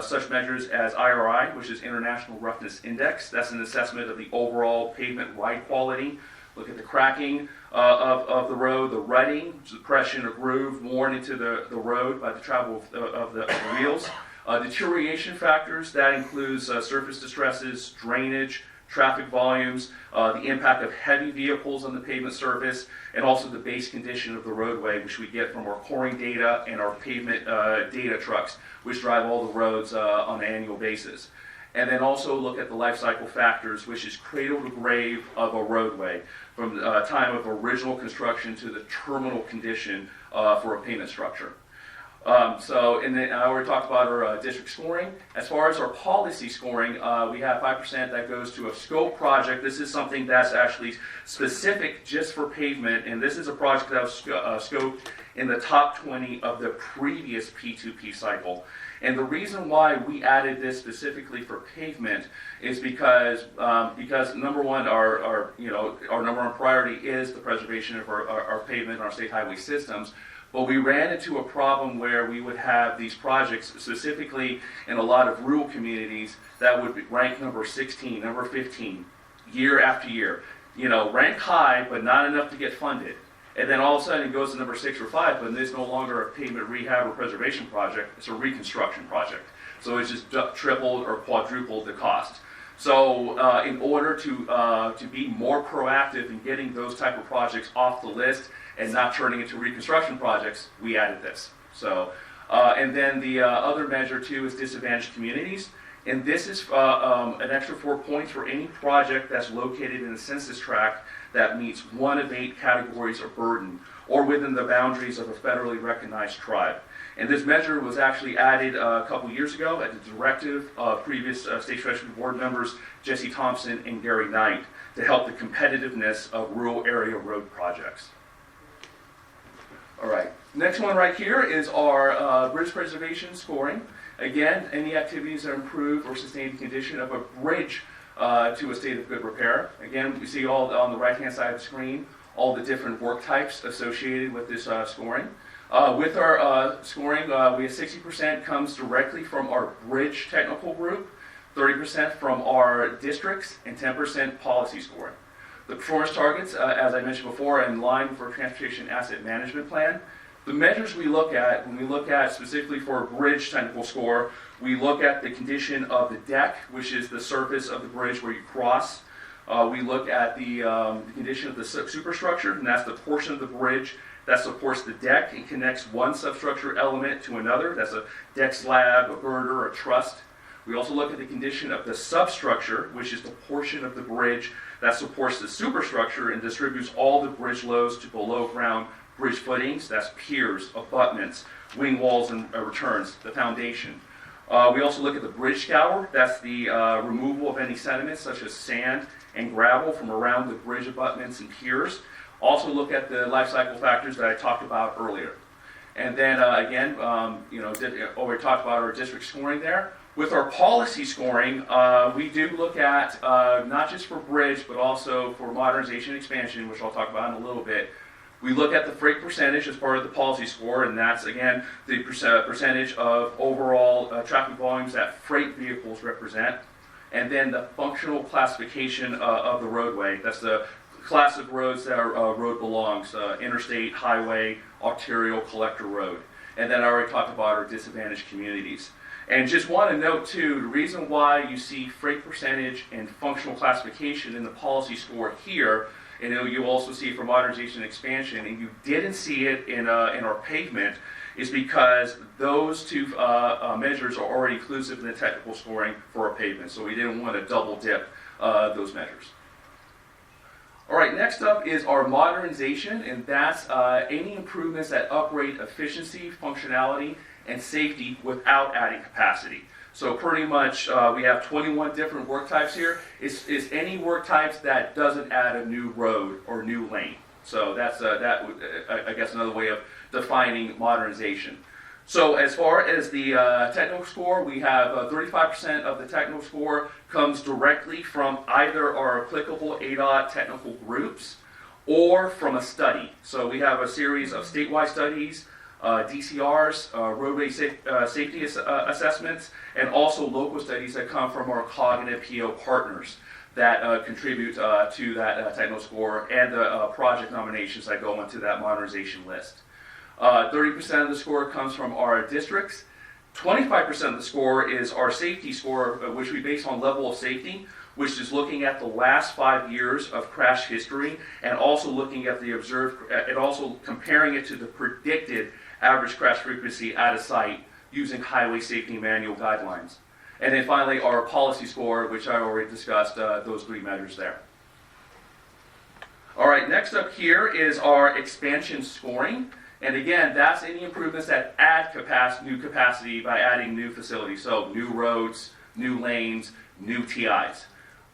such measures as IRI, which is International Roughness Index. That's an assessment of the overall pavement ride quality. Look at the cracking of the road, the rutting, depression or groove worn into the road by the travel of the wheels. Deterioration factors, that includes surface distresses, drainage, traffic volumes, the impact of heavy vehicles on the pavement surface, and also the base condition of the roadway, which we get from our coring data and our pavement data trucks, which drive all the roads on an annual basis. And then also look at the life cycle factors, which is cradle to grave of a roadway, from the time of original construction to the terminal condition for a pavement structure. And then I already talked about our district scoring. As far as our policy scoring, we have 5% that goes to a scope project. This is something that's actually specific just for pavement, and this is a project that was scoped in the top 20 of the previous P2P cycle. And the reason why we added this specifically for pavement is because number one, our number one priority is the preservation of our pavement and our state highway systems. But we ran into a problem where we would have these projects, specifically in a lot of rural communities, that would rank number 16, number 15, year after year. Rank high, but not enough to get funded. And then all of a sudden it goes to number 6 or 5, but it's no longer a pavement rehab or preservation project, it's a reconstruction project. So it's just tripled or quadrupled the cost. So in order to be more proactive in getting those type of projects off the list and not turning into reconstruction projects, we added this. So, and then the other measure too is disadvantaged communities. And this is an extra 4 points for any project that's located in a census tract that meets 1 of 8 categories of burden or within the boundaries of a federally recognized tribe. And this measure was actually added a couple years ago at the directive of previous State Treasury Board members Jesse Thompson and Gary Knight to help the competitiveness of rural area road projects. All right. Next one right here is our bridge preservation scoring. Again, any activities that improve or sustain the condition of a bridge to a state of good repair. Again, we see all on the right-hand side of the screen all the different work types associated with this scoring. With our scoring, we have 60% comes directly from our bridge technical group, 30% from our districts, and 10% policy scoring. The performance targets, as I mentioned before, are in line with our transportation asset management plan. The measures we look at, when we look at specifically for a bridge technical score, we look at the condition of the deck, which is the surface of the bridge where you cross. We look at the condition of the superstructure, and that's the portion of the bridge that supports the deck and connects one substructure element to another. That's a deck slab, a girder, a truss. We also look at the condition of the substructure, which is the portion of the bridge that supports the superstructure and distributes all the bridge loads to below ground bridge footings. That's piers, abutments, wing walls, and returns, the foundation. We also look at the bridge scour. That's the removal of any sediments such as sand and gravel from around the bridge abutments and piers. Also look at the life cycle factors that I talked about earlier. And then again, already talked about our district scoring there. With our policy scoring, we do look at not just for bridge, but also for modernization and expansion, which I'll talk about in a little bit. We look at the freight percentage as part of the policy score, and that's, again, the percentage of overall traffic volumes that freight vehicles represent. And then the functional classification of the roadway. That's the class of roads that our road belongs, interstate, highway, arterial, collector road. And then I already talked about our disadvantaged communities. And just want to note, too, the reason why you see freight percentage and functional classification in the policy score here, and you also see it for modernization and expansion, and you didn't see it in our pavement, is because those two measures are already inclusive in the technical scoring for our pavement. So we didn't want to double dip those measures. All right, next up is our modernization, and that's any improvements that upgrade efficiency, functionality, and safety without adding capacity. So pretty much we have 21 different work types here. It's any work types that doesn't add a new road or new lane. So that's I guess another way of defining modernization. So as far as the technical score, we have 35% of the technical score comes directly from either our applicable ADOT technical groups or from a study. So we have a series of statewide studies, DCRs, roadway safety assessments, and also local studies that come from our cognitive PO partners that contribute to that technical score and the project nominations that go into that modernization list. 30% of the score comes from our districts. 25% of the score is our safety score, which we base on level of safety, which is looking at the last 5 years of crash history and also looking at the observed, and also comparing it to the predicted average crash frequency at a site using highway safety manual guidelines. And then finally, our policy score, which I already discussed, those three measures there. All right, next up here is our expansion scoring. And again, that's any improvements that add new capacity by adding new facilities. So new roads, new lanes, new TIs.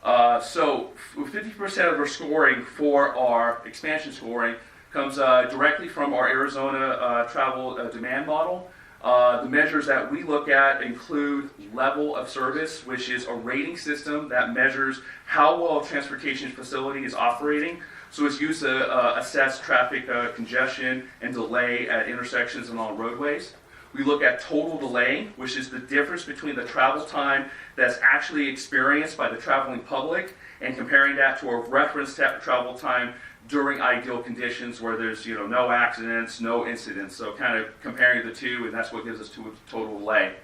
So 50% of our scoring for our expansion scoring comes directly from our Arizona travel demand model. The measures that we look at include level of service, which is a rating system that measures how well a transportation facility is operating. So it's used to assess traffic congestion and delay at intersections and on roadways. We look at total delay, which is the difference between the travel time that's actually experienced by the traveling public and comparing that to a reference travel time during ideal conditions where there's no accidents, no incidents. So kind of comparing the two, and that's what gives us total delay.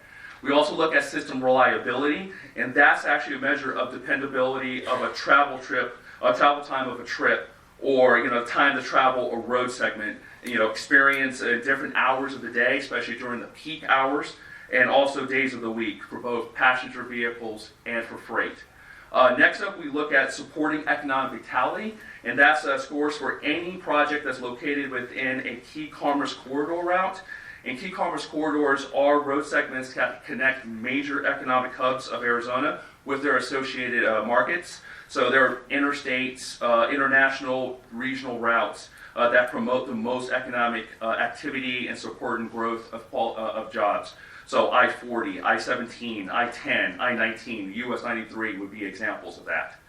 We also look at system reliability, and that's actually a measure of dependability of a travel time of a trip, or time to travel a road segment. Experience different hours of the day, especially during the peak hours, and also days of the week for both passenger vehicles and for freight. Next up, we look at supporting economic vitality, and that's scores for any project that's located within a key commerce corridor route. And key commerce corridors are road segments that connect major economic hubs of Arizona with their associated markets. So there are interstates, international, regional routes that promote the most economic activity and support and growth of jobs. So I-40, I-17, I-10, I-19, US 93 would be examples of that.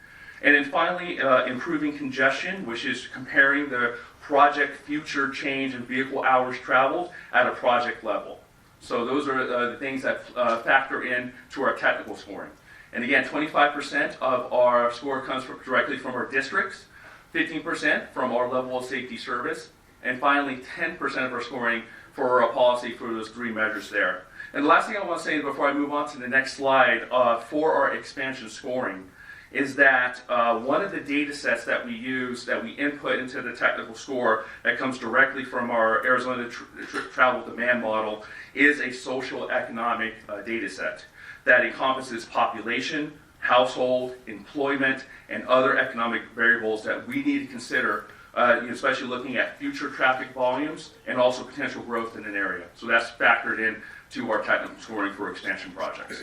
And then finally, improving congestion, which is comparing the project future change in vehicle hours traveled at a project level. So those are the things that factor in to our technical scoring. And again, 25% of our score comes directly from our districts, 15% from our level of safety service, and finally 10% of our scoring for our policy for those three measures there. And the last thing I want to say before I move on to the next slide for our expansion scoring is that one of the data sets that we use, that we input into the technical score that comes directly from our Arizona Travel Demand Model is a social economic data set that encompasses population, household, employment, and other economic variables that we need to consider, especially looking at future traffic volumes and also potential growth in an area. So that's factored in to our technical scoring for expansion projects.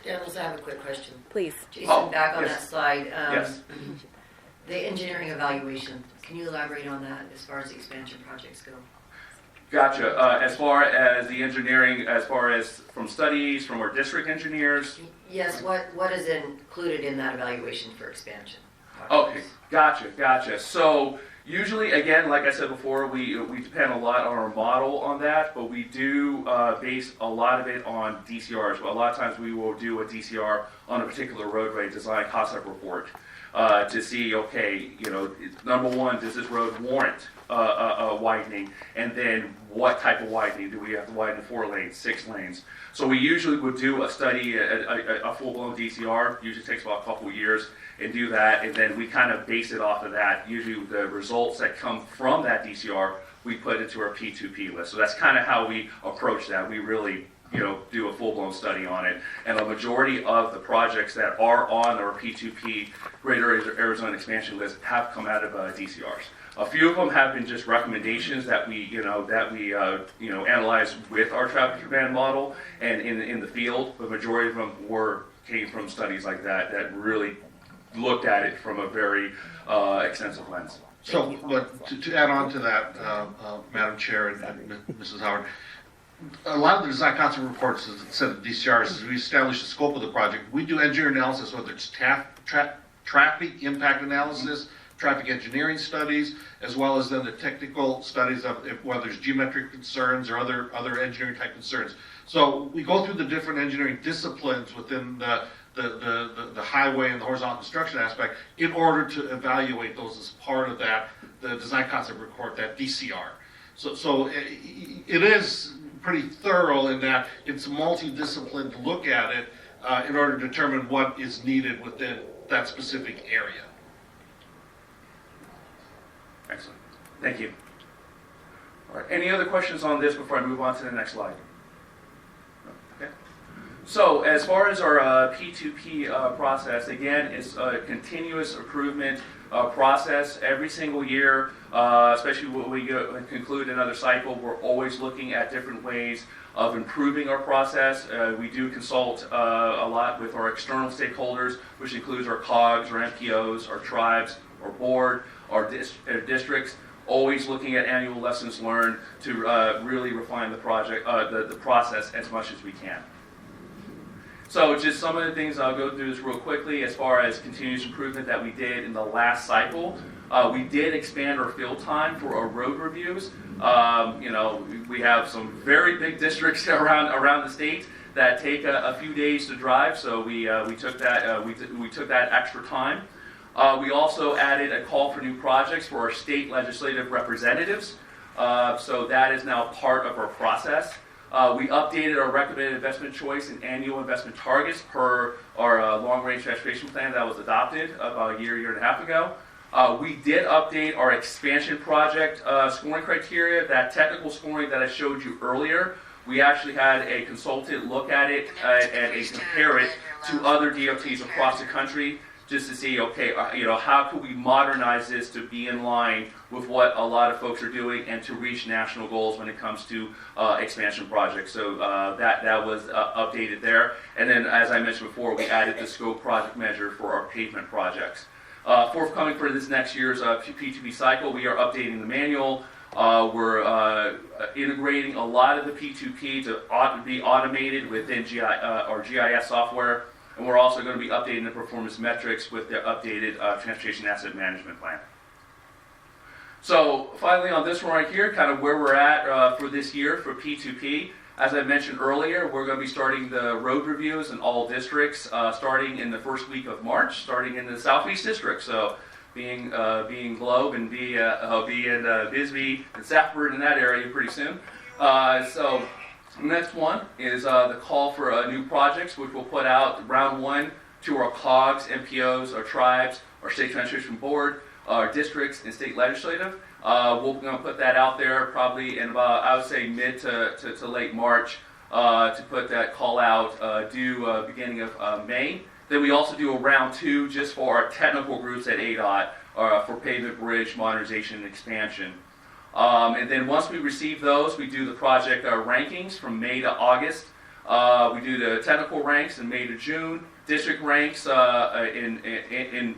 Daniels, I have a quick question. Please. Jason, back on yes. that slide. Yes. The engineering evaluation, can you elaborate on that as far as the expansion projects go? Gotcha. As far as the engineering, as far as from studies, from our district engineers? Yes, what is included in that evaluation for expansion? Okay, gotcha. So usually, again, like I said before, we depend a lot on our model on that, but we do base a lot of it on DCRs. A lot of times we will do a DCR on a particular roadway design concept report to see, okay, number one, does this road warrant widening? And then what type of widening? Do we have to widen 4 lanes, 6 lanes? So we usually would do a study, a full-blown DCR, usually takes about a couple of years, and do that, and then we kind of base it off of that. Usually the results that come from that DCR, we put into our P2P list. So that's kind of how we approach that. We really do a full-blown study on it. And a majority of the projects that are on our P2P Greater Arizona Expansion list have come out of DCRs. A few of them have been just recommendations that we analyze with our traffic demand model and in the field. The majority of them came from studies like that really looked at it from a very extensive lens. So, but to add on to that, Madam Chair and Mrs. Howard, a lot of the design concept reports, instead of DCRs, is we establish the scope of the project. We do engineering analysis, whether it's traffic impact analysis, traffic engineering studies, as well as then the technical studies of whether there's geometric concerns or other engineering type concerns. So we go through the different engineering disciplines within the highway and the horizontal construction aspect in order to evaluate those as part of the design concept report, that DCR. So it is pretty thorough in that it's multidisciplined to look at it in order to determine what is needed within that specific area. Excellent. Thank you. All right. Any other questions on this before I move on to the next slide? Okay. So as far as our P2P process, again, it's a continuous improvement process every single year, especially when we conclude another cycle. We're always looking at different ways of improving our process. We do consult a lot with our external stakeholders, which includes our COGs, our MPOs, our tribes, our board, our districts, always looking at annual lessons learned to really refine the process as much as we can. So just some of the things, I'll go through this real quickly as far as continuous improvement that we did in the last cycle. We did expand our field time for our road reviews. We have some very big districts around the state that take a few days to drive, so we took that extra time. We also added a call for new projects for our state legislative representatives, so that is now part of our process. We updated our recommended investment choice and annual investment targets per our long-range transportation plan that was adopted about a year and a half ago. We did update our expansion project scoring criteria, that technical scoring that I showed you earlier. We actually had a consultant look at it and compare it to other DOTs across the country, just to see, okay, how can we modernize this to be in line with what a lot of folks are doing and to reach national goals when it comes to expansion projects. So that was updated there. And then, as I mentioned before, we added the scope project measure for our pavement projects. Forthcoming for this next year's P2P cycle, we are updating the manual. We're integrating a lot of the P2P to be automated within our GIS software. And we're also going to be updating the performance metrics with the updated transportation asset management plan. So finally on this one right here, kind of where we're at for this year for P2P. As I mentioned earlier, we're going to be starting the road reviews in all districts starting in the first week of March, starting in the Southeast District. So being Globe and being Bisbee and Safford in that area pretty soon. So the next one is the call for new projects, which we'll put out round one to our COGS, MPOs, our tribes, our State Transportation Board, our districts, and state legislative. We're going to put that out there probably in about, I would say, mid to late March to put that call out due beginning of May. Then we also do a round two just for our technical groups at ADOT for pavement, bridge, modernization, and expansion. And then once we receive those, we do the project rankings from May to August. We do the technical ranks in May to June, district ranks in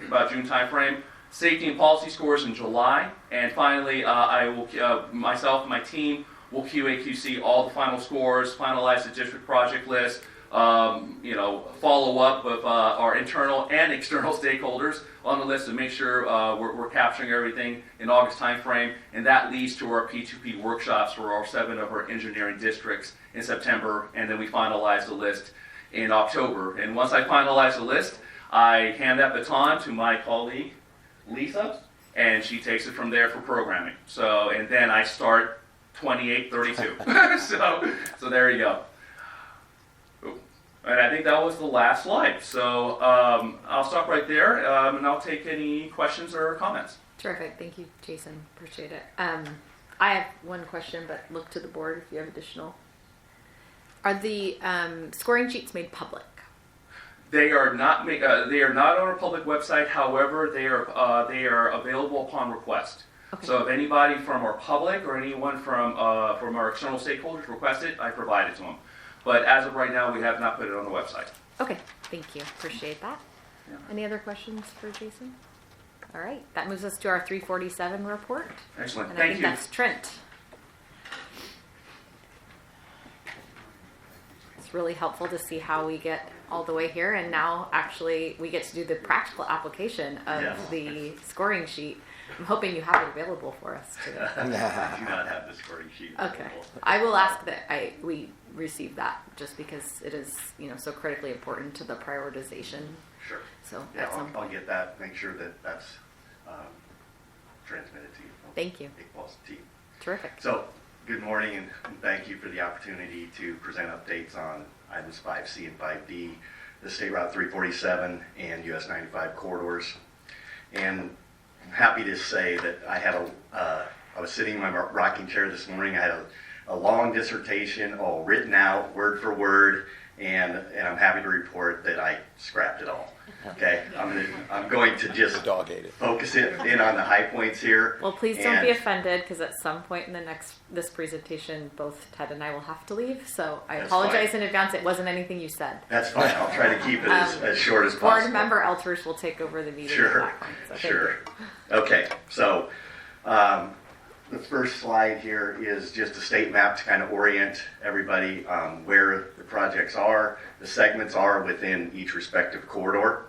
about June timeframe, safety and policy scores in July, and finally, I will myself and my team will QA/QC all the final scores, finalize the district project list, follow up with our internal and external stakeholders on the list to make sure we're capturing everything in August timeframe, and that leads to our P2P workshops for all 7 of our engineering districts in September, and then we finalize the list in October. And once I finalize the list, I hand that baton to my colleague, Lisa, and she takes it from there for programming. So, and then I start 2832. so there you go. And I think that was the last slide. So I'll stop right there, and I'll take any questions or comments. Terrific. Thank you, Jason. Appreciate it. I have one question, but look to the board if you have additional. Are the scoring sheets made public? They are not. They are not on our public website. However, they are available upon request. Okay. So if anybody from our public or anyone from our external stakeholders request it, I provide it to them. But as of right now, we have not put it on the website. Okay, thank you. Appreciate that. Yeah. Any other questions for Jason? All right, that moves us to our 347 report. Excellent, and thank I think you. That's Trent. It's really helpful to see how we get all the way here, and now actually we get to do the practical application of the scoring sheet. I'm hoping you have it available for us today. I do not have the scoring sheet available. Okay, I will ask that we receive that, just because it is so critically important to the prioritization. Sure. So yeah, I'll get that. Make sure that that's transmitted to you. Thank you. Team. Terrific. So good morning, and thank you for the opportunity to present updates on items 5C and 5D, the State Route 347 and US 95 corridors. And I'm happy to say that I was sitting in my rocking chair this morning. I had a long dissertation all written out word for word, and I'm happy to report that I scrapped it all. Okay, I'm going to just focus it in on the high points here. Well, please don't be offended, because at some point in this presentation, both Ted and I will have to leave. So I apologize in advance. It wasn't anything you said. That's fine. I'll try to keep it as short as possible. Board member Elters will take over the meeting. Sure. Sure. Okay. So the first slide here is just a state map to kind of orient everybody where the projects are, the segments are within each respective corridor.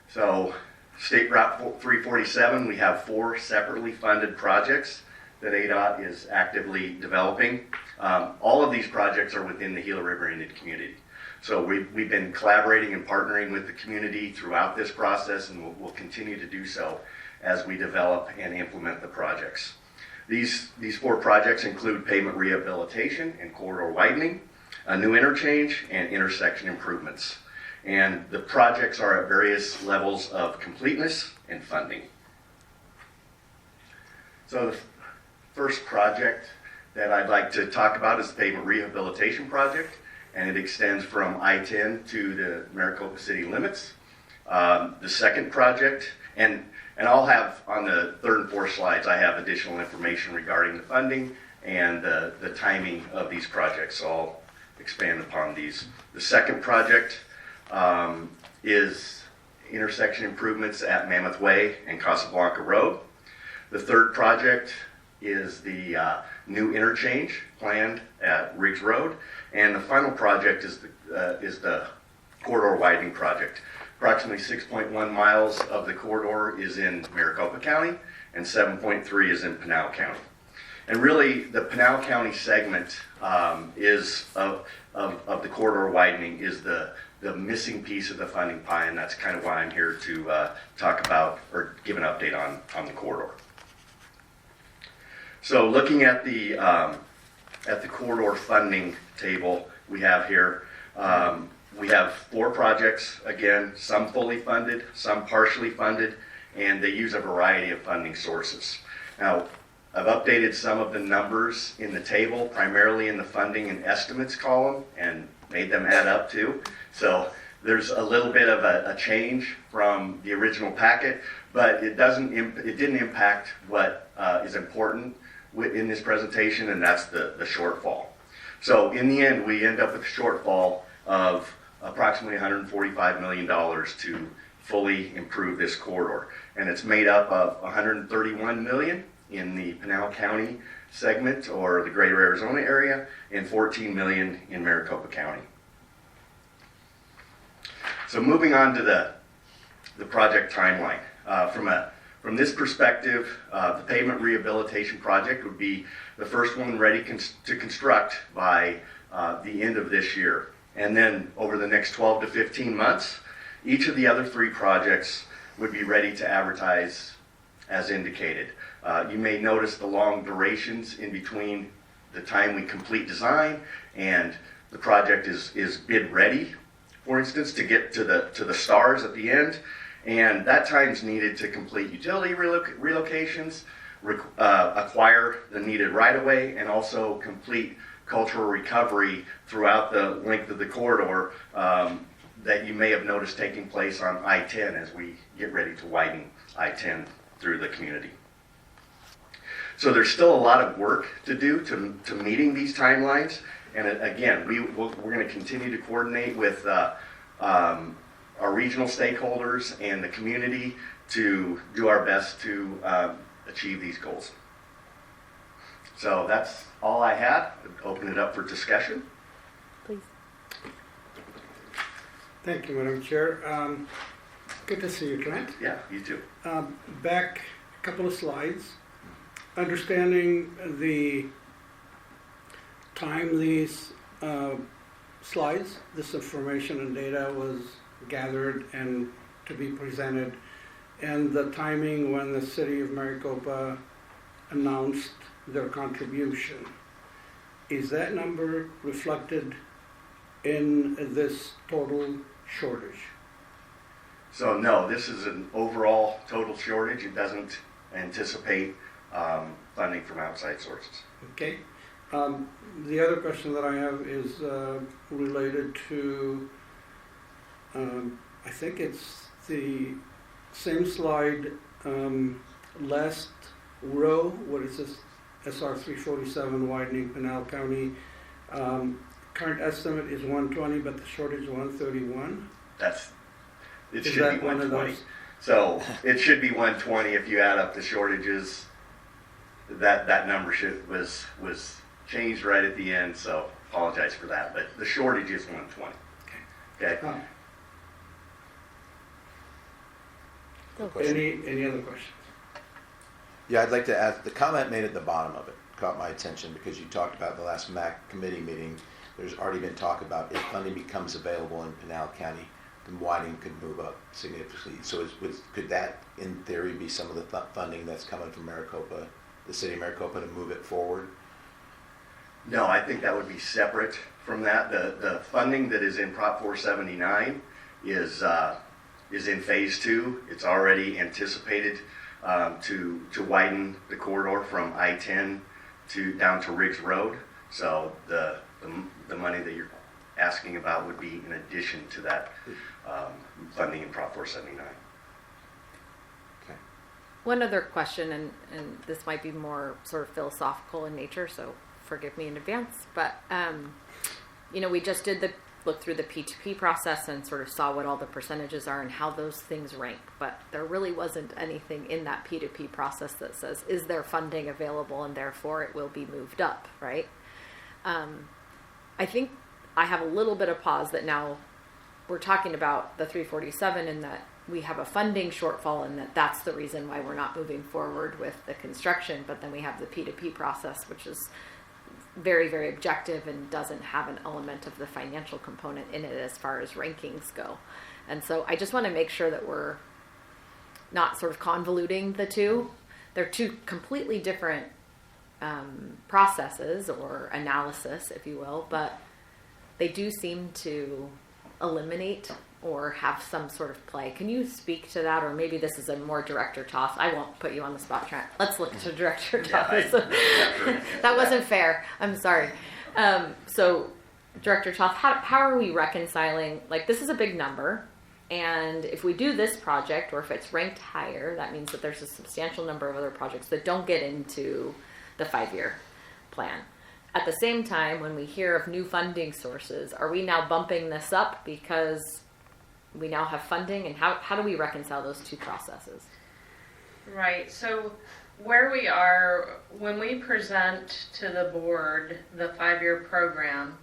So State Route 347, we have 4 separately funded projects that ADOT is actively developing. All of these projects are within the Gila River Indian community. So we've been collaborating and partnering with the community throughout this process, and we'll continue to do so as we develop and implement the projects. These 4 projects include pavement rehabilitation and corridor widening, a new interchange, and intersection improvements. And the projects are at various levels of completeness and funding. So the first project that I'd like to talk about is the pavement rehabilitation project, and it extends from I-10 to the Maricopa city limits. The second project, and I'll have on the third and fourth slides, I have additional information regarding the funding and the timing of these projects. So I'll expand upon these. The second project is intersection improvements at Mammoth Way and Casablanca Road. The third project is the new interchange planned at Riggs Road. And the final project is the corridor widening project. Approximately 6.1 miles of the corridor is in Maricopa County and 7.3 is in Pinal County. And really, the Pinal County segment is of the corridor widening is the missing piece of the funding pie, and that's kind of why I'm here to talk about or give an update on the corridor. So, looking at the corridor funding table we have here, we have 4 projects. Again, some fully funded, some partially funded, and they use a variety of funding sources. Now, I've updated some of the numbers in the table, primarily in the funding and estimates column, and made them add up too. So there's a little bit of a change from the original packet, but it didn't impact what is important in this presentation, and that's the shortfall. So in the end, we end up with a shortfall of approximately $145 million to fully improve this corridor. And it's made up of $131 million in the Pinal County segment or the greater Arizona area and $14 million in Maricopa County. So moving on to the project timeline. From this perspective, the pavement rehabilitation project would be the first one ready to construct by the end of this year. And then over the next 12 to 15 months, each of the other 3 projects would be ready to advertise as indicated. You may notice the long durations in between the time we complete design and the project is bid ready, for instance, to get to the stars at the end. And that time is needed to complete utility relocations, acquire the needed right-of-way, and also complete cultural recovery throughout the length of the corridor that you may have noticed taking place on I-10 as we get ready to widen I-10 through the community. So there's still a lot of work to do to meeting these timelines. And again, we're going to continue to coordinate with our regional stakeholders and the community to do our best to achieve these goals. So that's all I had. Open it up for discussion. Please. Thank you, Madam Chair. Good to see you, Clint. Yeah, you too. Back a couple of slides. Understanding the time these slides, this information and data was gathered and to be presented, and the timing when the city of Maricopa announced their contribution. Is that number reflected in this total shortage? So no, this is an overall total shortage. It doesn't anticipate funding from outside sources. Okay. The other question that I have is related to, I think it's the same slide, last row, what is this? SR 347 widening Pinal County. Current estimate is 120, but the shortage is 131. It should be 120. So it should be 120 if you add up the shortages. That number was changed right at the end, so apologize for that. But the shortage is 120. Okay. Any other questions? Yeah, I'd like to add, the comment made at the bottom of it caught my attention because you talked about the last MAC committee meeting. There's already been talk about if funding becomes available in Pinal County, then widening could move up significantly. So could that, in theory, be some of the funding that's coming from Maricopa, the city of Maricopa, to move it forward? No, I think that would be separate from that. The funding that is in Prop 479 is in phase 2. It's already anticipated to widen the corridor from I-10 down to Riggs Road. So the money that you're asking about would be in addition to that funding in Prop 479. One other question, and this might be more sort of philosophical in nature, so forgive me in advance, but, we just did look through the P2P process and sort of saw what all the percentages are and how those things rank, but there really wasn't anything in that P2P process that says, is there funding available and therefore it will be moved up, right? I think I have a little bit of pause that now we're talking about the 347 and that we have a funding shortfall and that's the reason why we're not moving forward with the construction, but then we have the P2P process, which is very, very objective and doesn't have an element of the financial component in it as far as rankings go. And so I just want to make sure that we're not sort of convoluting the two. They're two completely different processes or analysis, if you will, but they do seem to eliminate or have some sort of play. Can you speak to that? Or maybe this is a more Director Toth. I won't put you on the spot, Trent. Let's look to Director Toth. That wasn't fair. I'm sorry. So Director Toth, how are we reconciling, like this is a big number, and if we do this project, or if it's ranked higher, that means that there's a substantial number of other projects that don't get into the 5-year plan. At the same time, when we hear of new funding sources, are we now bumping this up because we now have funding, and how do we reconcile those two processes? Right, so where we are, when we present to the board the 5-year program,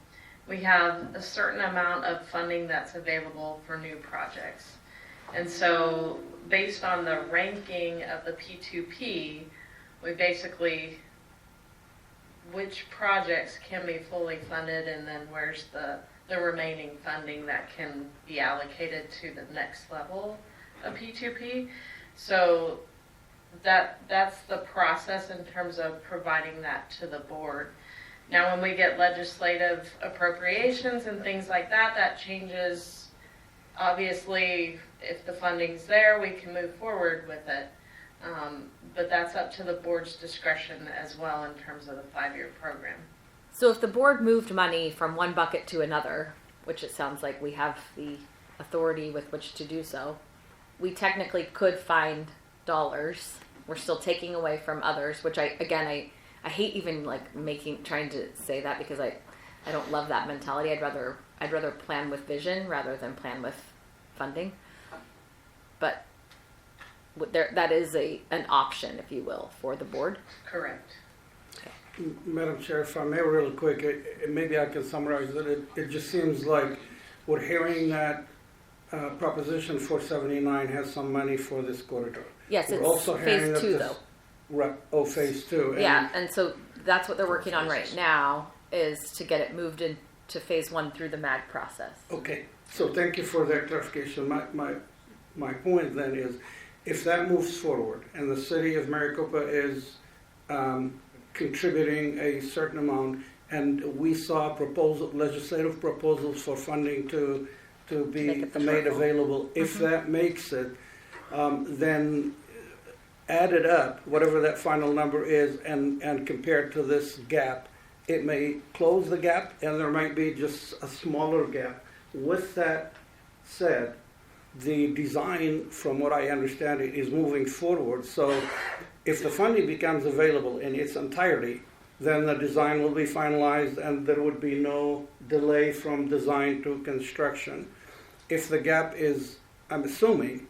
we have a certain amount of funding that's available for new projects. And so based on the ranking of the P2P, we basically, which projects can be fully funded, and then where's the remaining funding that can be allocated to the next level of P2P. So that's the process in terms of providing that to the board. Now when we get legislative appropriations and things like that, that changes. Obviously, if the funding's there, we can move forward with it. But that's up to the board's discretion as well in terms of the 5-year program. So if the board moved money from one bucket to another, which it sounds like we have the authority with which to do so, we technically could find dollars. We're still taking away from others, which I hate even like trying to say that, because I don't love that mentality. I'd rather plan with vision rather than plan with funding. But that is an option, if you will, for the board. Correct. Madam Chair, if I may real quick, maybe I can summarize it. It just seems like we're hearing that Proposition 479 has some money for this corridor. Yes, we're it's also phase 2 though. Right, phase 2. Yeah, and so that's what they're working on right now, is to get it moved into phase 1 through the MAG process. Okay, so thank you for that clarification. My point then is, if that moves forward and the city of Maricopa is contributing a certain amount, and we saw legislative proposals for funding to be made available, if that makes it, then add it up, whatever that final number is, and compared to this gap, it may close the gap, and there might be just a smaller gap. With that said, the design, from what I understand it, is moving forward. So if the funding becomes available in its entirety, then the design will be finalized and there would be no delay from design to construction. If the gap is, I'm assuming,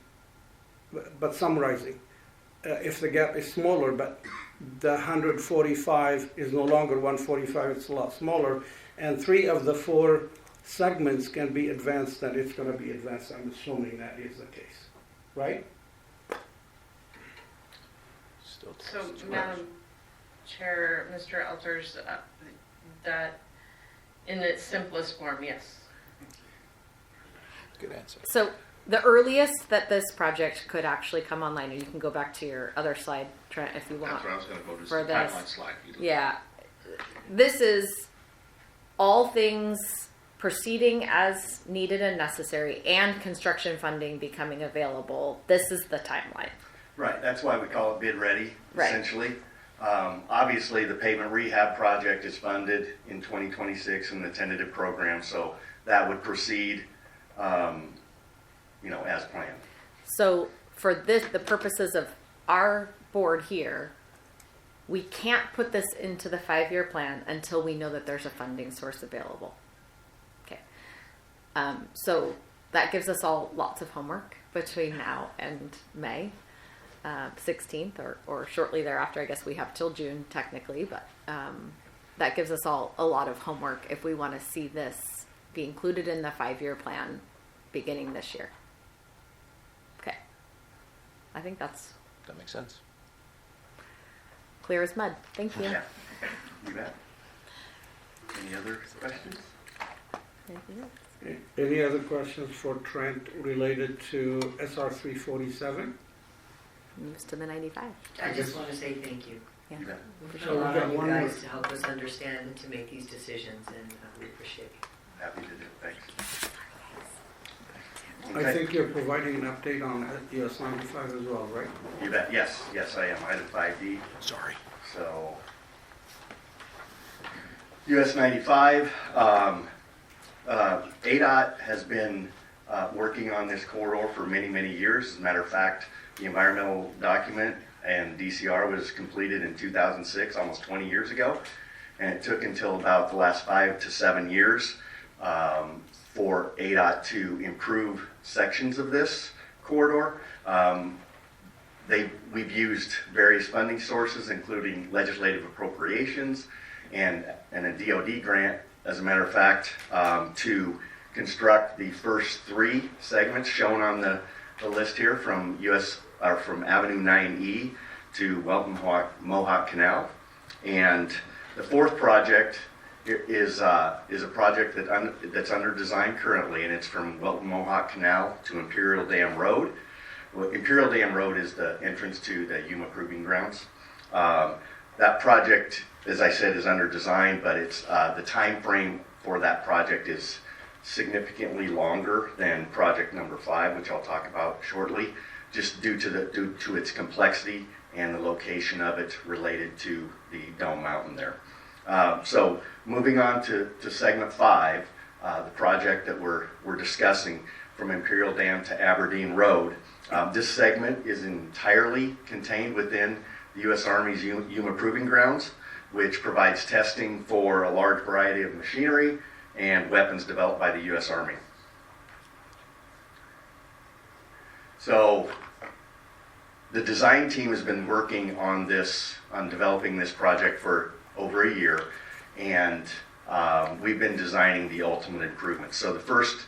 but summarizing, if the gap is smaller, but the 145 is no longer 145, it's a lot smaller, and 3 of the 4 segments can be advanced, then it's going to be advanced. I'm assuming that is the case, right? So, Madam Chair, Mr. Elters, that in its simplest form, yes. Good answer. So the earliest that this project could actually come online, and you can go back to your other slide, Trent, if you want. That's where I was going to go to for the this. timeline slide. Yeah. This is all things proceeding as needed and necessary, and construction funding becoming available. This is the timeline. Right, that's why we call it bid ready, Right. essentially. Obviously, the pavement rehab project is funded in 2026 in the tentative program, so that would proceed as planned. So for this, the purposes of our board here, we can't put this into the 5-year plan until we know that there's a funding source available. Okay. So that gives us all lots of homework between now and May 16th, or shortly thereafter. I guess we have till June technically, but that gives us all a lot of homework if we want to see this be included in the 5-year plan beginning this year. Okay. I think that makes sense. Clear as mud. Thank you. Yeah, you bet. Any other questions? Anything else? Any other questions for Trent related to SR 347? Moves to the 95. I just want to say thank you. Yeah. We've done a lot on you guys to help us understand and to make these decisions, and we appreciate it. Happy to do it. Thanks. I think you're providing an update on US 95 as well, right? You bet. Yes, I am. Item 5D. Sorry. So, US 95, ADOT has been working on this corridor for many, many years. As a matter of fact, the environmental document and DCR was completed in 2006, almost 20 years ago. And it took until about the last 5 to 7 years for ADOT to improve sections of this corridor. We've used various funding sources, including legislative appropriations and a DOD grant, as a matter of fact, to construct the first 3 segments shown on the list here from Avenue 9E to Welton Mohawk Canal. And the 4th project is a project that's under design currently, and it's from Welton Mohawk Canal to Imperial Dam Road. Well, Imperial Dam Road is the entrance to the Yuma Proving Grounds. That project, as I said, is under design, but it's the time frame for that project is significantly longer than project number 5, which I'll talk about shortly, just due to its complexity and the location of it related to the Dome Mountain there. So moving on to segment 5, the project that we're discussing from Imperial Dam to Aberdeen Road. This segment is entirely contained within the U.S. Army's Yuma Proving Grounds, which provides testing for a large variety of machinery and weapons developed by the U.S. Army. So the design team has been working on developing this project for over a year, and we've been designing the ultimate improvements. So the first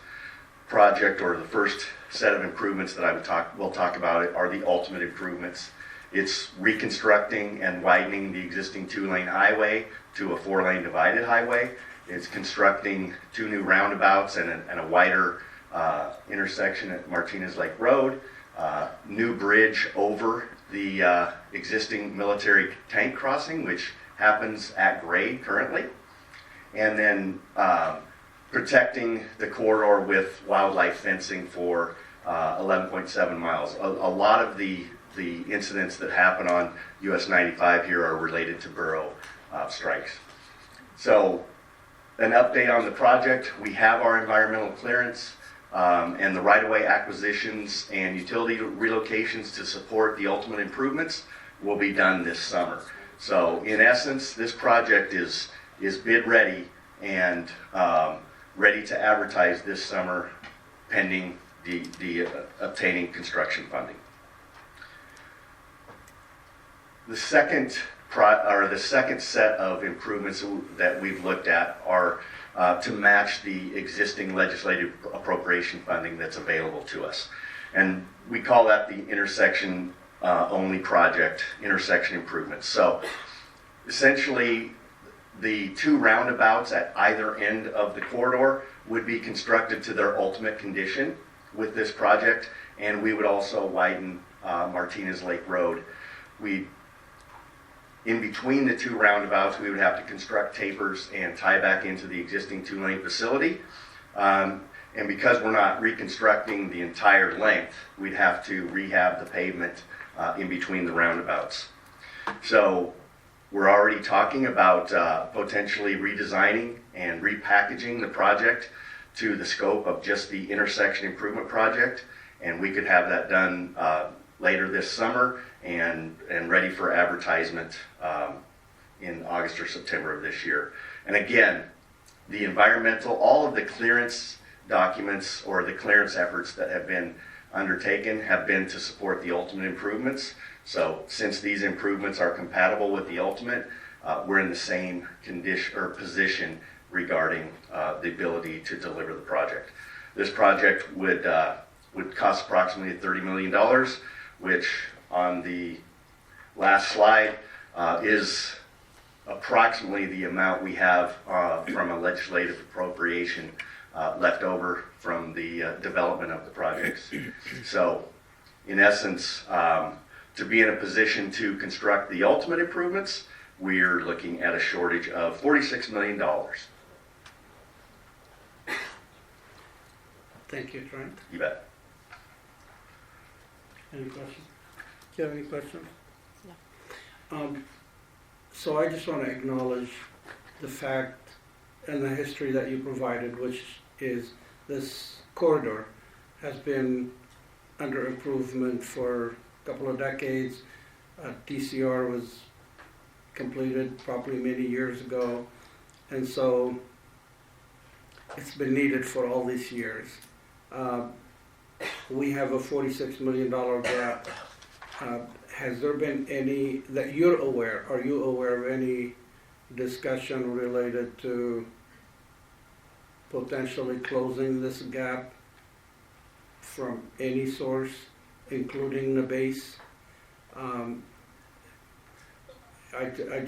project, or the first set of improvements that we'll talk about are the ultimate improvements. It's reconstructing and widening the existing 2-lane highway to a 4-lane divided highway. It's constructing 2 new roundabouts and a wider intersection at Martinez Lake Road, new bridge over the existing military tank crossing, which happens at grade currently, and then protecting the corridor with wildlife fencing for 11.7 miles. A lot of the incidents that happen on US 95 here are related to borough strikes. So an update on the project: we have our environmental clearance and the right-of-way acquisitions and utility relocations to support the ultimate improvements will be done this summer. So in essence, this project is bid ready and ready to advertise this summer, pending the obtaining construction funding. The second set of improvements that we've looked at are to match the existing legislative appropriation funding that's available to us. And we call that the intersection only project, intersection improvements. So essentially, the 2 roundabouts at either end of the corridor would be constructed to their ultimate condition with this project, and we would also widen Martinez Lake Road. In between the 2 roundabouts, we would have to construct tapers and tie back into the existing 2-lane facility. And because we're not reconstructing the entire length, we'd have to rehab the pavement in between the roundabouts. So we're already talking about potentially redesigning and repackaging the project to the scope of just the intersection improvement project, and we could have that done later this summer and ready for advertisement in August or September of this year. And again, the environmental, all of the clearance documents or the clearance efforts that have been undertaken have been to support the ultimate improvements. So since these improvements are compatible with the ultimate, we're in the same condition or position regarding the ability to deliver the project. This project would cost approximately $30 million, which on the last slide is approximately the amount we have from a legislative appropriation left over from the development of the projects. So in essence, to be in a position to construct the ultimate improvements, we're looking at a shortage of $46 million. Thank you, Trent. You bet. Any questions? Do you have any questions? No. So I just want to acknowledge the fact and the history that you provided, which is this corridor has been under improvement for a couple of decades. DCR was completed probably many years ago, and so it's been needed for all these years. We have a $46 million gap. Has there been any, that you're aware, are you aware of any discussion related to potentially closing this gap from any source, including the base? I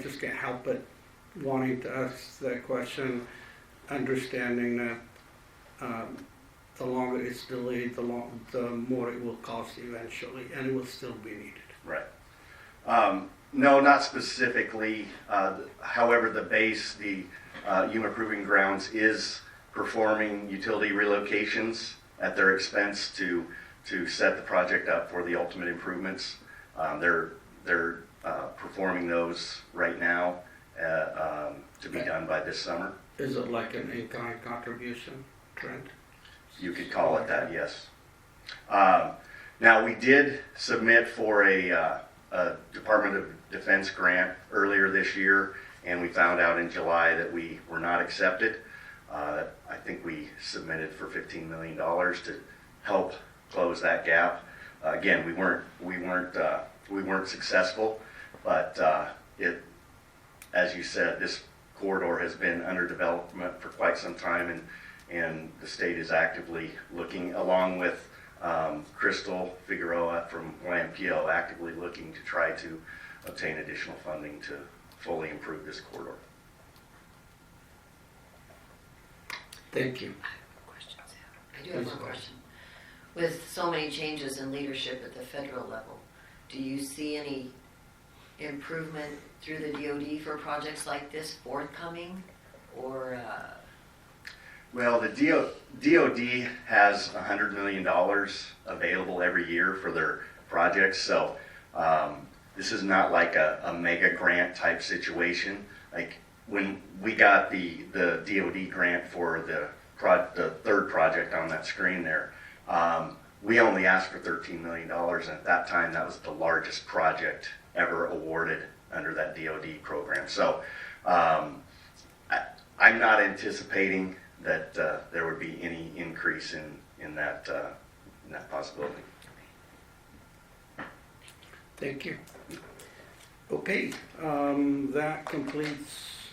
just can't help but wanting to ask that question, understanding that the longer it's delayed, the more it will cost eventually, and it will still be needed. Right. No, not specifically. However, the base, the Yuma Proving Grounds, is performing utility relocations at their expense to set the project up for the ultimate improvements. They're performing those right now to be done by this summer. Is it like an in-kind contribution, Trent? You could call it that, yes. Now, we did submit for a Department of Defense grant earlier this year, and we found out in July that we were not accepted. I think we submitted for $15 million to help close that gap. Again, we weren't successful, but as you said, this corridor has been under development for quite some time, and the state is actively looking, along with Crystal Figueroa from YMPO, actively looking to try to obtain additional funding to fully improve this corridor. Thank you. I do have one question. With so many changes in leadership at the federal level, do you see any improvement through the DoD for projects like this forthcoming, or? Well, the DoD has $100 million available every year for their projects, so this is not like a mega grant type situation. Like when we got the DoD grant for the third project on that screen there, we only asked for $13 million, and at that time that was the largest project ever awarded under that DoD program. So I'm not anticipating that there would be any increase in that possibility. Thank you. Okay, that completes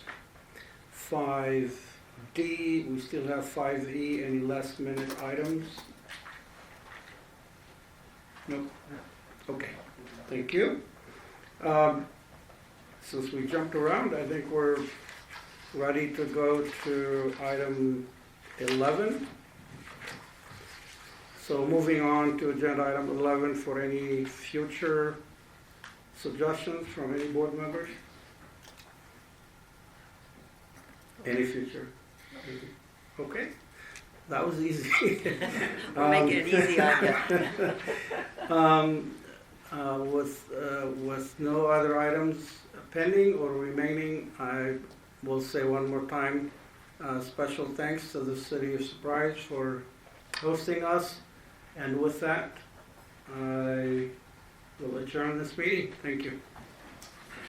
5D. We still have 5E. Any last minute items? Nope. Okay, thank you. Since we jumped around, I think we're ready to go to item 11. So moving on to agenda item 11 for any future suggestions from any board members? Any future? Okay, that was easy. We'll make it an easy on you. With no other items pending or remaining, I will say one more time, special thanks to the City of Surprise for hosting us. And with that, I will adjourn this meeting. Thank you.